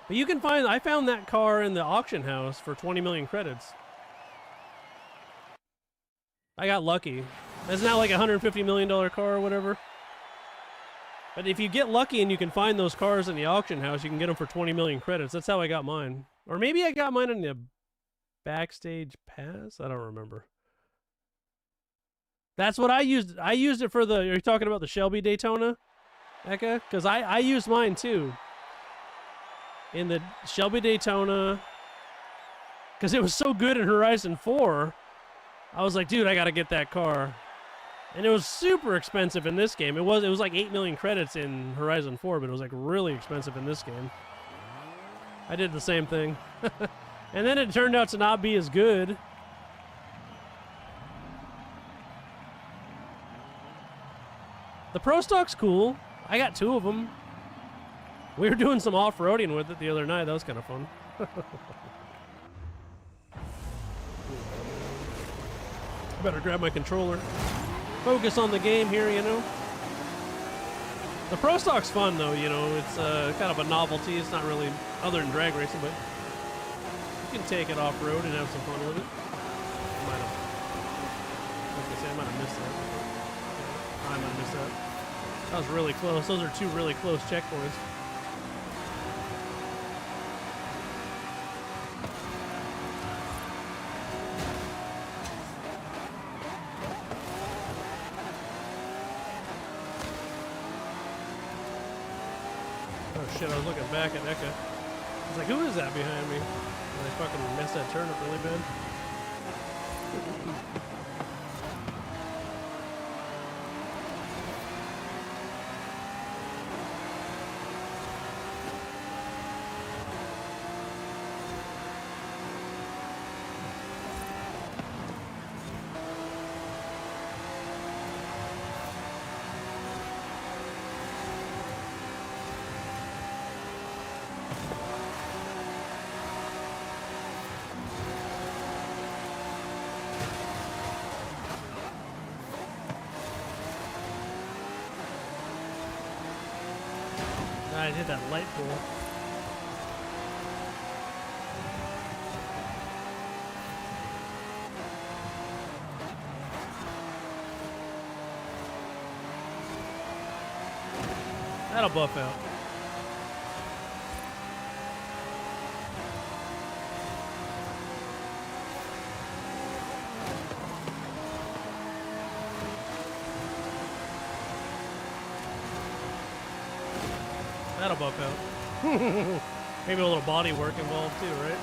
But you can find, I found that car in the auction house for 20 million credits. I got lucky. It's not like a $150 million car or whatever. But if you get lucky and you can find those cars in the auction house, you can get them for 20 million credits. That's how I got mine. Or maybe I got mine in the backstage pass? I don't remember. That's what I used. I used it for the, are you talking about the Shelby Daytona, Eka? Because I used mine too. In the Shelby Daytona. Because it was so good in Horizon 4. I was like, dude, I got to get that car. And it was super expensive in this game. It was like 8 million credits in Horizon 4, but it was like really expensive in this game. I did the same thing. And then it turned out to not be as good. The Pro Stock's cool. I got 2 of them. We were doing some off-roading with it the other night. That was kind of fun. I better grab my controller. Focus on the game here, you know. The Pro Stock's fun, though, you know. It's kind of a novelty. It's not really other than drag racing, but you can take it off-road and have some fun with it. I might have, like I say, I might have missed that. I might have missed that. That was really close. Those are 2 really close checkpoints. Oh shit, I was looking back at Eka. I was like, who is that behind me? And I fucking messed that turn up really bad. I hit that light pole. That'll buff out. That'll buff out. Maybe a little body work involved too, right?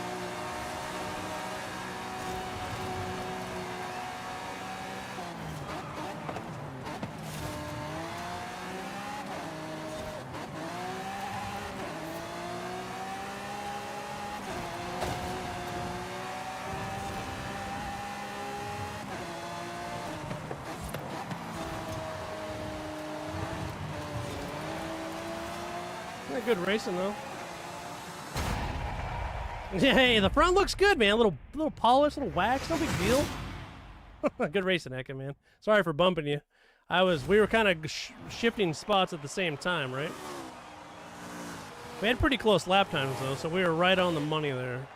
Good racing though. Hey, the front looks good, man. Little polish, little wax, no big deal. Good racing, Eka, man. Sorry for bumping you. We were kind of shifting spots at the same time, right? We had pretty close lap times though, so we were right on the money there.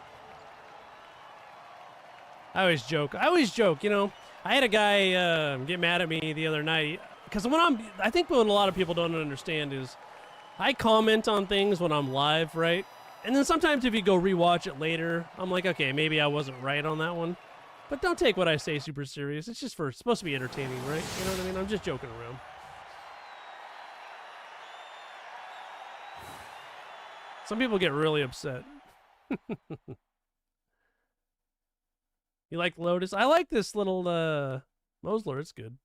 I always joke, you know. I had a guy get mad at me the other night because I think what a lot of people don't understand is I comment on things when I'm live, right? And then sometimes if you go rewatch it later, I'm like, okay, maybe I wasn't right on that one. But don't take what I say super serious. It's just it's supposed to be entertaining, right? You know what I mean? I'm just joking around. Some people get really upset. You like Lotus? I like this little Mosler. It's good.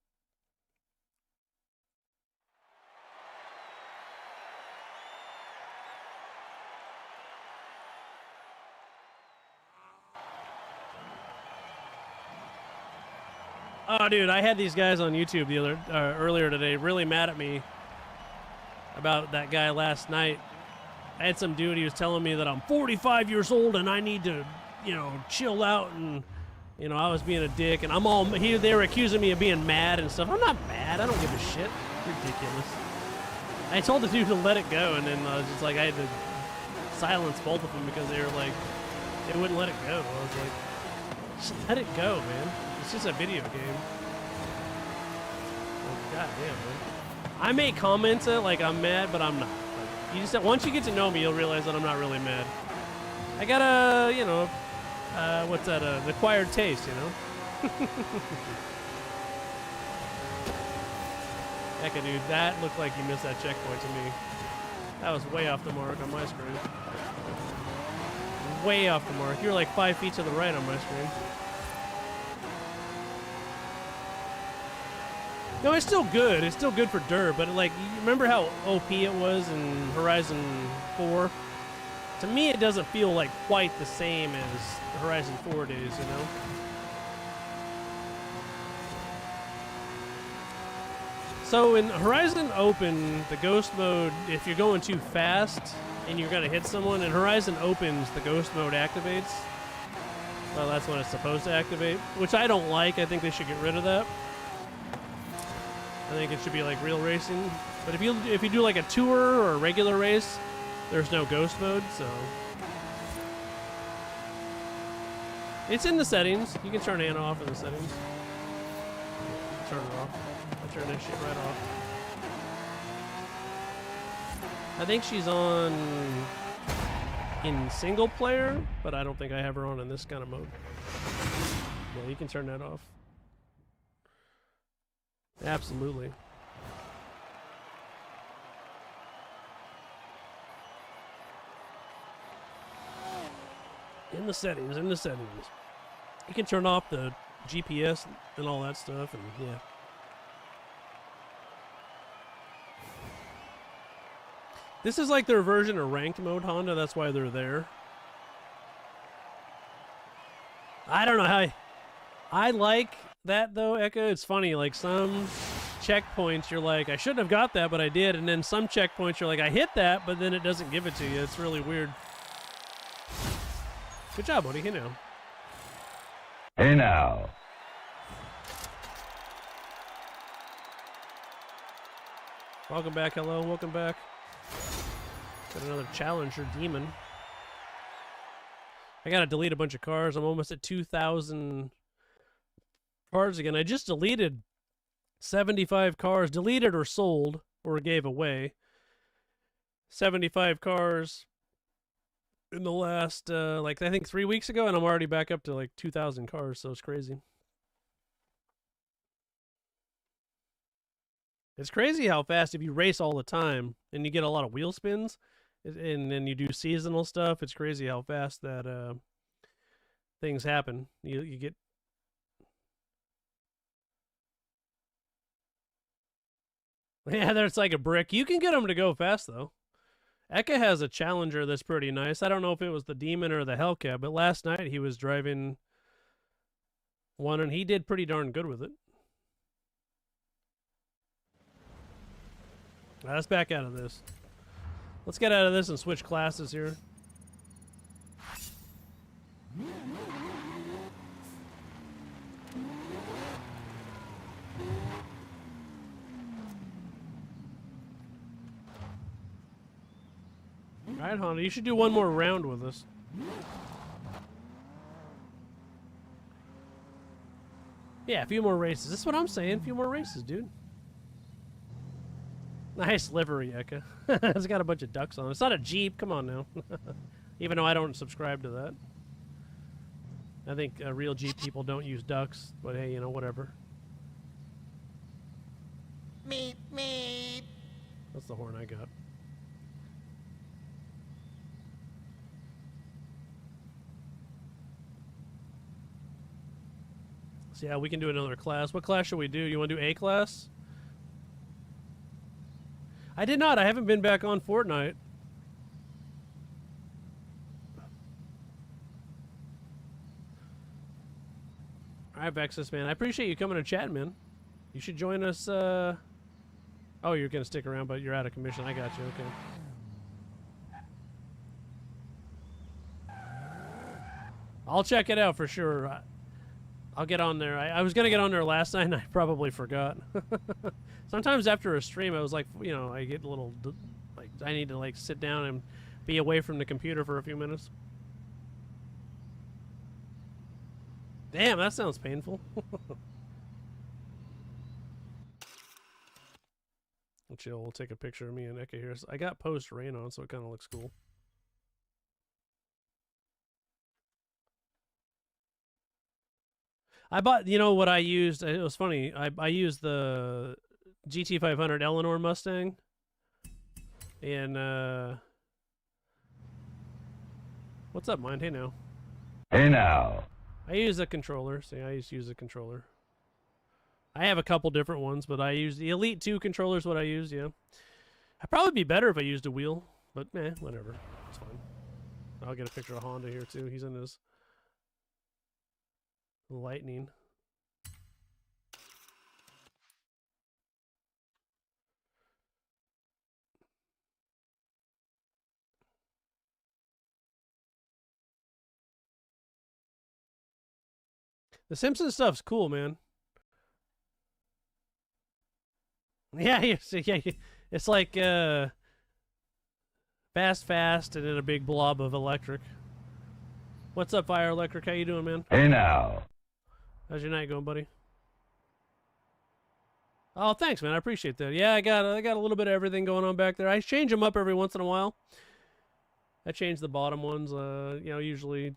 Oh, dude, I had these guys on YouTube earlier today really mad at me about that guy last night. I had some dude, he was telling me that I'm 45 years old and I need to, you know, chill out, and, you know, I was being a dick, and they were accusing me of being mad and stuff. I'm not mad. I don't give a shit. Ridiculous. I told the dude to let it go, and then I was just like, I had to silence both of them because they were like, they wouldn't let it go. I was like, just let it go, man. It's just a video game. Oh, God damn, man. I may comment it like I'm mad, but I'm not. Like, once you get to know me, you'll realize that I'm not really mad. I got a, you know, what's that, an acquired taste, you know? Eka, dude, that looked like you missed that checkpoint to me. That was way off the mark on my screen. Way off the mark. You were like 5 feet to the right on my screen. No, it's still good. It's still good for dirt, but like, you remember how OP it was in Horizon 4? To me, it doesn't feel like quite the same as Horizon 4 days, you know? So in Horizon Open, the ghost mode, if you're going too fast and you're gonna hit someone, in Horizon Opens, the ghost mode activates. Well, that's when it's supposed to activate, which I don't like. I think they should get rid of that. I think it should be like real racing. But if you do like a tour or a regular race, there's no ghost mode, so it's in the settings. You can turn it off in the settings. Turn it off. I turn that shit right off. I think she's on in single player, but I don't think I have her on in this kind of mode. Yeah, you can turn that off. Absolutely. In the settings, in the settings. You can turn off the GPS and all that stuff, and yeah. This is like their version of ranked mode Honda, that's why they're there. I don't know how I like that though, Eka. It's funny, like some checkpoints you're like, I shouldn't have got that, but I did, and then some checkpoints you're like, I hit that, but then it doesn't give it to you. It's really weird. Good job, buddy. You know. Hey now. Welcome back. Hello. Welcome back. Got another Challenger Demon. I gotta delete a bunch of cars. I'm almost at 2,000 cars again. I just deleted 75 cars, deleted or sold or gave away. 75 cars in the last, like, I think 3 weeks ago, and I'm already back up to, like, 2,000 cars, so it's crazy. It's crazy how fast, if you race all the time and you get a lot of wheel spins, and then you do seasonal stuff, it's crazy how fast that things happen. You get. Yeah, there's like a brick. You can get them to go fast though. Eka has a Challenger that's pretty nice. I don't know if it was the Demon or the Hellcat, but last night he was driving one and he did pretty darn good with it. Let's back out of this. Let's get out of this and switch classes here. Alright, Honda, you should do one more round with us. Yeah, a few more races. That's what I'm saying. A few more races, dude. Nice livery, Eka. It's got a bunch of ducks on it. It's not a Jeep. Come on now. Even though I don't subscribe to that. I think real Jeep people don't use ducks. But hey, you know, whatever. Meep, meep. That's the horn I got. So yeah, we can do another class. What class should we do? You want to do A class? I did not. I haven't been back on Fortnite. Alright, Vexus, man. I appreciate you coming to chat, man. You should join us, Oh, you're gonna stick around, but you're out of commission. I got you, okay. I'll check it out for sure. I'll get on there. I was gonna get on there last night and I probably forgot. Sometimes after a stream, I was like, you know, I get a little, like, I need to, like, sit down and be away from the computer for a few minutes. Damn, that sounds painful. We'll chill. We'll take a picture of me and Eka here. So I got post rain on, so it kind of looks cool. I bought, you know what I used? It was funny. I used the GT500 Eleanor Mustang. And, what's up, Mind? Hey, now. Hey now. I use a controller. See, I used to use a controller. I have a couple different ones, but I use the Elite 2 controller is what I use, yeah. I'd probably be better if I used a wheel, but whatever. It's fine. I'll get a picture of Honda here, too. He's in his Lightning. The Simpsons stuff's cool, man. Yeah, it's like fast, and then a big blob of electric. What's up, Fire Electric? How you doing, man? Hey now. How's your night going, buddy? Oh, thanks, man. I appreciate that. Yeah, I got a little bit of everything going on back there. I change them up every once in a while. I change the bottom ones, you know, usually,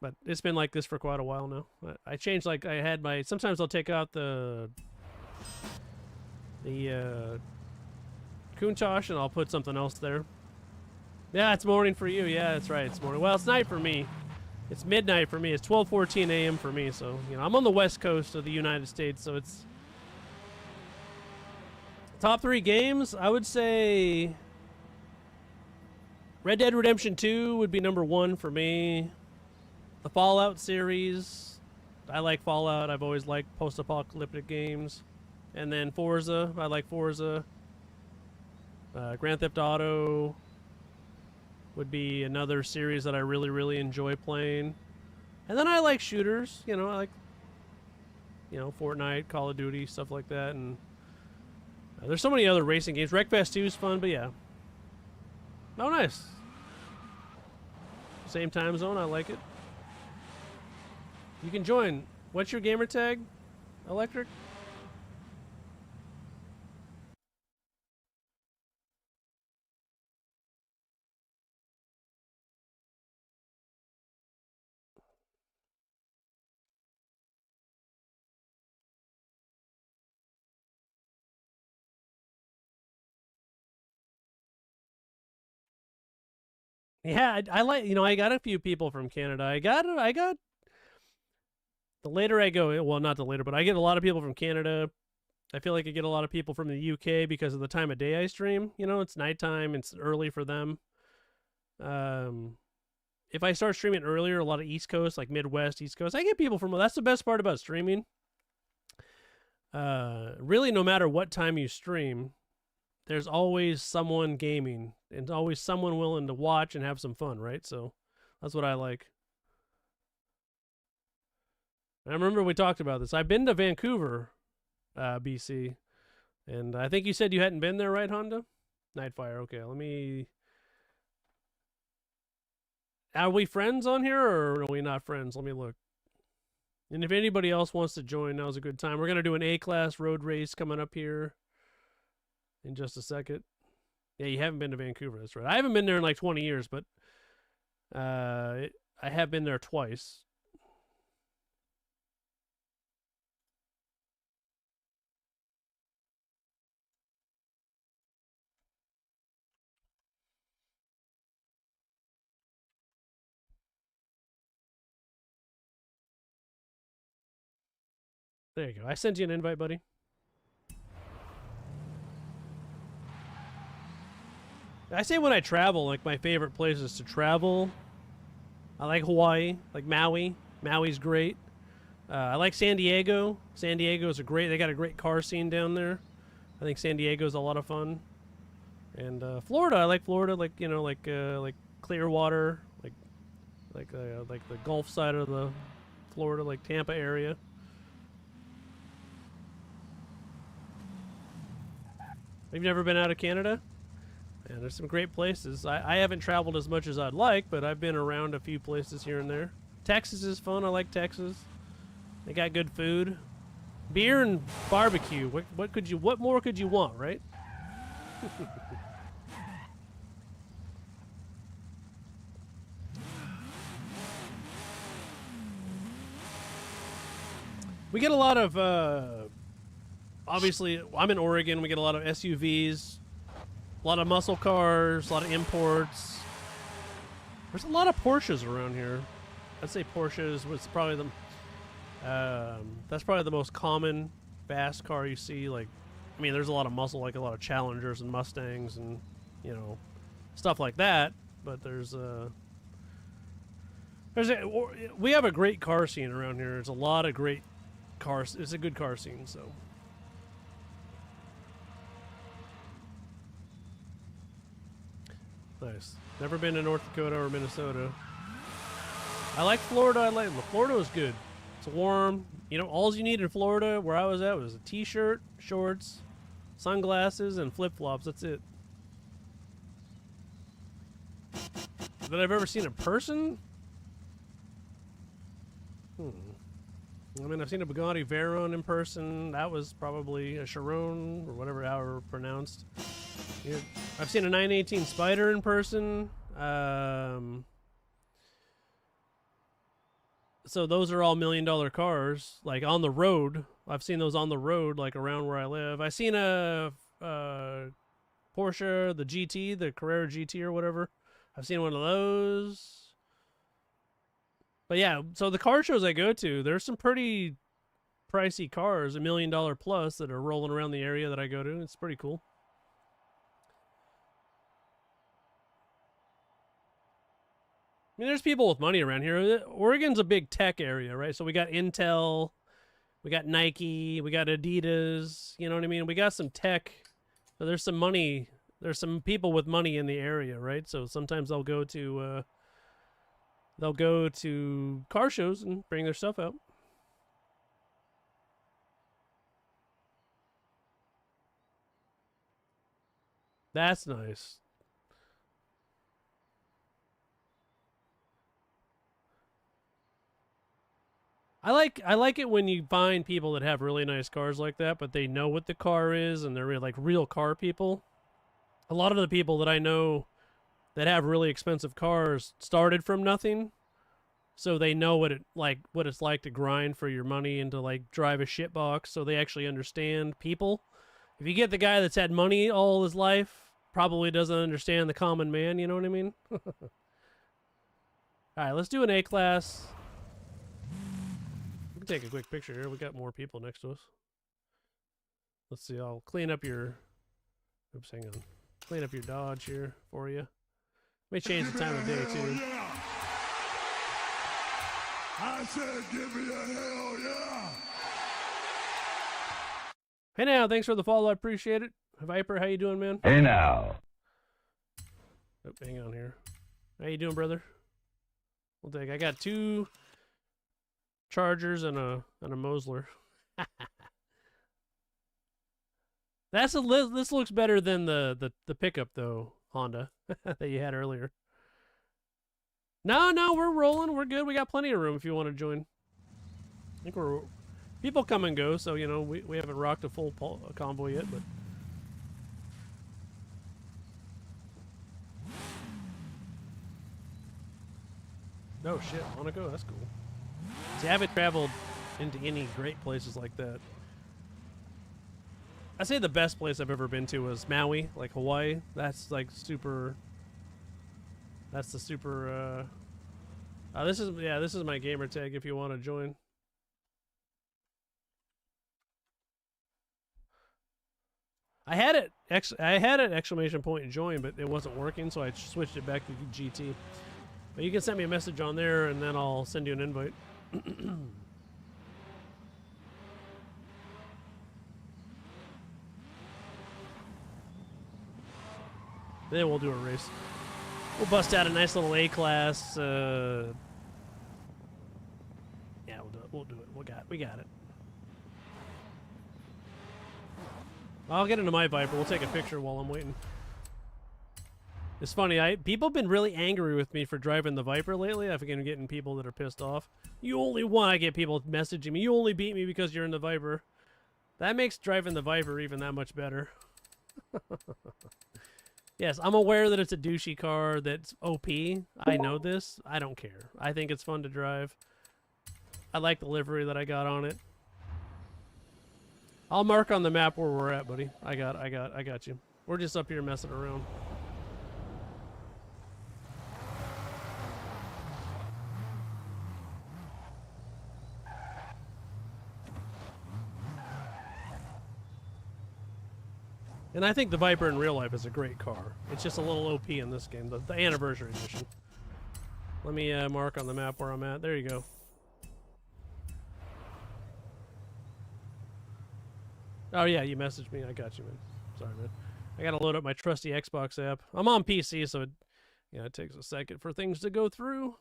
but it's been like this for quite a while now. I changed, like, I had my, sometimes I'll take out the Countach and I'll put something else there. Yeah, it's morning for you. Yeah, that's right. It's morning. Well, it's night for me. It's midnight for me. It's 12:14 a.m. for me. So, you know, I'm on the west coast of the United States, so it's top 3 games. I would say Red Dead Redemption 2 would be number 1 for me. The Fallout series. I like Fallout. I've always liked post-apocalyptic games. And then Forza. I like Forza. Grand Theft Auto would be another series that I really, really enjoy playing. And then I like shooters. You know, I like, you know, Fortnite, Call of Duty, stuff like that. And there's so many other racing games. Wreckfest 2 is fun, but yeah. Oh, nice. Same time zone. I like it. You can join. What's your gamer tag, Electric? Yeah, I like, I got a few people from Canada. I got the later I go, well, not the later, but I get a lot of people from Canada. I feel like I get a lot of people from the UK because of the time of day I stream. It's nighttime, it's early for them. If I start streaming earlier, a lot of East Coast, like Midwest, East Coast, I get people from. That's the best part about streaming. Really, no matter what time you stream, there's always someone gaming and always someone willing to watch and have some fun, right? So that's what I like. I remember we talked about this. I've been to Vancouver, BC, and I think you said you hadn't been there, right, Honda? Nightfire. Okay, let me. Are we friends on here, or are we not friends? Let me look. And if anybody else wants to join, now's a good time. We're going to do an A-class road race coming up here in just a second. Yeah, you haven't been to Vancouver. That's right. I haven't been there in like 20 years, but I have been there twice. There you go. I sent you an invite, buddy. I say when I travel, like my favorite places to travel, I like Hawaii, like Maui. Maui's great. I like San Diego. San Diego's they got a great car scene down there. I think San Diego's a lot of fun. And Florida, I like Florida, like Clearwater, like the Gulf side of the Florida, like Tampa area. You've never been out of Canada? Yeah, there's some great places. I haven't traveled as much as I'd like, but I've been around a few places here and there. Texas is fun. I like Texas. They got good food, beer, and barbecue. What more could you want, right? We get a lot of obviously, I'm in Oregon. We get a lot of SUVs, a lot of muscle cars, a lot of imports. There's a lot of Porsches around here. I'd say Porsches was probably that's probably the most common fast car you see. Like, I mean, there's a lot of muscle, like a lot of Challengers and Mustangs and stuff like that. But we have a great car scene around here. There's a lot of great cars. It's a good car scene, so. Nice. Never been to North Dakota or Minnesota. I like Florida. Florida was good. It's warm. All you need in Florida, where I was at, was a t-shirt, shorts, sunglasses, and flip-flops. That's it. That I've ever seen in person? I mean, I've seen a Bugatti Veyron in person. That was probably a Chiron, or whatever, however pronounced. Yeah. I've seen a 918 Spider in person. So those are all $1 million cars, like on the road. I've seen those on the road, like around where I live. I've seen a Porsche, the GT, the Carrera GT or whatever. I've seen one of those. But yeah, so the car shows I go to, there's some pretty pricey cars, $1 million plus, that are rolling around the area that I go to. It's pretty cool. I mean, there's people with money around here. Oregon's a big tech area, right? So we got Intel, we got Nike, we got Adidas, you know what I mean? We got some tech. So there's some money. There's some people with money in the area, right? So sometimes they'll go to car shows and bring their stuff out. That's nice. I like it when you find people that have really nice cars like that, but they know what the car is and they're like real car people. A lot of the people that I know that have really expensive cars started from nothing, so they know what it's like to grind for your money and to like drive a shit box, so they actually understand people. If you get the guy that's had money all his life, probably doesn't understand the common man, you know what I mean? All right, let's do an A-class. We can take a quick picture here. We got more people next to us. Let's see. I'll clean up your. Oops, hang on. Clean up your Dodge here for you. May change the time of day too. Yeah. I said, give me a hell yeah. Hey now, thanks for the follow. I appreciate it. Viper, how you doing, man? Hey now. Oh, hang on here. How you doing, brother? We'll take. I got 2 Chargers and a Mosler. This looks better than the pickup though, Honda, that you had earlier. No, we're rolling. We're good. We got plenty of room if you want to join. I think people come and go, so you know we haven't rocked a full convoy yet, but. Oh shit, Monaco, that's cool. See, I haven't traveled into any great places like that. I'd say the best place I've ever been to was Maui, like Hawaii. That's like super. That's the super. This is my gamer tag if you want to join. I had it exclamation point and join, but it wasn't working, so I switched it back to GT. But you can send me a message on there, and then I'll send you an invite. Then we'll do a race. We'll bust out a nice little A-class. Yeah, we'll do it. We got it. I'll get into my Viper. We'll take a picture while I'm waiting. It's funny. People have been really angry with me for driving the Viper lately. I've been getting people that are pissed off. You only won. I get people messaging me. You only beat me because you're in the Viper. That makes driving the Viper even that much better. Yes, I'm aware that it's a douchey car that's OP. I know this. I don't care. I think it's fun to drive. I like the livery that I got on it. I'll mark on the map where we're at, buddy. I got you. We're just up here messing around. And I think the Viper in real life is a great car. It's just a little OP in this game, the anniversary edition. Let me mark on the map where I'm at. There you go. Oh yeah, you messaged me. I got you, man. Sorry, man. I gotta load up my trusty Xbox app. I'm on PC, so it takes a second for things to go through.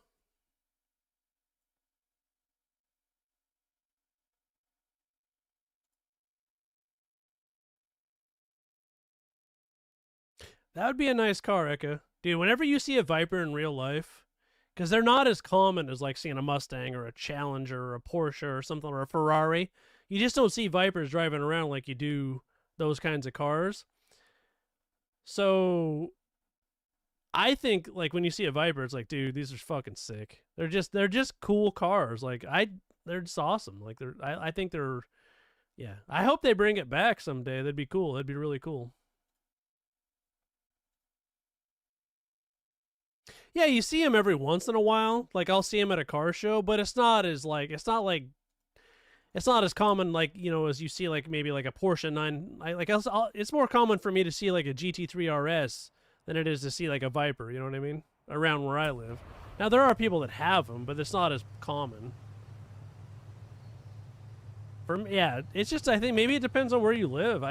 That would be a nice car, Eka. Dude, whenever you see a Viper in real life, because they're not as common as like seeing a Mustang or a Challenger or a Porsche or something or a Ferrari. You just don't see Vipers driving around like you do those kinds of cars. So I think like when you see a Viper, it's like, dude, these are fucking sick. They're just cool cars. Like they're just awesome. Like I think they're, yeah. I hope they bring it back someday. That'd be cool. That'd be really cool. Yeah, you see him every once in a while. Like I'll see him at a car show, but it's not as common like, you know, as you see like maybe like a Porsche 9. It's more common for me to see like a GT3 RS than it is to see like a Viper, you know what I mean? Around where I live. Now there are people that have them, but it's not as common. Yeah, it's just, I think maybe it depends on where you live.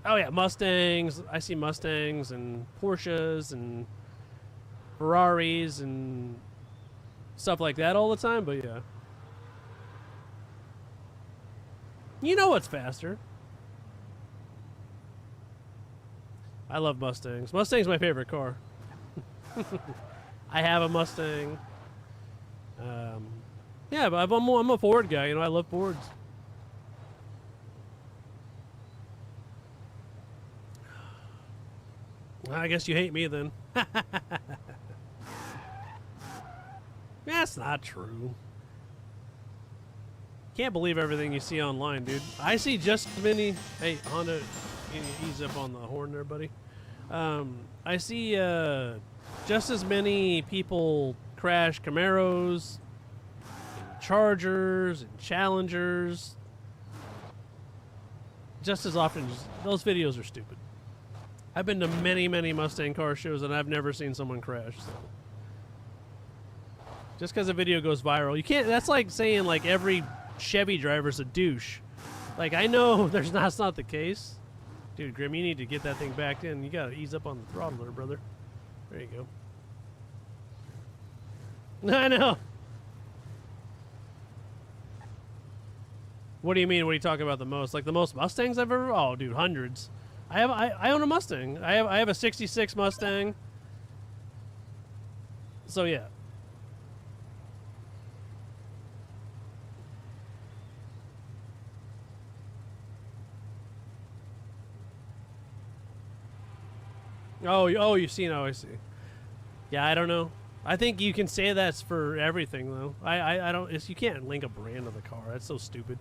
Oh yeah, Mustangs. I see Mustangs and Porsches and Ferraris and stuff like that all the time, but yeah. You know what's faster? I love Mustangs. Mustang's my favorite car. I have a Mustang. Yeah, but I'm a Ford guy. You know, I love Fords. I guess you hate me then. That's not true. Can't believe everything you see online, dude. I see just as many. Hey, Honda, ease up on the horn there, buddy. I see just just as many people crash Camaros, and Chargers, and Challengers. Just as often, those videos are stupid. I've been to many, many Mustang car shows, and I've never seen someone crash. So. Just because a video goes viral, you can't. That's like saying like every Chevy driver's a douche. Like I know that's not the case, dude. Grim, you need to get that thing backed in. You gotta ease up on the throttle there, brother. There you go. I know. What do you mean? What are you talking about the most? Like the most Mustangs I've ever? Oh, dude, hundreds. I own a Mustang. I have a '66 Mustang. So yeah. Oh, you've seen. Oh, I see. Yeah, I don't know. I think you can say that's for everything though. I don't. You can't link a brand to the car. That's so stupid.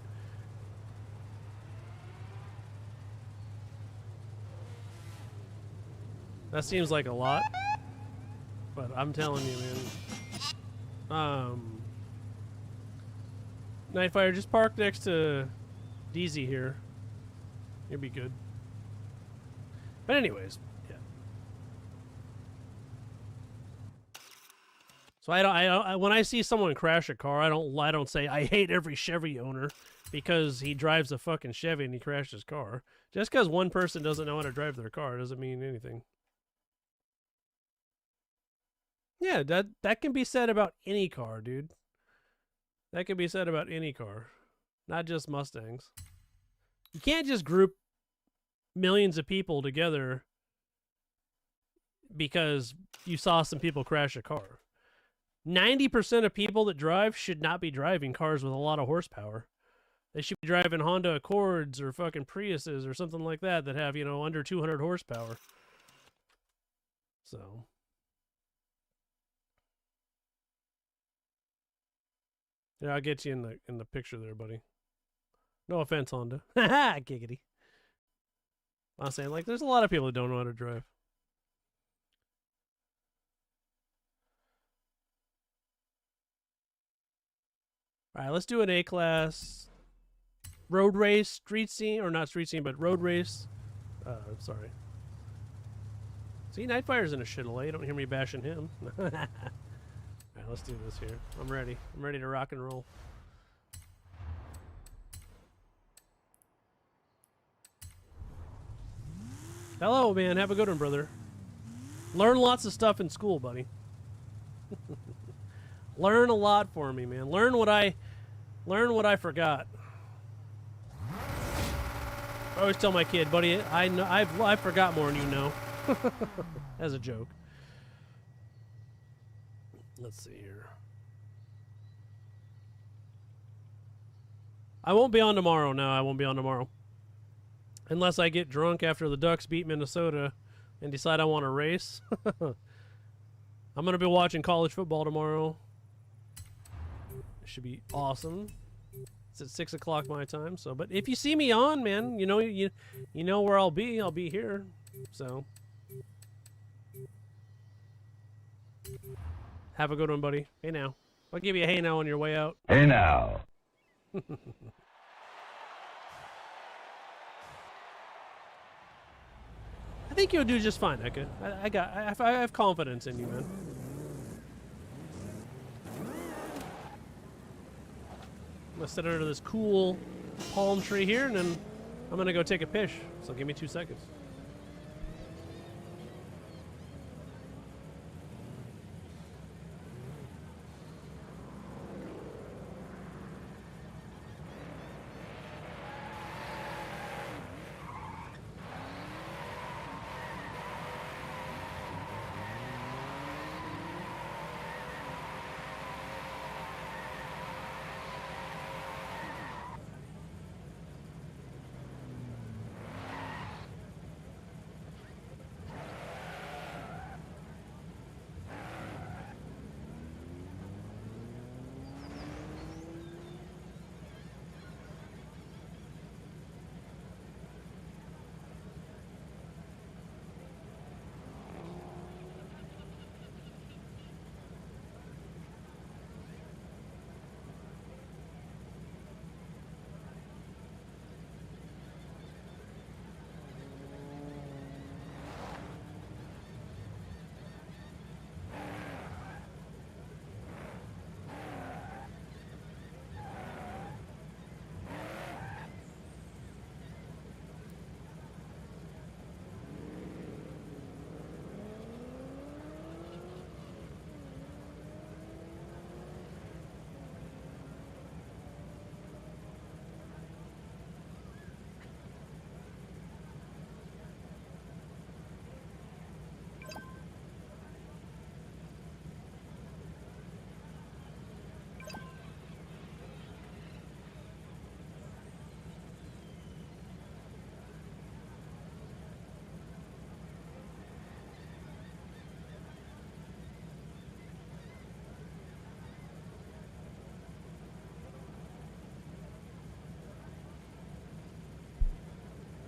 That seems like a lot, but I'm telling you, man. Nightfire, just park next to DZ here. You'll be good. But anyways, yeah. So when I see someone crash a car, I don't say I hate every Chevy owner because he drives a fucking Chevy and he crashed his car. Just because one person doesn't know how to drive their car doesn't mean anything. Yeah, that can be said about any car, dude. That can be said about any car, not just Mustangs. You can't just group millions of people together because you saw some people crash a car. 90% of people that drive should not be driving cars with a lot of horsepower. They should be driving Honda Accords or fucking Priuses or something like that that have, under 200 horsepower. So... yeah, I'll get you in the picture there, buddy. No offense, Honda. Haha, giggity. I'm saying, like, there's a lot of people that don't know how to drive. All right, let's do an A-class road race, street scene, or not street scene, but road race. Sorry. See, Nightfire's in a shittle. You don't hear me bashing him. Alright, let's do this here. I'm ready. I'm ready to rock and roll. Hello, man. Have a good one, brother. Learn lots of stuff in school, buddy. Learn a lot for me, man. Learn what I forgot. I always tell my kid, buddy, I know I forgot more than you know. As a joke. Let's see here. I won't be on tomorrow. No, I won't be on tomorrow. Unless I get drunk after the Ducks beat Minnesota and decide I want to race. I'm going to be watching college football tomorrow. It should be awesome. It's at 6 o'clock my time. So, but if you see me on, man, you know where I'll be. I'll be here. So, have a good one, buddy. Hey now. I'll give you a hey now on your way out. Hey now. I think you'll do just fine, Eka. I have confidence in you, man. I'm gonna sit under this cool palm tree here, and then I'm gonna go take a piss. So give me 2 seconds.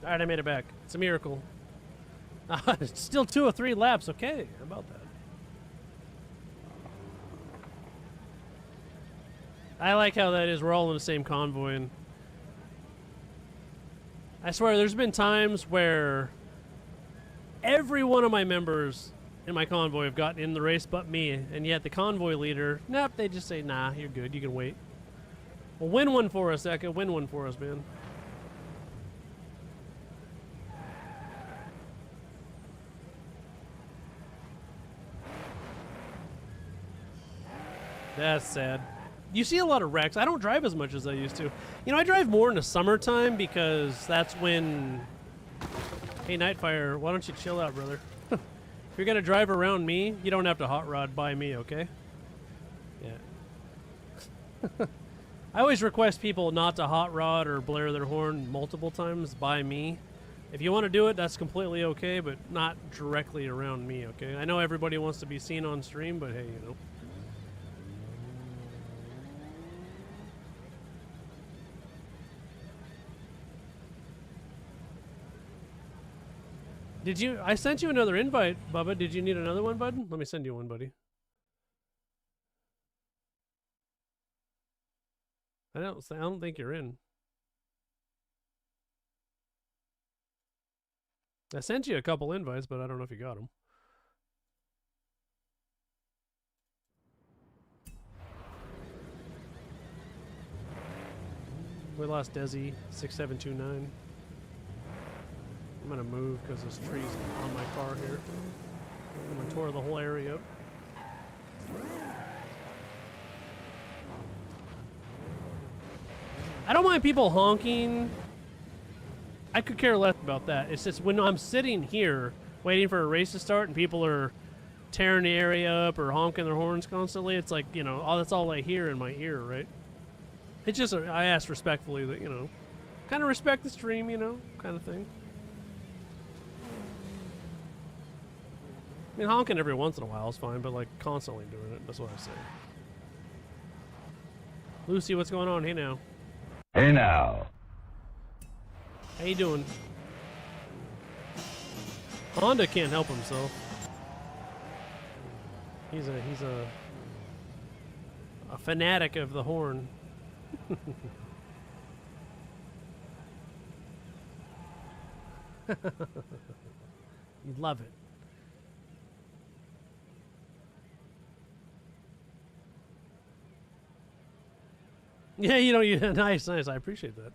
All right, I made it back. It's a miracle. It's still 2 or 3 laps. Okay, how about that? I like how that is. We're all in the same convoy, and I swear there's been times where every one of my members in my convoy have gotten in the race but me, and yet the convoy leader, nope, they just say, nah, you're good, you can wait. Well, win one for us, Eka. Win one for us, man. That's sad. You see a lot of wrecks. I don't drive as much as I used to. You know, I drive more in the summertime because that's when... Hey, Nightfire, why don't you chill out, brother? If you're going to drive around me, you don't have to hot rod by me, okay? Yeah. I always request people not to hot rod or blare their horn multiple times by me. If you want to do it, that's completely okay, but not directly around me, okay? I know everybody wants to be seen on stream, but hey, you know. Did you... I sent you another invite, Bubba. Did you need another one, bud? Let me send you one, buddy. I don't think you're in. I sent you a couple invites, but I don't know if you got them. We lost Desi, 6729. I'm gonna move because this tree's on my car here. I'm gonna tore the whole area up. I don't mind people honking. I could care less about that. It's just when I'm sitting here waiting for a race to start and people are tearing the area up or honking their horns constantly, it's like, you know, that's all I hear in my ear, right? It's just, I ask respectfully that, you know, kind of respect the stream, you know, kind of thing. I mean, honking every once in a while is fine, but like constantly doing it, that's what I say. Lucy, what's going on? Hey now. Hey now. How you doing? Honda can't help himself. He's a fanatic of the horn. You'd love it. Yeah, you know, nice. I appreciate that.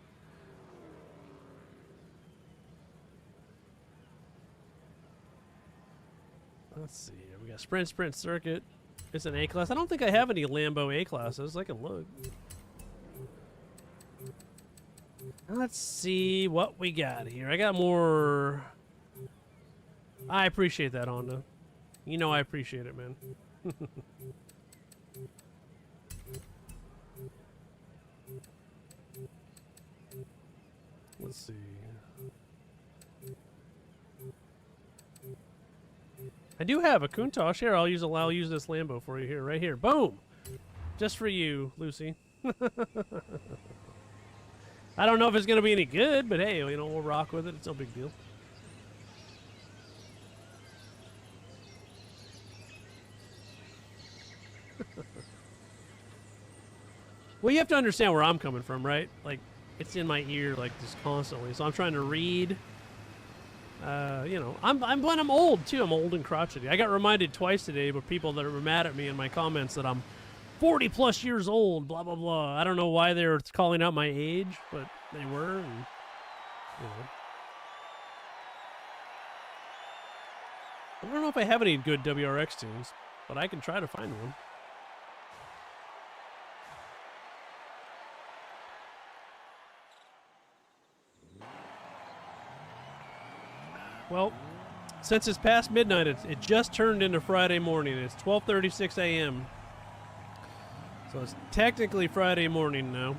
Let's see. We got sprint circuit. It's an A class. I don't think I have any Lambo A classes. I can look. Let's see what we got here. I got more. I appreciate that, Honda. You know I appreciate it, man. Let's see. I do have a Countach. Here, I'll use this Lambo for you here, right here. Boom! Just for you, Lucy. I don't know if it's going to be any good, but hey, you know, we'll rock with it. It's no big deal. Well, you have to understand where I'm coming from, right? Like, it's in my ear, like, just constantly. So I'm trying to read. You know, when I'm old, too. I'm old and crotchety. I got reminded twice today by people that were mad at me in my comments that I'm 40-plus years old, blah, blah, blah. I don't know why they were calling out my age, but they were, and, you know. I don't know if I have any good WRX tunes, but I can try to find one. Well, since it's past midnight, it just turned into Friday morning. It's 12:36 a.m. So it's technically Friday morning now.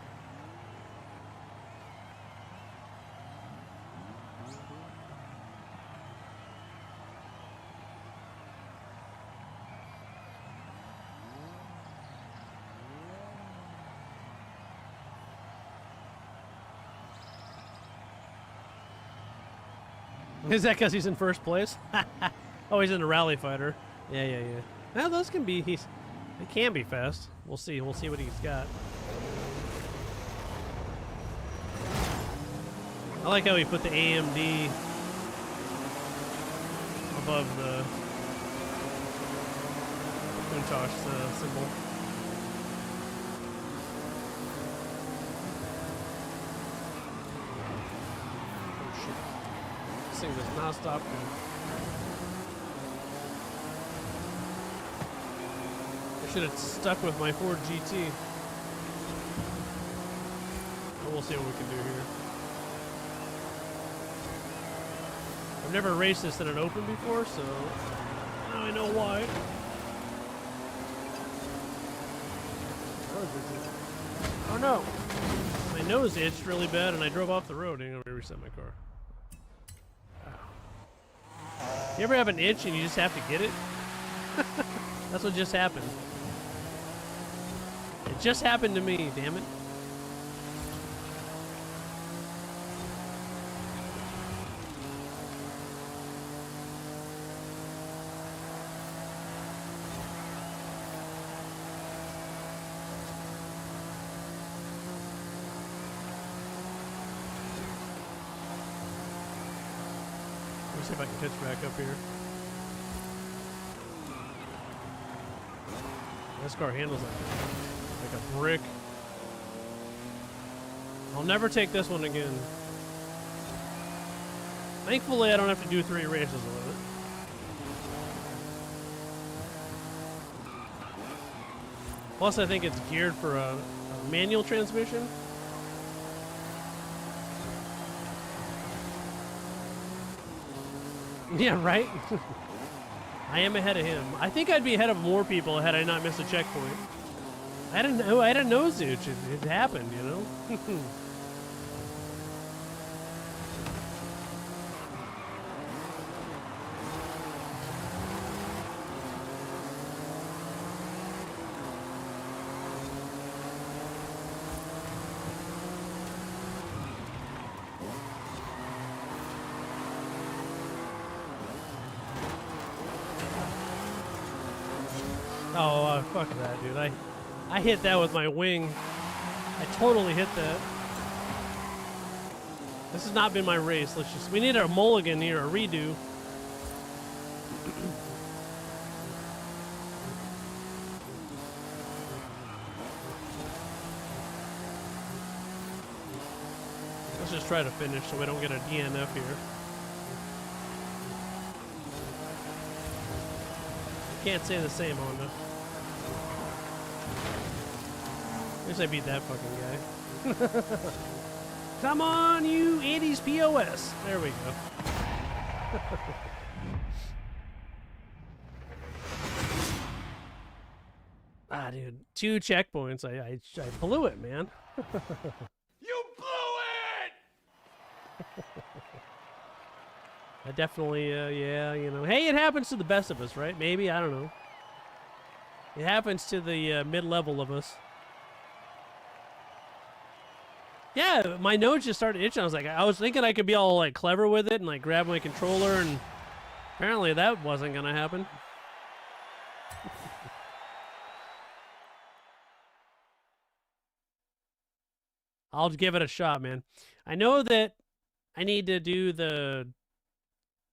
Is that because he's in first place? Oh, he's in a rally fighter. Yeah. Well, those can be. They can be fast. We'll see. We'll see what he's got. I like how he put the AMD above the Countach symbol. Oh shit. This thing does not stop me. I should have stuck with my Ford GT. But we'll see what we can do here. I've never raced this in an open before, so now I know why. Oh no! My nose itched really bad and I drove off the road. I'm gonna reset my car. You ever have an itch and you just have to get it? That's what just happened. It just happened to me, damn it. Let me see if I can catch back up here. This car handles like a brick. I'll never take this one again. Thankfully, I don't have to do 3 races with it. Plus, I think it's geared for a manual transmission. Yeah, right? I am ahead of him. I think I'd be ahead of more people had I not missed a checkpoint. I didn't know. I had a nose itch. It happened, you know? Oh, fuck that, dude. I hit that with my wing. I totally hit that. This has not been my race. We need a mulligan here, a redo. Let's just try to finish so we don't get a DNF here. Can't say the same, Honda. At least I beat that fucking guy. Come on, you 80s POS. There we go. Ah, dude. 2 checkpoints. I blew it, man. You blew it! I definitely, yeah, you know. Hey, it happens to the best of us, right? Maybe, I don't know. It happens to the mid-level of us. Yeah, my nose just started itching. I was thinking I could be all like clever with it and like grab my controller, and apparently that wasn't gonna happen. I'll give it a shot, man. I know that I need to do the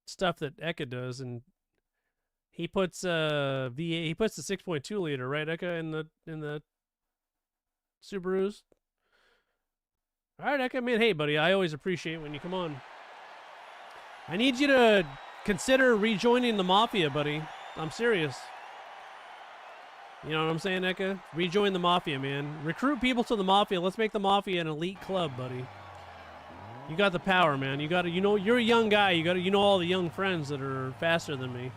stuff that Eka does, and he puts V8. He puts the 6.2 liter, right, Eka, in the Subarus. All right, Eka, man. Hey, buddy, I always appreciate when you come on. I need you to consider rejoining the Mafia, buddy. I'm serious. You know what I'm saying, Eka? Rejoin the Mafia, man. Recruit people to the Mafia. Let's make the Mafia an elite club, buddy. You got the power, man. You got to, you know, you're a young guy. You know all the young friends that are faster than me.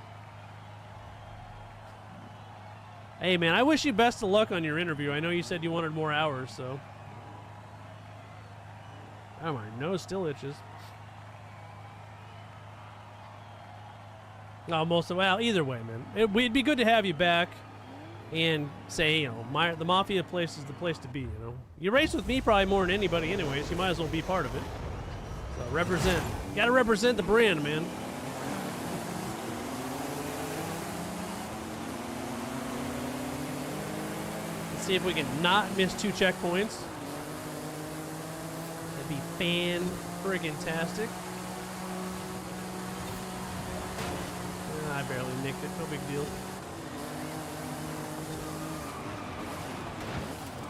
Hey, man, I wish you best of luck on your interview. I know you said you wanted more hours, so. Oh, my nose still itches. No, well, either way, man. It'd be good to have you back and say, you know, the Mafia place is the place to be, you know. You race with me probably more than anybody anyways. You might as well be part of it. So represent. Gotta represent the brand, man. Let's see if we can not miss 2 checkpoints. That'd be fan-friggin-tastic. I barely nicked it, no big deal.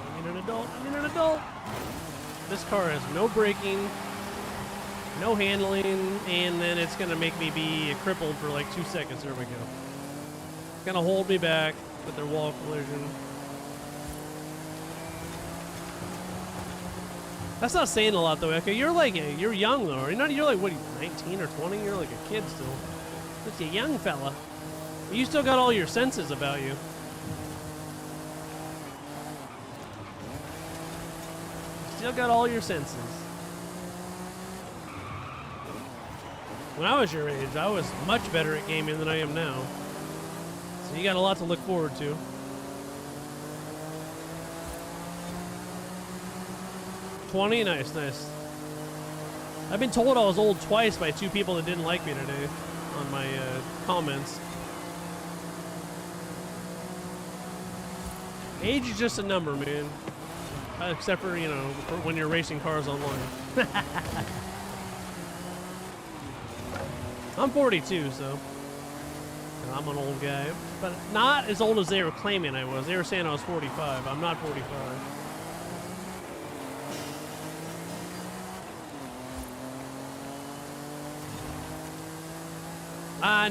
I need an adult, I need an adult! This car has no braking, no handling, and then it's gonna make me be crippled for like 2 seconds. There we go. It's gonna hold me back with their wall collision. That's not saying a lot though, okay? You're like, you're young though. You're like, what, 19 or 20? You're like a kid still. Just a young fella. You still got all your senses about you. Still got all your senses. When I was your age, I was much better at gaming than I am now. So you got a lot to look forward to. $20? Nice, nice. I've been told I was old twice by 2 people that didn't like me today on my comments. Age is just a number, man. Except for, you know, for when you're racing cars online. I'm 42, so I'm an old guy. But not as old as they were claiming I was. They were saying I was 45. I'm not 45.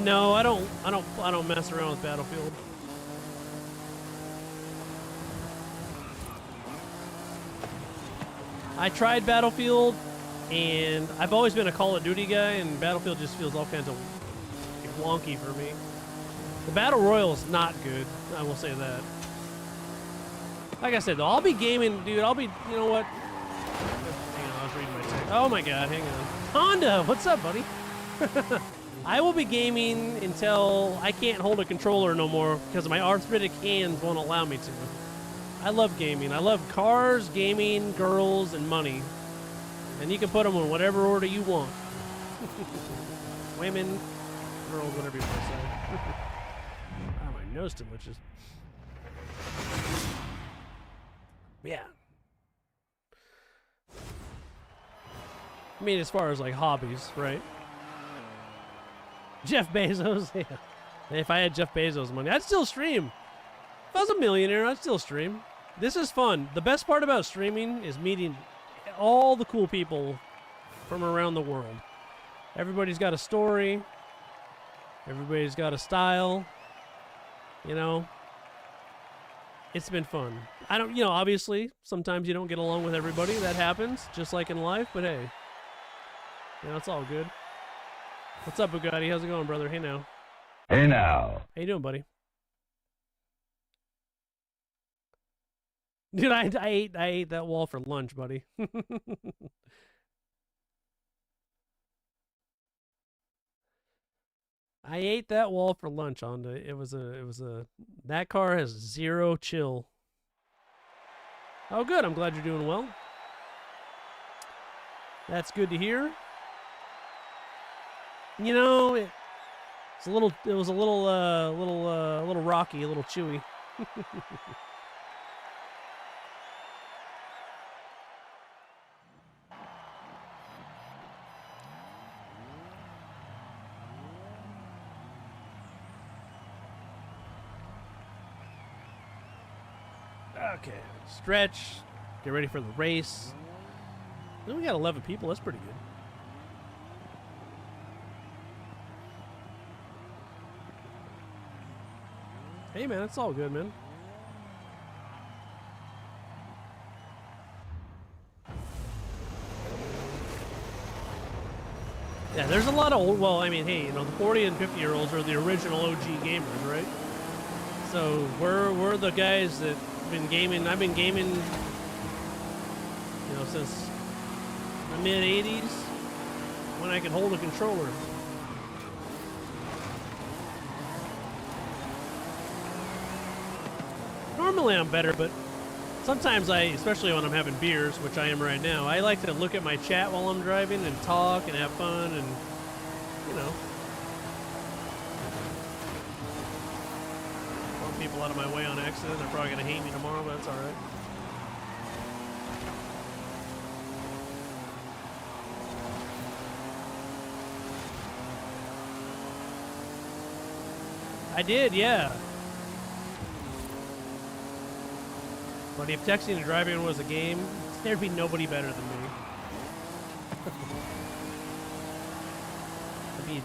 No, I don't mess around with Battlefield. I tried Battlefield, and I've always been a Call of Duty guy, and Battlefield just feels all kinds of wonky for me. The Battle Royale is not good, I will say that. Like I said, though, I'll be gaming, dude, you know what? Hang on, I was reading my text. Oh my god, hang on. Honda, what's up, buddy? I will be gaming until I can't hold a controller no more because my arthritic hands won't allow me to. I love gaming. I love cars, gaming, girls, and money. And you can put them in whatever order you want. Women, girls, whatever you want to say. Oh, my nose too much. Yeah. I mean, as far as like hobbies, right? Jeff Bezos, yeah. If I had Jeff Bezos money, I'd still stream. If I was a millionaire, I'd still stream. This is fun. The best part about streaming is meeting all the cool people from around the world. Everybody's got a story. Everybody's got a style. You know? It's been fun. Obviously, sometimes you don't get along with everybody. That happens, just like in life, but hey. It's all good. What's up, Bugatti? How's it going, brother? Hey, now. Hey, now. How you doing, buddy? Dude, I ate that wall for lunch, buddy. I ate that wall for lunch, Honda. That car has 0 chill. Oh, good. I'm glad you're doing well. That's good to hear. You know, it was a little rocky, a little chewy. Okay, stretch, get ready for the race. Then we got 11 people, that's pretty good. Hey man, it's all good, man. Yeah, there's a lot of old, well, I mean, hey, the 40 and 50 year olds are the original OG gamers, right? So we're the guys that been gaming. I've been gaming, since the mid 80s when I could hold a controller. Normally I'm better, but Sometimes especially when I'm having beers, which I am right now, I like to look at my chat while I'm driving and talk and have fun and, you know, bump people out of my way on accident. They're probably going to hate me tomorrow, but that's all right. I did, yeah. But if texting and driving was a game, there'd be nobody better than me.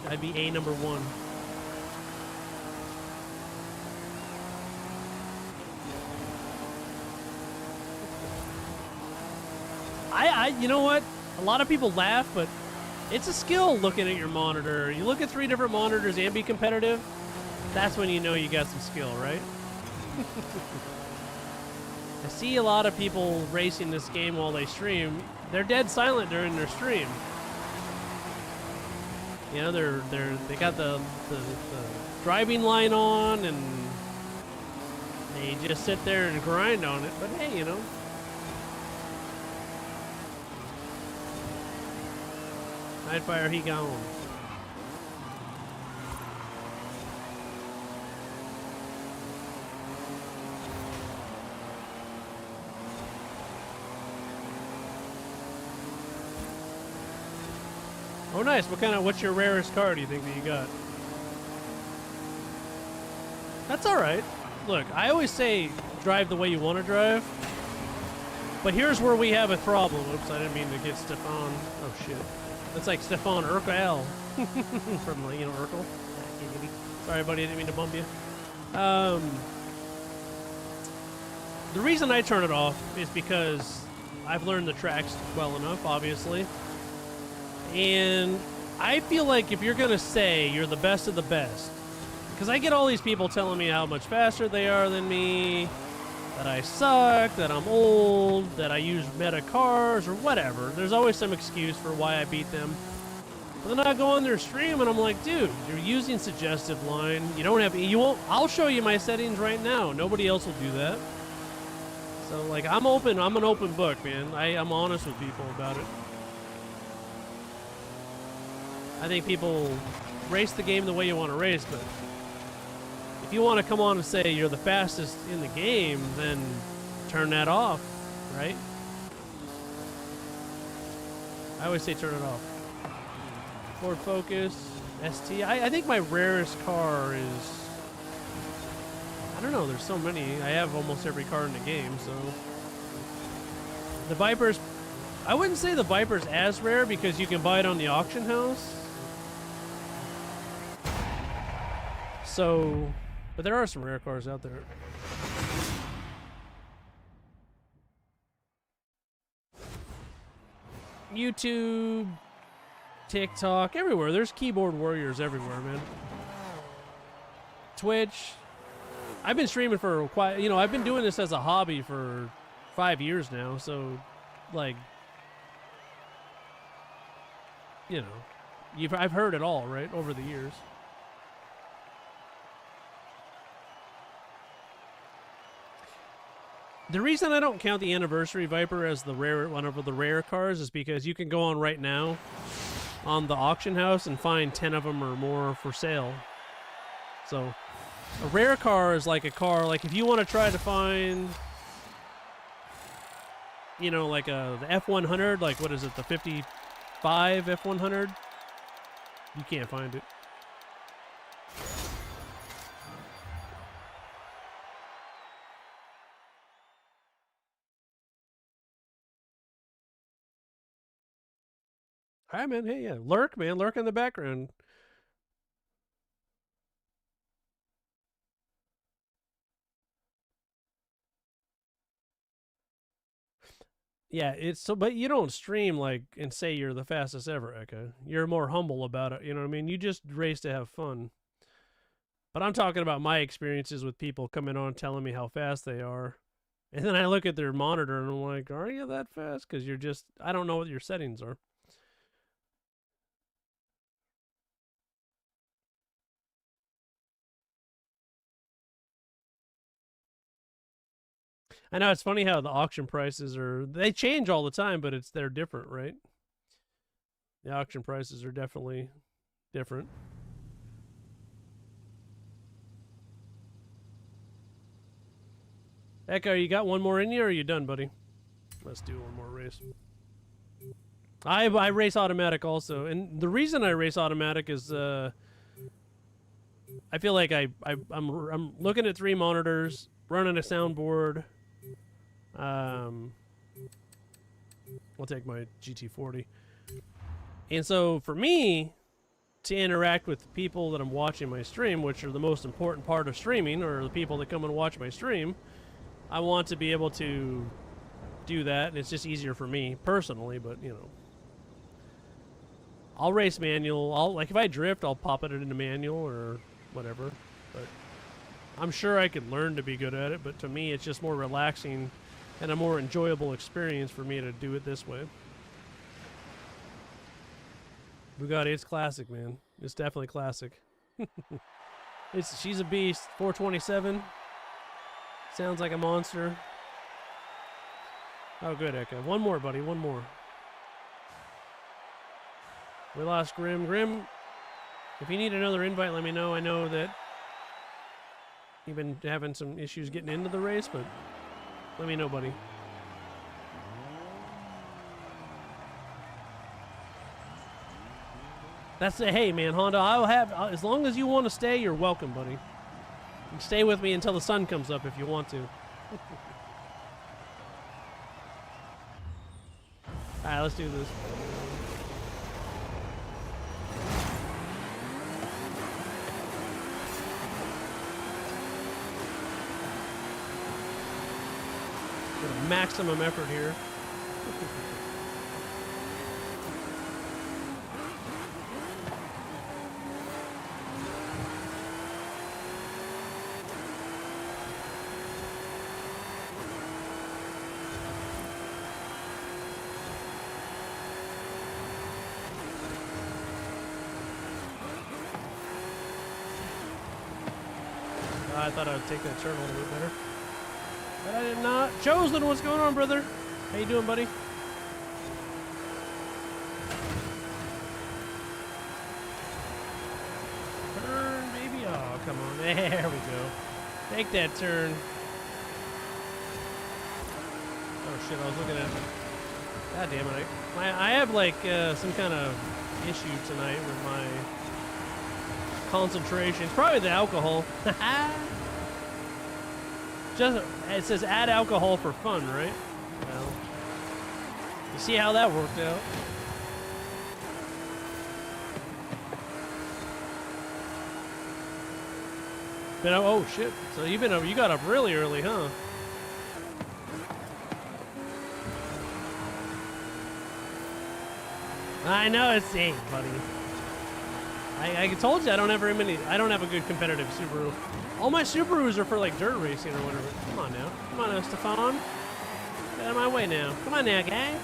I'd be A number one. You know what? A lot of people laugh, but it's a skill looking at your monitor. You look at 3 different monitors and be competitive. That's when you know you got some skill, right? I see a lot of people racing this game while they stream. They're dead silent during their stream. You know, they got the driving line on and they just sit there and grind on it. But hey, you know. Nightfire, he gone. Oh, nice. What's your rarest car do you think that you got? That's all right. Look, I always say drive the way you want to drive. But here's where we have a problem. Oops, I didn't mean to get Stefan. Oh, shit. That's like Stefan Urkel from, you know, Urkel. Sorry, buddy. I didn't mean to bump you. The reason I turn it off is because I've learned the tracks well enough, obviously. And I feel like if you're going to say you're the best of the best, because I get all these people telling me how much faster they are than me, that I suck, that I'm old, that I use meta cars, or whatever. There's always some excuse for why I beat them. But then I go on their stream and I'm like, dude, you're using suggestive line. You don't have, you won't, I'll show you my settings right now. Nobody else will do that. So, like, I'm open. I'm an open book, man. I'm honest with people about it. I think people race the game the way you want to race, but if you want to come on and say you're the fastest in the game, then turn that off, right? I always say turn it off. Ford Focus, ST. I think my rarest car is, I don't know, there's so many. I have almost every car in the game, so. The Viper's, I wouldn't say the Viper's as rare because you can buy it on the auction house. So, but there are some rare cars out there. YouTube, TikTok, everywhere. There's keyboard warriors everywhere, man. Twitch. I've been streaming for quite, you know, I've been doing this as a hobby for 5 years now, so, like, you know, I've heard it all, right, over the years. The reason I don't count the Anniversary Viper as the rare one of the rare cars is because you can go on right now on the auction house and find 10 of them or more for sale. So a rare car is like a car, like if you want to try to find, you know, like the F100, like what is it, the 55 F100? You can't find it. Hi, man. Hey, yeah. Lurk, man. Lurk in the background. Yeah, it's so, but you don't stream like and say you're the fastest ever, Eka. You're more humble about it. You know what I mean? You just race to have fun. But I'm talking about my experiences with people coming on telling me how fast they are. And then I look at their monitor and I'm like, are you that fast? Because you're just, I don't know what your settings are. I know it's funny how the auction prices they change all the time, but they're different, right? The auction prices are definitely different. Echo, you got one more in you, or are you done, buddy? Let's do one more race. I race automatic also, and the reason I race automatic is I feel like I'm looking at 3 monitors, running a soundboard. I'll take my GT40, and so for me to interact with the people that I'm watching my stream, which are the most important part of streaming, or the people that come and watch my stream, I want to be able to do that, and it's just easier for me personally, but you know. I'll race manual. Like if I drift, I'll pop it into manual or whatever. But I'm sure I could learn to be good at it, but to me it's just more relaxing and a more enjoyable experience for me to do it this way. Bugatti, it's classic, man. It's definitely classic. She's a beast. 427. Sounds like a monster. Oh, good, Echo. One more, buddy. One more. We lost Grim. Grim, if you need another invite, let me know. I know that you've been having some issues getting into the race, but let me know, buddy. That's it. Hey, man, Honda, I'll have, as long as you want to stay, you're welcome, buddy. You can stay with me until the sun comes up if you want to. All right, let's do this. Maximum effort here. I thought I would take that turn a little bit better. But I did not. Chosen, what's going on, brother? How you doing, buddy? Turn, baby. Oh, come on. There we go. Take that turn. Oh, shit. I was looking at... God damn it. I have, like, some kind of issue tonight with my concentration. It's probably the alcohol. Just, it says add alcohol for fun, right? Well, you see how that worked out. Oh shit! So you got up really early, huh? I know it's 8, buddy. I told you I don't have a good competitive Subaru. All my Subarus are for like dirt racing or whatever. Come on now. Come on now, Stefan. Get out of my way now. Come on now, gang.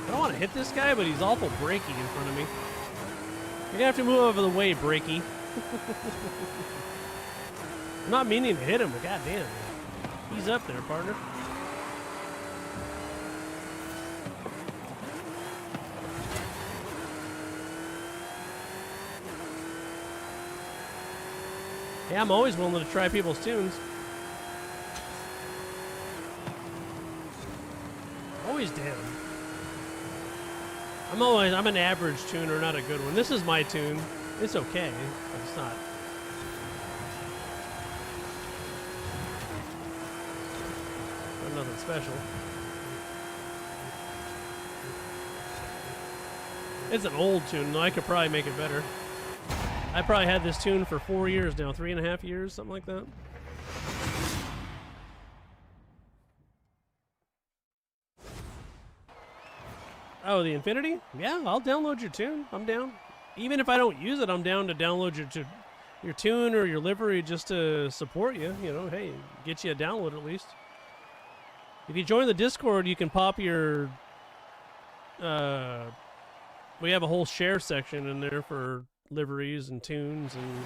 I don't want to hit this guy, but he's awful breaky in front of me. You're gonna have to move over the way, breaky. I'm not meaning to hit him, but goddamn. He's up there, partner. Yeah, I'm always willing to try people's tunes. Always down. I'm an average tuner, not a good one. This is my tune. It's okay, but it's not. Nothing special. It's an old tune, though. I could probably make it better. I probably had this tune for 4 years now, 3.5 years, something like that. Oh, the Infinity? Yeah, I'll download your tune. I'm down. Even if I don't use it, I'm down to download your tune or your livery just to support you. You know, hey, get you a download at least. If you join the Discord, you can pop your... we have a whole share section in there for liveries and tunes and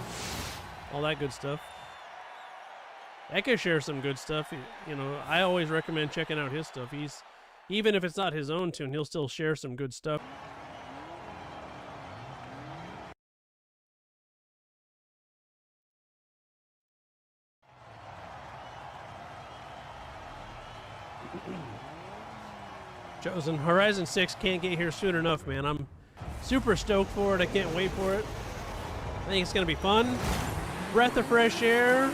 all that good stuff. Eka shares some good stuff. You know, I always recommend checking out his stuff. Even if it's not his own tune, he'll still share some good stuff. Chosen. Horizon 6 can't get here soon enough, man. I'm super stoked for it. I can't wait for it. I think it's going to be fun. Breath of fresh air.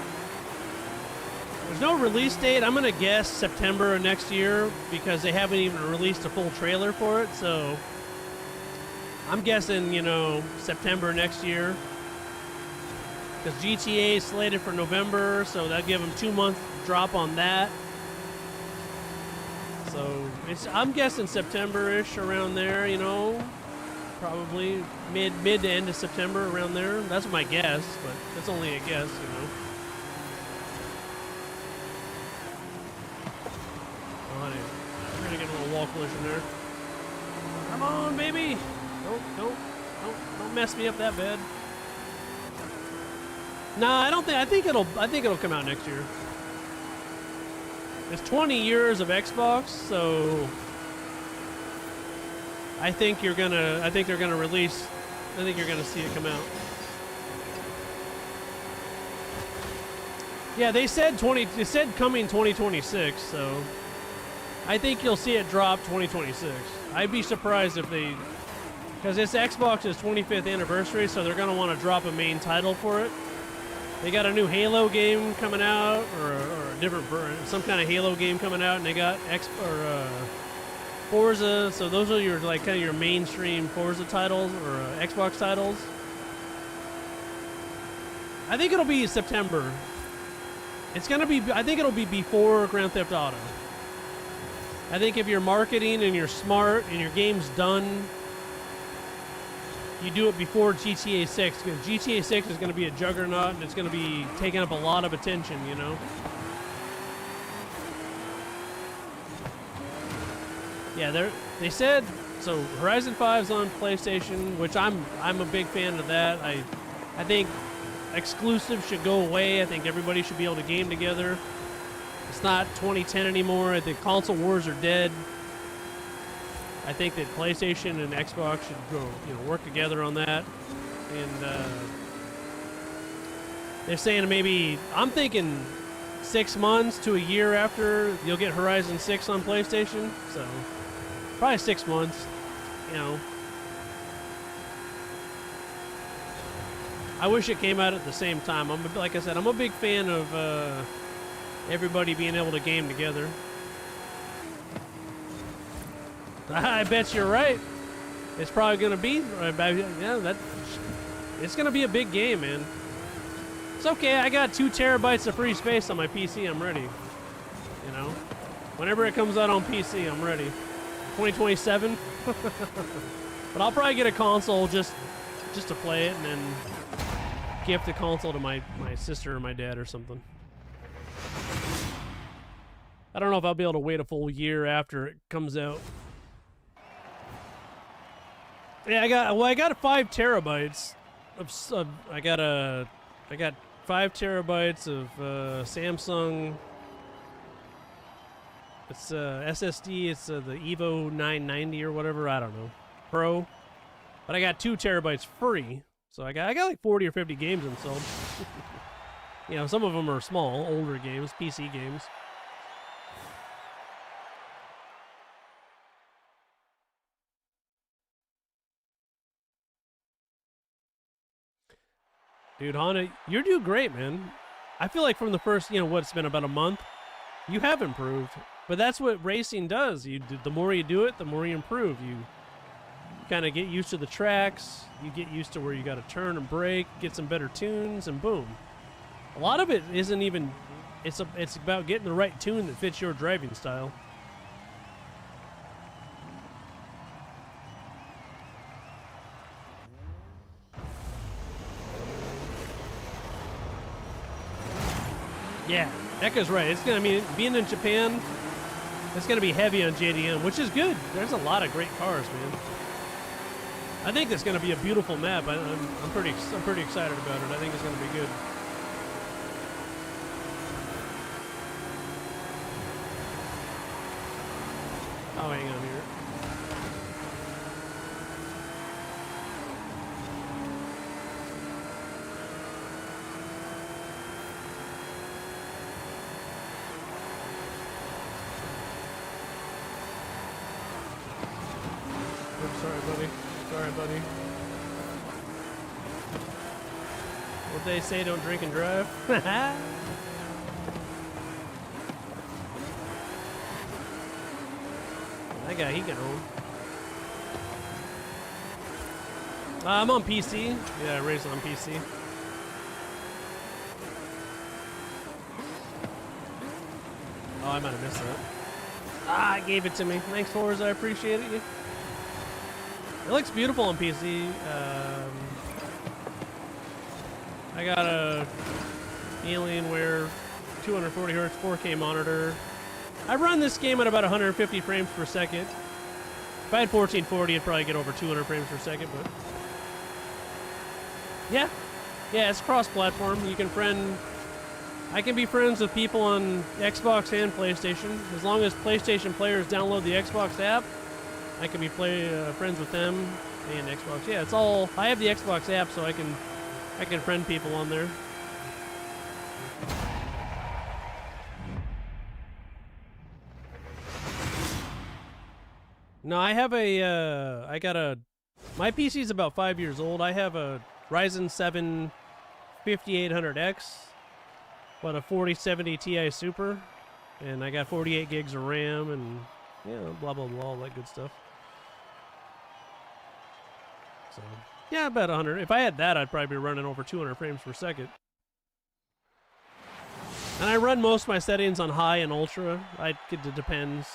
There's no release date. I'm going to guess September of next year because they haven't even released a full trailer for it. So I'm guessing, you know, September next year. Because GTA is slated for November, so that'll give them 2-month drop on that. So I'm guessing September-ish, around there, you know, probably mid to end of September, around there. That's my guess, but that's only a guess, you know. Oh, honey, we're gonna get a little wall collision there. Come on, baby! Don't mess me up that bad. Nah, I don't think. I think it'll come out next year. It's 20 years of Xbox, so I think they're gonna release. I think you're gonna see it come out. Yeah, they said coming 2026, so I think you'll see it drop 2026. I'd be surprised if they, because it's Xbox's 25th anniversary, so they're gonna want to drop a main title for it. They got a new Halo game coming out, or a different some kind of Halo game coming out, and they got Forza. So those are your kind of your mainstream Forza titles or Xbox titles. I think it'll be September. It's gonna be. I think it'll be before Grand Theft Auto. I think if you're marketing and you're smart and your game's done, you do it before GTA 6, because GTA 6 is going to be a juggernaut and it's going to be taking up a lot of attention, you know? Yeah, they said, so Horizon 5's on PlayStation, which I'm a big fan of that. I think exclusives should go away. I think everybody should be able to game together. It's not 2010 anymore. I think console wars are dead. I think that PlayStation and Xbox should go, work together on that. And they're saying maybe, I'm thinking 6 months to a year after you'll get Horizon 6 on PlayStation. So probably 6 months, you know. I wish it came out at the same time. Like I said, I'm a big fan of everybody being able to game together. I bet you're right. It's probably going to be, it's going to be a big game, man. It's okay. I got 2 terabytes of free space on my PC. I'm ready. You know, whenever it comes out on PC, I'm ready. 2027. But I'll probably get a console just to play it, and then gift the console to my sister or my dad or something. I don't know if I'll be able to wait a full year after it comes out. Yeah, I got 5 terabytes of I got 5 terabytes of Samsung. It's SSD. It's the Evo 990 or whatever. I don't know, Pro. But I got 2 terabytes free, so I got like 40 or 50 games installed. You know, some of them are small, older games, PC games. Dude, Honda, you're doing great, man. I feel like from the first, what's been about a month, you have improved. But that's what racing does. The more you do it, the more you improve. You kind of get used to the tracks. You get used to where you got to turn and brake, get some better tunes, and boom. A lot of it isn't even. It's about getting the right tune that fits your driving style. Yeah, Eka's right. It's gonna. I mean, being in Japan, it's gonna be heavy on JDM, which is good. There's a lot of great cars, man. I think it's going to be a beautiful map. I'm pretty excited about it. I think it's going to be good. Oh, hang on here. Oops, sorry, buddy. Sorry, buddy. What they say, don't drink and drive. That guy, he got home. I'm on PC. Yeah, I race on PC. Oh, I might have missed that. Ah, it gave it to me. Thanks, Forza. I appreciate it. It looks beautiful on PC. I got a Alienware 240 hertz 4K monitor. I run this game at about 150 frames per second. If I had 1440, it'd probably get over 200 frames per second, but yeah, it's cross-platform. You can I can be friends with people on Xbox and PlayStation. As long as PlayStation players download the Xbox app, I can be friends with them and Xbox. Yeah, it's all. I have the Xbox app, so I can friend people on there. No, I have my PC is about 5 years old. I have a Ryzen 7 5800X, but a 4070 Ti Super, and I got 48 gigs of RAM and, blah, blah, blah, all that good stuff. So, yeah, about 100. If I had that, I'd probably be running over 200 frames per second. And I run most of my settings on high and ultra. It depends.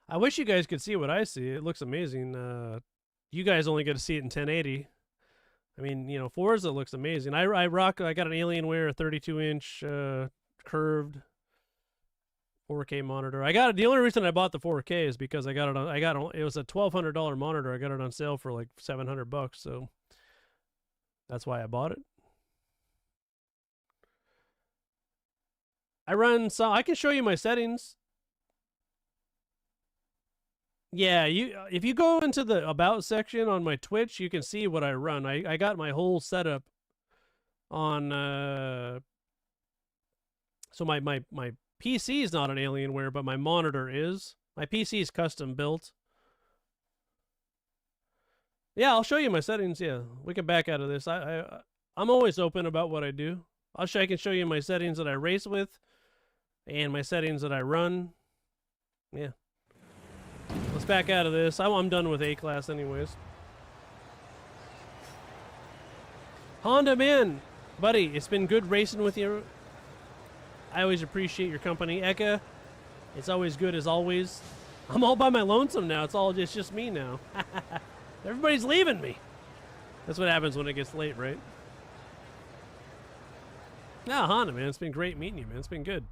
I wish you guys could see what I see. It looks amazing. You guys only get to see it in 1080. I mean, Forza looks amazing. I got an Alienware 32-inch curved 4K monitor. The only reason I bought the 4K is because it was a $1,200 monitor. I got it on sale for like $700, so that's why I bought it. I can show you my settings. Yeah, if you go into the About section on my Twitch, you can see what I run. I got my whole setup on... So my PC is not an Alienware, but my monitor is. My PC is custom built. Yeah, I'll show you my settings. Yeah, we can back out of this. I'm always open about what I do. I can show you my settings that I race with and my settings that I run. Yeah. Let's back out of this. I'm done with A-Class anyways. Honda, man. Buddy, it's been good racing with you. I always appreciate your company. Eka, it's always good as always. I'm all by my lonesome now. It's just me now. Everybody's leaving me. That's what happens when it gets late, right? Nah, Honda, man. It's been great meeting you, man. It's been good.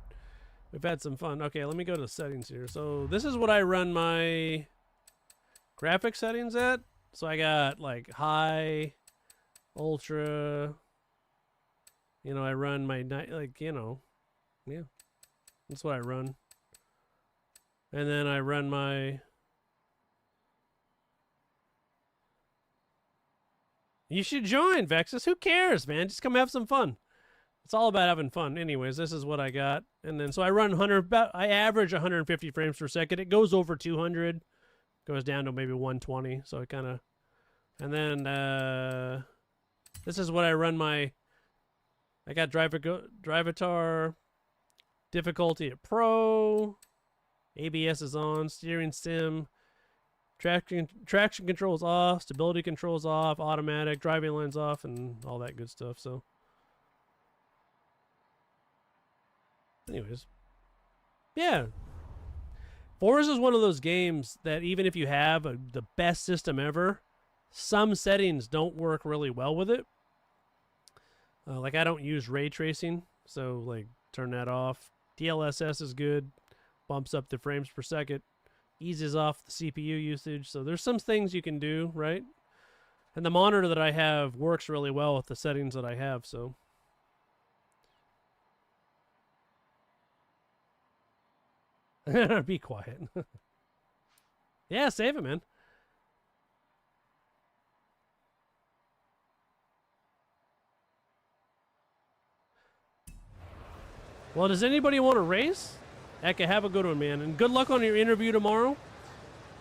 We've had some fun. Okay, let me go to the settings here. So this is what I run my graphic settings at. So I got like high, ultra. I run my yeah. That's what I run. And then I run my. You should join, Vexus. Who cares, man? Just come have some fun. It's all about having fun. Anyways, this is what I got. And then, so I run I average 150 frames per second. It goes over 200. Goes down to maybe 120. So it kind of, and then, this is what I run I got Drivatar, difficulty at Pro, ABS is on, steering sim, traction controls off, stability controls off, automatic, driving lines off, and all that good stuff. So, anyways, yeah. Forza is one of those games that even if you have the best system ever, some settings don't work really well with it. Like I don't use ray tracing, So like turn that off. DLSS is good. Bumps up the frames per second. Eases off the CPU usage. So there's some things you can do, right? And the monitor that I have works really well with the settings that I have, so. Be quiet. Yeah, save it, man. Well, does anybody want to race? Heck, have a good one, man. And good luck on your interview tomorrow.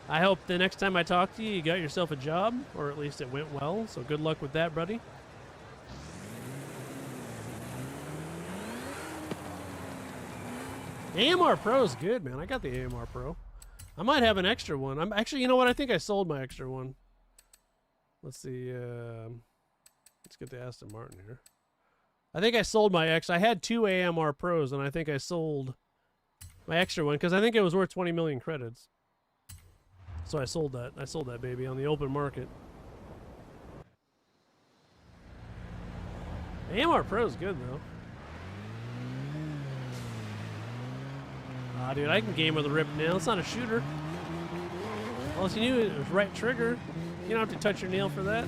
I hope the next time I talk to you, you got yourself a job, or at least it went well. So good luck with that, buddy. AMR Pro is good, man. I got the AMR Pro. I might have an extra one. I'm actually, you know what? I think I sold my extra one. Let's see. Let's get the Aston Martin here. I think I sold my I had 2 AMR Pros, and I think I sold my extra one because I think it was worth 20 million credits. So I sold that. I sold that baby on the open market. AMR Pro is good though. Ah, dude, I can game with a ripped nail. It's not a shooter. Unless you knew it was right trigger. You don't have to touch your nail for that.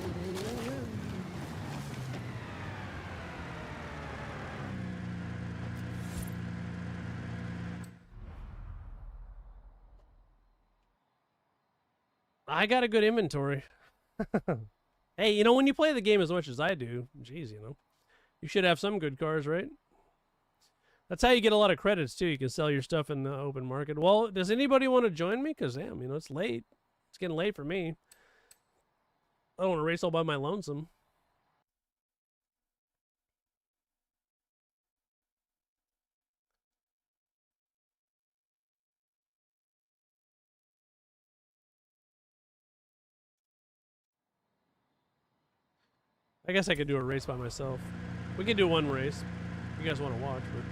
I got a good inventory. Hey, you know, when you play the game as much as I do, geez, you know, you should have some good cars, right? That's how you get a lot of credits, too. You can sell your stuff in the open market. Well, does anybody want to join me? Because, damn, you know, it's late. It's getting late for me. I don't want to race all by my lonesome. I guess I could do a race by myself. We can do one race. If you guys want to watch, but...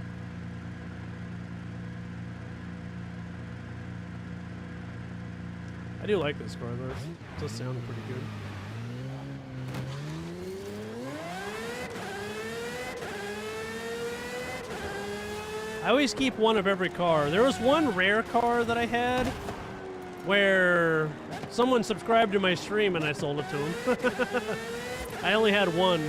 I do like this car, though. It does sound pretty good. I always keep one of every car. There was one rare car that I had where someone subscribed to my stream and I sold it to him. I only had one.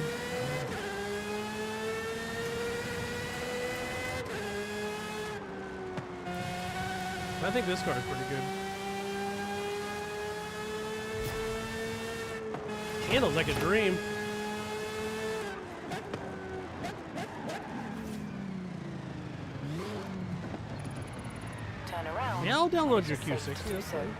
I think this car is pretty good. Handles like a dream. Turn around. Yeah, I'll download your Q60. That's fine.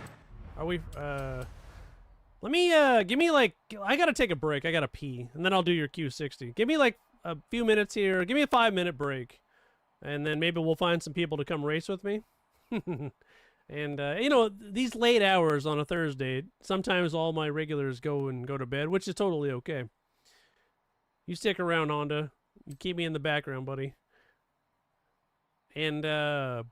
Are we, let me, give me like, I gotta take a break. I gotta pee. And then I'll do your Q60. Give me like a few minutes here. Give me a 5-minute break. And then maybe we'll find some people to come race with me. And, you know, these late hours on a Thursday, sometimes all my regulars go to bed, which is totally okay. You stick around, Honda. You keep me in the background, buddy. And, but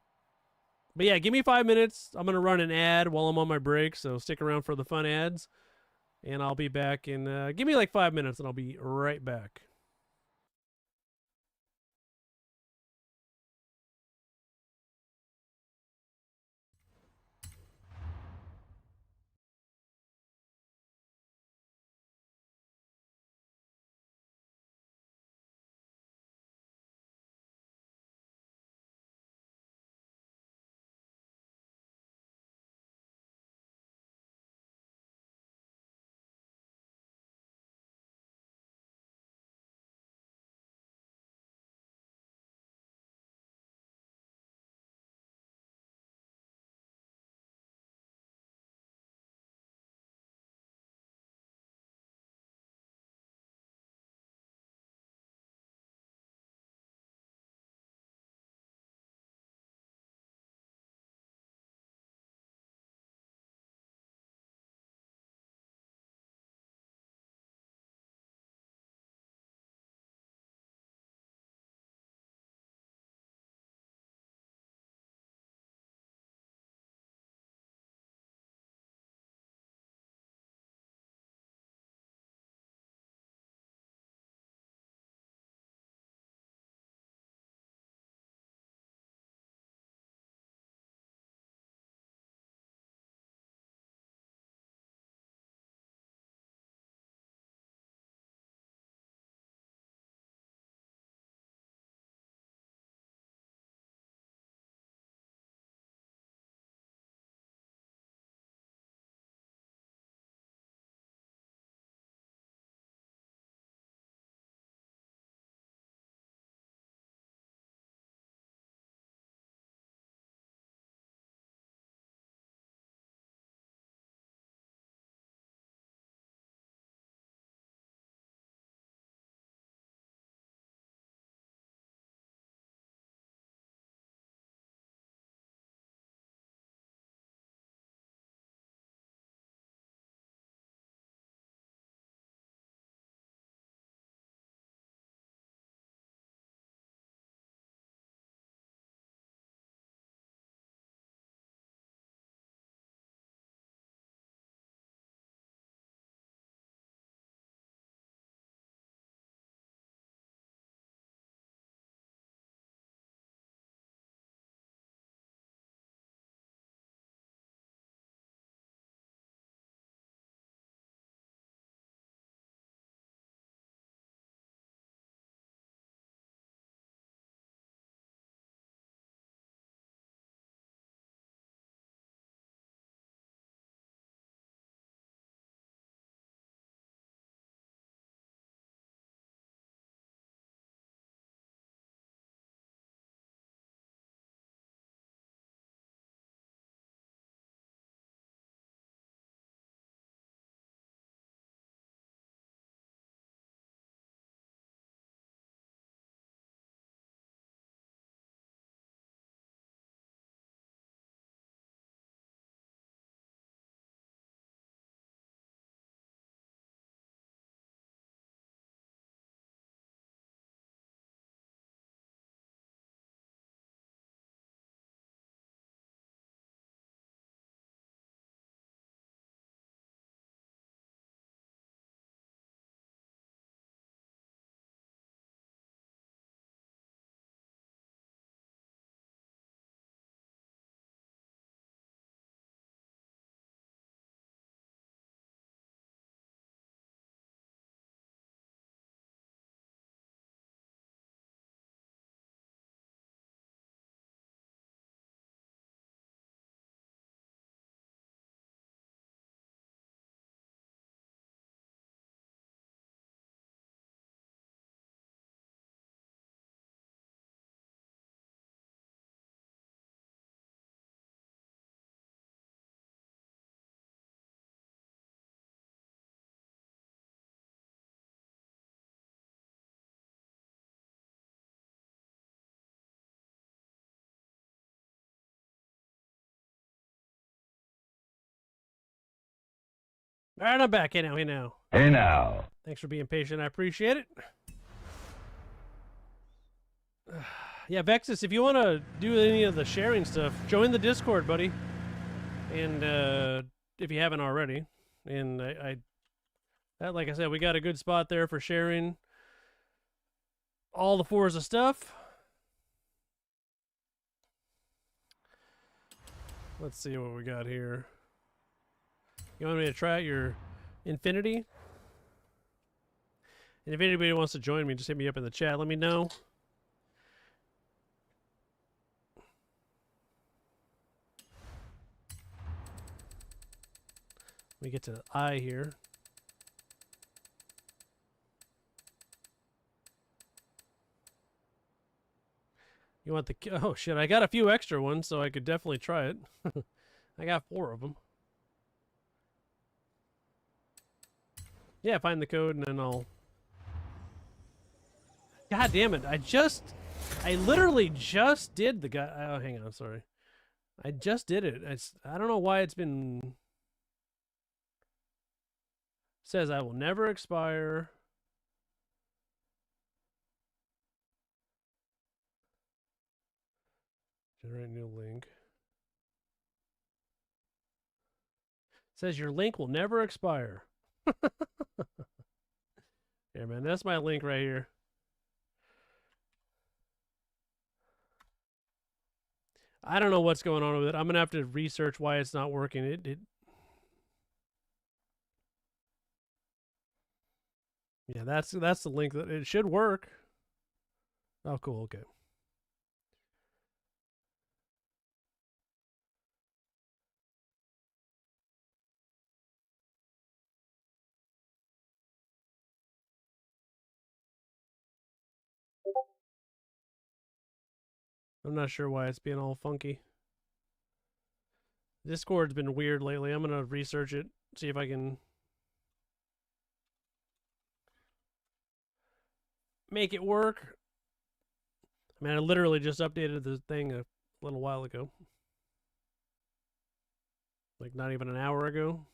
yeah, give me 5 minutes. I'm going to run an ad while I'm on my break, so stick around for the fun ads. And I'll be back in, give me like 5 minutes and I'll be right back. All right, I'm back. Hey now, hey now. Hey now. Thanks for being patient. I appreciate it. Yeah, Vexus, if you want to do any of the sharing stuff, join the Discord, buddy. And if you haven't already, and like I said, we got a good spot there for sharing all the Forza stuff. Let's see what we got here. You want me to try out your Infinity? And if anybody wants to join me, just hit me up in the chat. Let me know. Let me get to I here. You want the... Oh, shit. I got a few extra ones, so I could definitely try it. I got 4 of them. Yeah, find the code, and then I'll... God damn it. I literally just did the guy... Oh, hang on. Sorry. I just did it. I don't know why it's been... Says I will never expire. Generate new link. Says your link will never expire. Yeah, man, that's my link right here. I don't know what's going on with it. I'm gonna have to research why it's not working. Yeah, that's the link that it should work. Oh, cool. Okay. I'm not sure why it's being all funky. Discord's been weird lately. I'm gonna research it, see if I can make it work. I mean, I literally just updated the thing a little while ago. Like, not even an hour ago.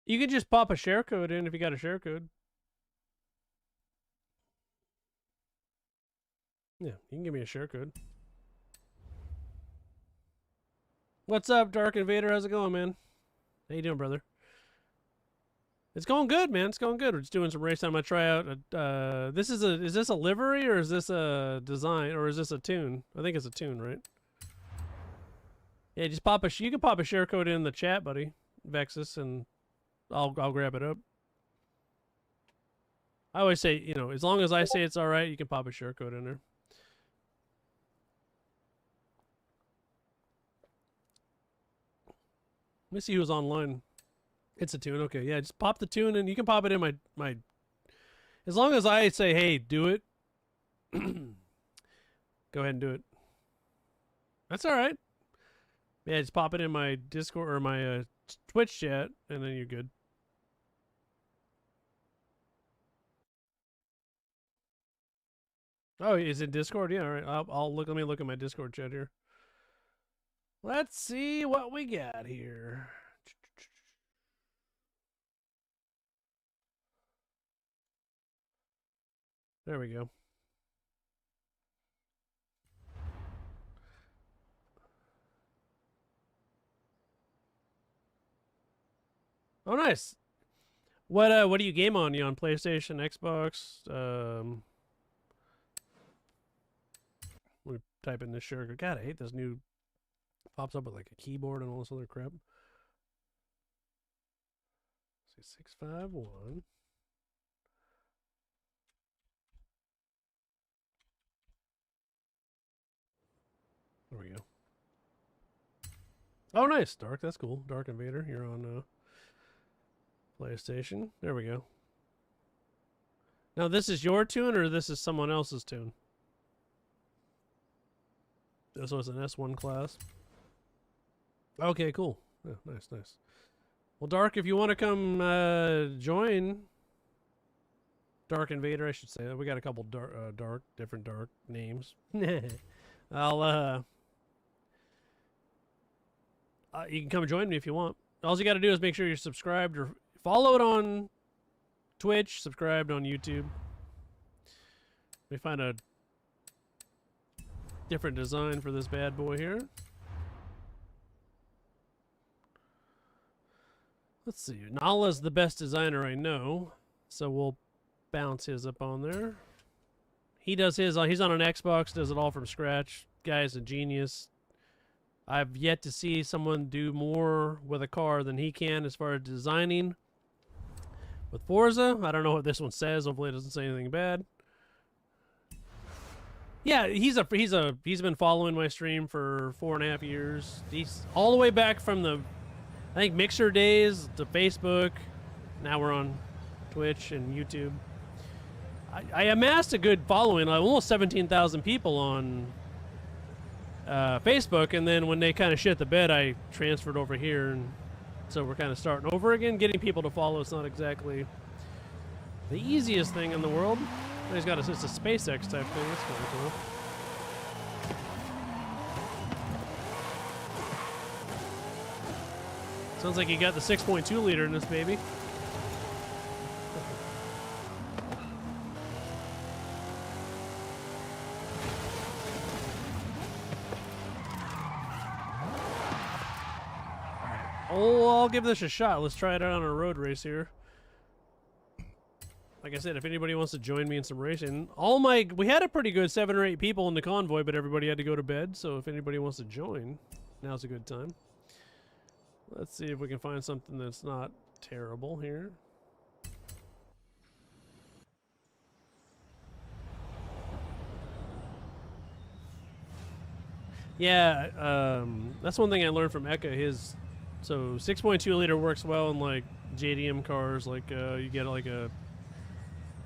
You could just pop a share code in if you got a share code. Yeah, you can give me a share code. What's up, Dark Invader? How's it going, man? How you doing, brother? It's going good, man. It's going good. We're just doing some race time. I try out. Is this a livery or is this a design or is this a tune? I think it's a tune, right? Yeah, just pop a. You can pop a share code in the chat, buddy, Vexus, and I'll grab it up. I always say, you know, as long as I say it's all right, you can pop a share code in there. Let me see who's online. It's a tune. Okay, yeah, just pop the tune and you can pop it in my as long as I say, hey, do it. Go ahead and do it. That's all right. Yeah, just pop it in my Discord or my Twitch chat and then you're good. Oh, is it Discord? Yeah, all right. I'll look. Let me look at my Discord chat here. Let's see what we got here. There we go. Oh, nice. What do you game on? You on PlayStation, Xbox? Let me type in this sugar. God, I hate this new. Pops up with like a keyboard and all this other crap. Let's see, 651. There we go. Oh, nice. Dark, that's cool. Dark Invader, you're on PlayStation. There we go. Now, this is your tune, or this is someone else's tune? This was an S1 class. Okay, cool. Yeah, nice, nice. Well, Dark, if you want to come join, Dark Invader, I should say. We got a couple different dark names. I'll you can come join me if you want. All you got to do is make sure you're subscribed or follow it on Twitch, subscribed on YouTube. Let me find a different design for this bad boy here. Let's see. Nala's the best designer I know, so we'll bounce his up on there. He does his. He's on an Xbox. Does it all from scratch. Guy's a genius. I've yet to see someone do more with a car than he can as far as designing. With Forza, I don't know what this one says. Hopefully, it doesn't say anything bad. Yeah, he's been following my stream for 4.5 years. He's all the way back from the, I think, Mixer days to Facebook. Now we're on Twitch and YouTube. I amassed a good following, like almost 17,000 people on Facebook, and then when they kind of shit the bed, I transferred over here, and so we're kind of starting over again. Getting people to follow is not exactly the easiest thing in the world. He's got it's a SpaceX type thing. That's kind of cool. Sounds like you got the 6.2 liter in this baby. Oh, I'll give this a shot. Let's try it out on a road race here. Like I said, if anybody wants to join me in some racing, we had a pretty good 7 or 8 people in the convoy, but everybody had to go to bed. So if anybody wants to join, now's a good time. Let's see if we can find something that's not terrible here. Yeah, that's one thing I learned from Eka. So 6.2 liter works well in like JDM cars, like you get like a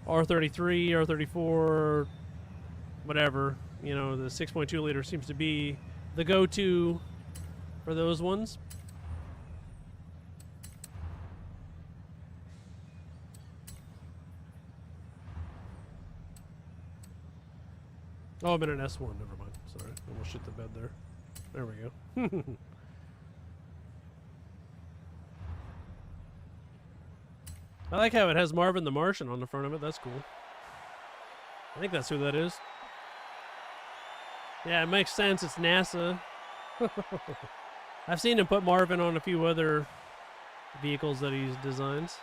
R33, R34, whatever. You know, the 6.2 liter seems to be the go-to for those ones. Oh, I'm in an S1. Never mind. Sorry. Almost shit the bed there. There we go. I like how it has Marvin the Martian on the front of it. That's cool. I think that's who that is. Yeah, it makes sense. It's NASA. I've seen him put Marvin on a few other vehicles that he designs.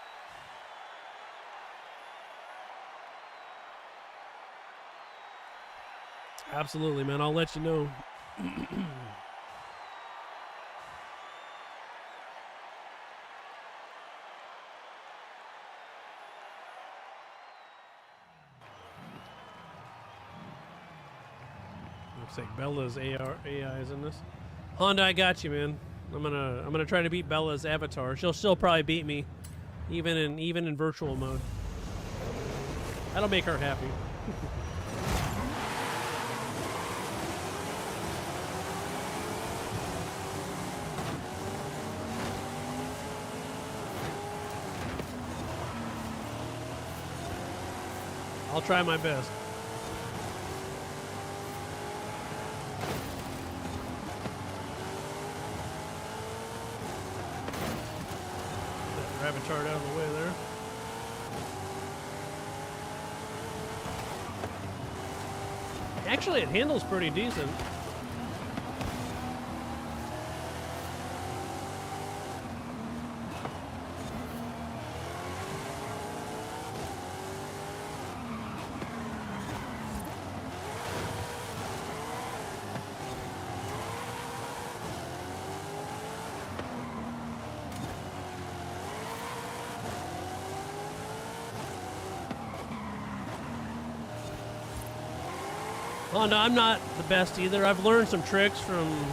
Absolutely, man. I'll let you know. Looks like Bella's AI is in this. Honda, I got you, man. I'm gonna try to beat Bella's avatar. She'll still probably beat me, even in virtual mode. That'll make her happy. I'll try my best. Rabbit chart out of the way there. Actually, it handles pretty decent. Oh no, I'm not the best either. I've learned some tricks from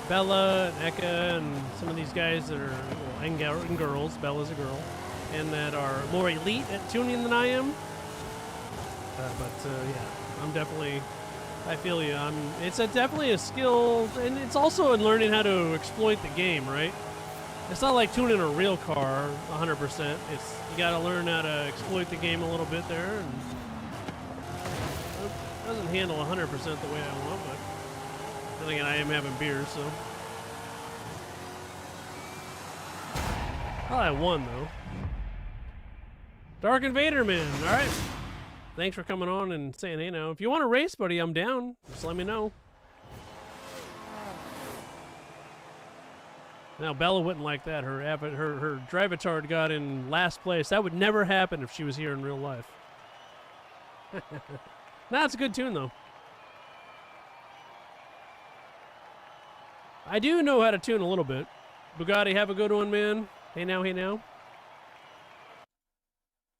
Bella and Eka and some of these guys that are, well, and girls, Bella's a girl, and that are more elite at tuning than I am. Yeah, I'm definitely. I feel you. It's definitely a skill, and it's also in learning how to exploit the game, right? It's not like tuning a real car 100%. It's you got to learn how to exploit the game a little bit there, and it doesn't handle 100% the way I want. But then again, I am having beers, so. Oh, I won though. Dark Invader Man. All right. Thanks for coming on and saying hey now. If you want to race, buddy, I'm down. Just let me know. Now Bella wouldn't like that. Her Drivatard got in last place. That would never happen if she was here in real life. Nah, it's a good tune though. I do know how to tune a little bit. Bugatti, have a good one, man. Hey now, hey now.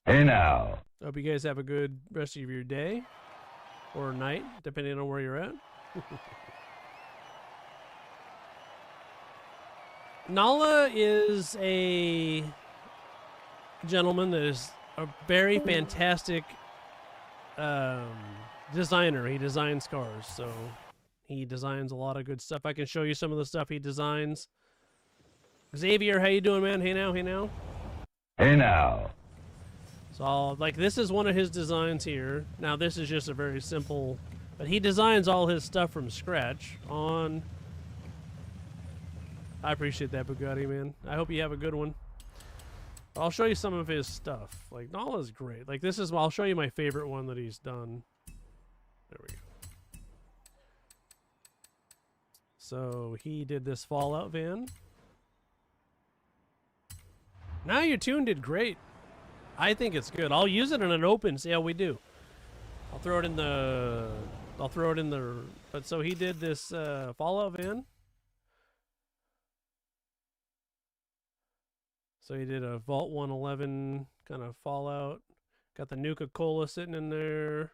Hey now. Hope you guys have a good rest of your day or night, depending on where you're at. Nala is a gentleman that is a very fantastic designer. He designs cars, so he designs a lot of good stuff. I can show you some of the stuff he designs. Xavier, how you doing, man? Hey now, hey now. Hey now. So, like, this is one of his designs here. Now, this is just a very simple, but he designs all his stuff from scratch on. I appreciate that, Bugatti, man. I hope you have a good one. I'll show you some of his stuff. Like, Nala's great. Like, this is, I'll show you my favorite one that he's done. There we go. So, he did this Fallout van. Now your tune did great. I think it's good. I'll use it in an open, see how we do. I'll throw it in the, but so he did this Fallout van. So he did a Vault 111 kind of Fallout. Got the Nuka-Cola sitting in there.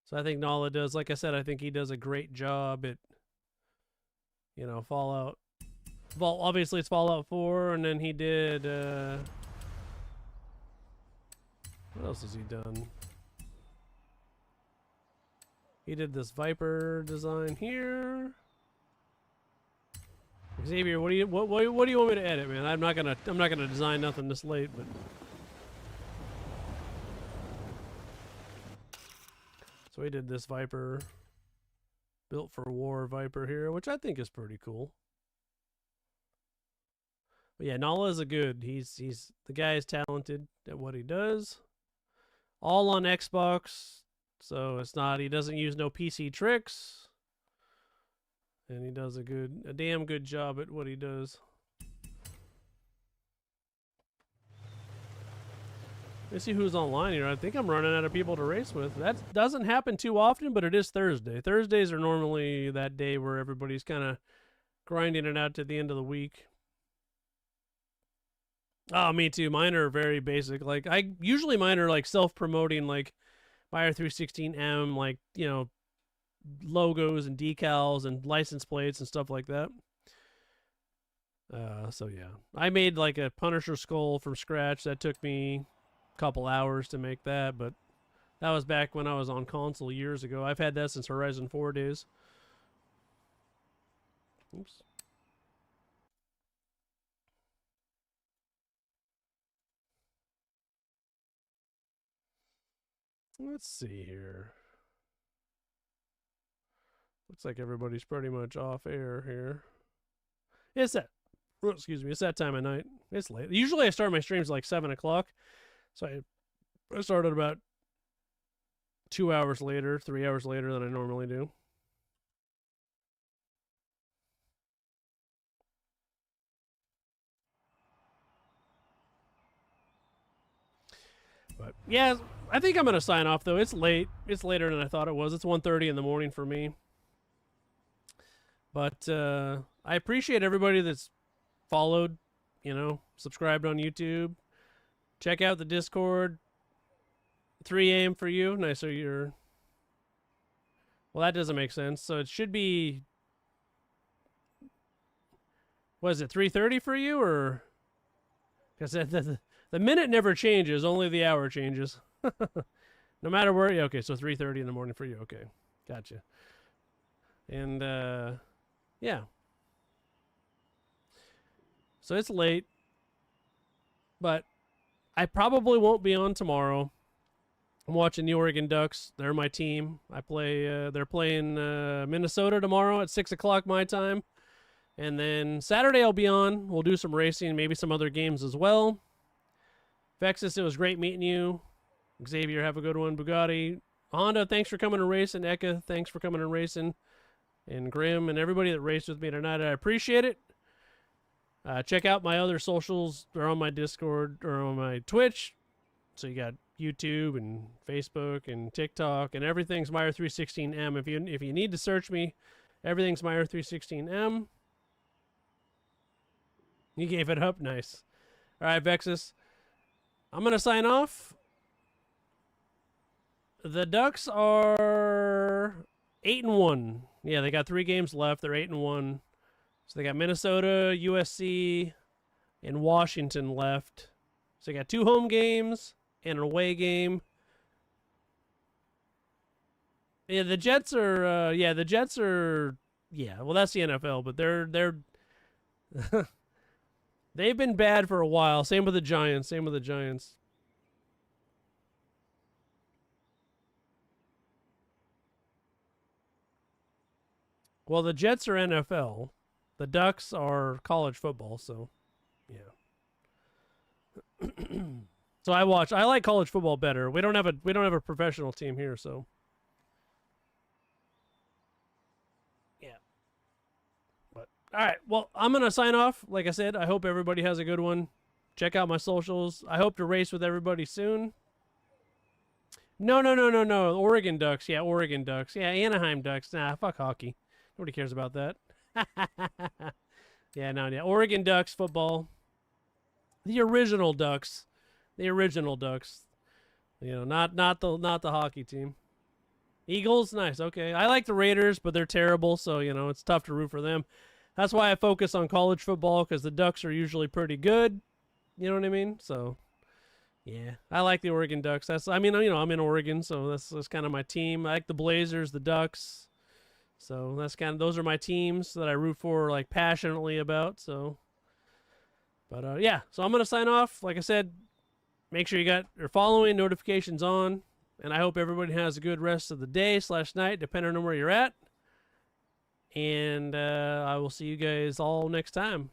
So I think Nala does, like I said, I think he does a great job at, you know, Fallout. Vault, obviously it's Fallout 4, and then he did, what else has he done? He did this Viper design here. Xavier, what do you want me to edit, man? I'm not gonna design nothing this late, but so he did this Viper, built for war Viper here, which I think is pretty cool. But yeah, Nala is a good. He's the guy is talented at what he does. All on Xbox. So it's not, he doesn't use no PC tricks. And he does a damn good job at what he does. Let's see who's online here. I think I'm running out of people to race with. That doesn't happen too often, but it is Thursday. Thursdays are normally that day where everybody's kind of grinding it out to the end of the week. Oh, me too. Mine are very basic. Like, mine are like self-promoting, like, Buyer 316M, like, you know, logos and decals and license plates and stuff like that. So yeah, I made like a Punisher skull from scratch. That took me a couple hours to make that, but that was back when I was on console years ago. I've had that since Horizon 4 days. Oops. Let's see here. Looks like everybody's pretty much off air here. It's that, excuse me, it's that time of night. It's late. Usually I start my streams like 7 o'clock. So I started about 2 hours later, 3 hours later than I normally do. But yeah, I think I'm going to sign off though. It's late. It's later than I thought it was. It's 1:30 in the morning for me. But I appreciate everybody that's followed, you know, subscribed on YouTube. Check out the Discord. 3 a.m. for you. Nice. So you're. Well, that doesn't make sense. So it should be. Was it 3:30 for you, or? Because the minute never changes, only the hour changes. No matter where. Yeah, okay, so 3:30 in the morning for you. Okay, gotcha. And yeah. So it's late, but I probably won't be on tomorrow. I'm watching the Oregon Ducks. They're my team. They're playing Minnesota tomorrow at 6:00 my time. And then Saturday I'll be on. We'll do some racing, maybe some other games as well. Vexus, it was great meeting you. Xavier, have a good one. Bugatti. Honda, thanks for coming and racing. Eka, thanks for coming and racing. And Grim and everybody that raced with me tonight, I appreciate it. Check out my other socials. They're on my Discord or on my Twitch. So you got YouTube and Facebook and TikTok and everything's Meyer316M. If you need to search me, everything's Meyer316M. You gave it up. Nice. All right, Vexus. I'm going to sign off. The Ducks are 8-1. Yeah, they got 3 games left. They're 8-1. So they got Minnesota, USC, and Washington left. So they got 2 home games and an away game. Yeah, the Jets are. Yeah, well, that's the NFL, but they're they've been bad for a while. Same with the Giants. Well, the Jets are NFL. The Ducks are college football, so yeah. So I like college football better. We don't have a professional team here, so yeah. But all right, well, I'm going to sign off. Like I said, I hope everybody has a good one. Check out my socials. I hope to race with everybody soon. No. Oregon Ducks. Yeah, Oregon Ducks. Yeah, Anaheim Ducks. Nah, fuck hockey. Nobody cares about that. Yeah, no. Oregon Ducks football. The original Ducks. You know, not the hockey team. Eagles, nice. Okay, I like the Raiders, but they're terrible, so you know it's tough to root for them. That's why I focus on college football because the Ducks are usually pretty good. You know what I mean? So, yeah, I like the Oregon Ducks. I'm in Oregon, so that's kind of my team. I like the Blazers, the Ducks. So those are my teams that I root for, like, passionately about. So, but yeah, so I'm gonna sign off. Like I said, make sure you got your following notifications on, and I hope everybody has a good rest of the day / night, depending on where you're at. And I will see you guys all next time.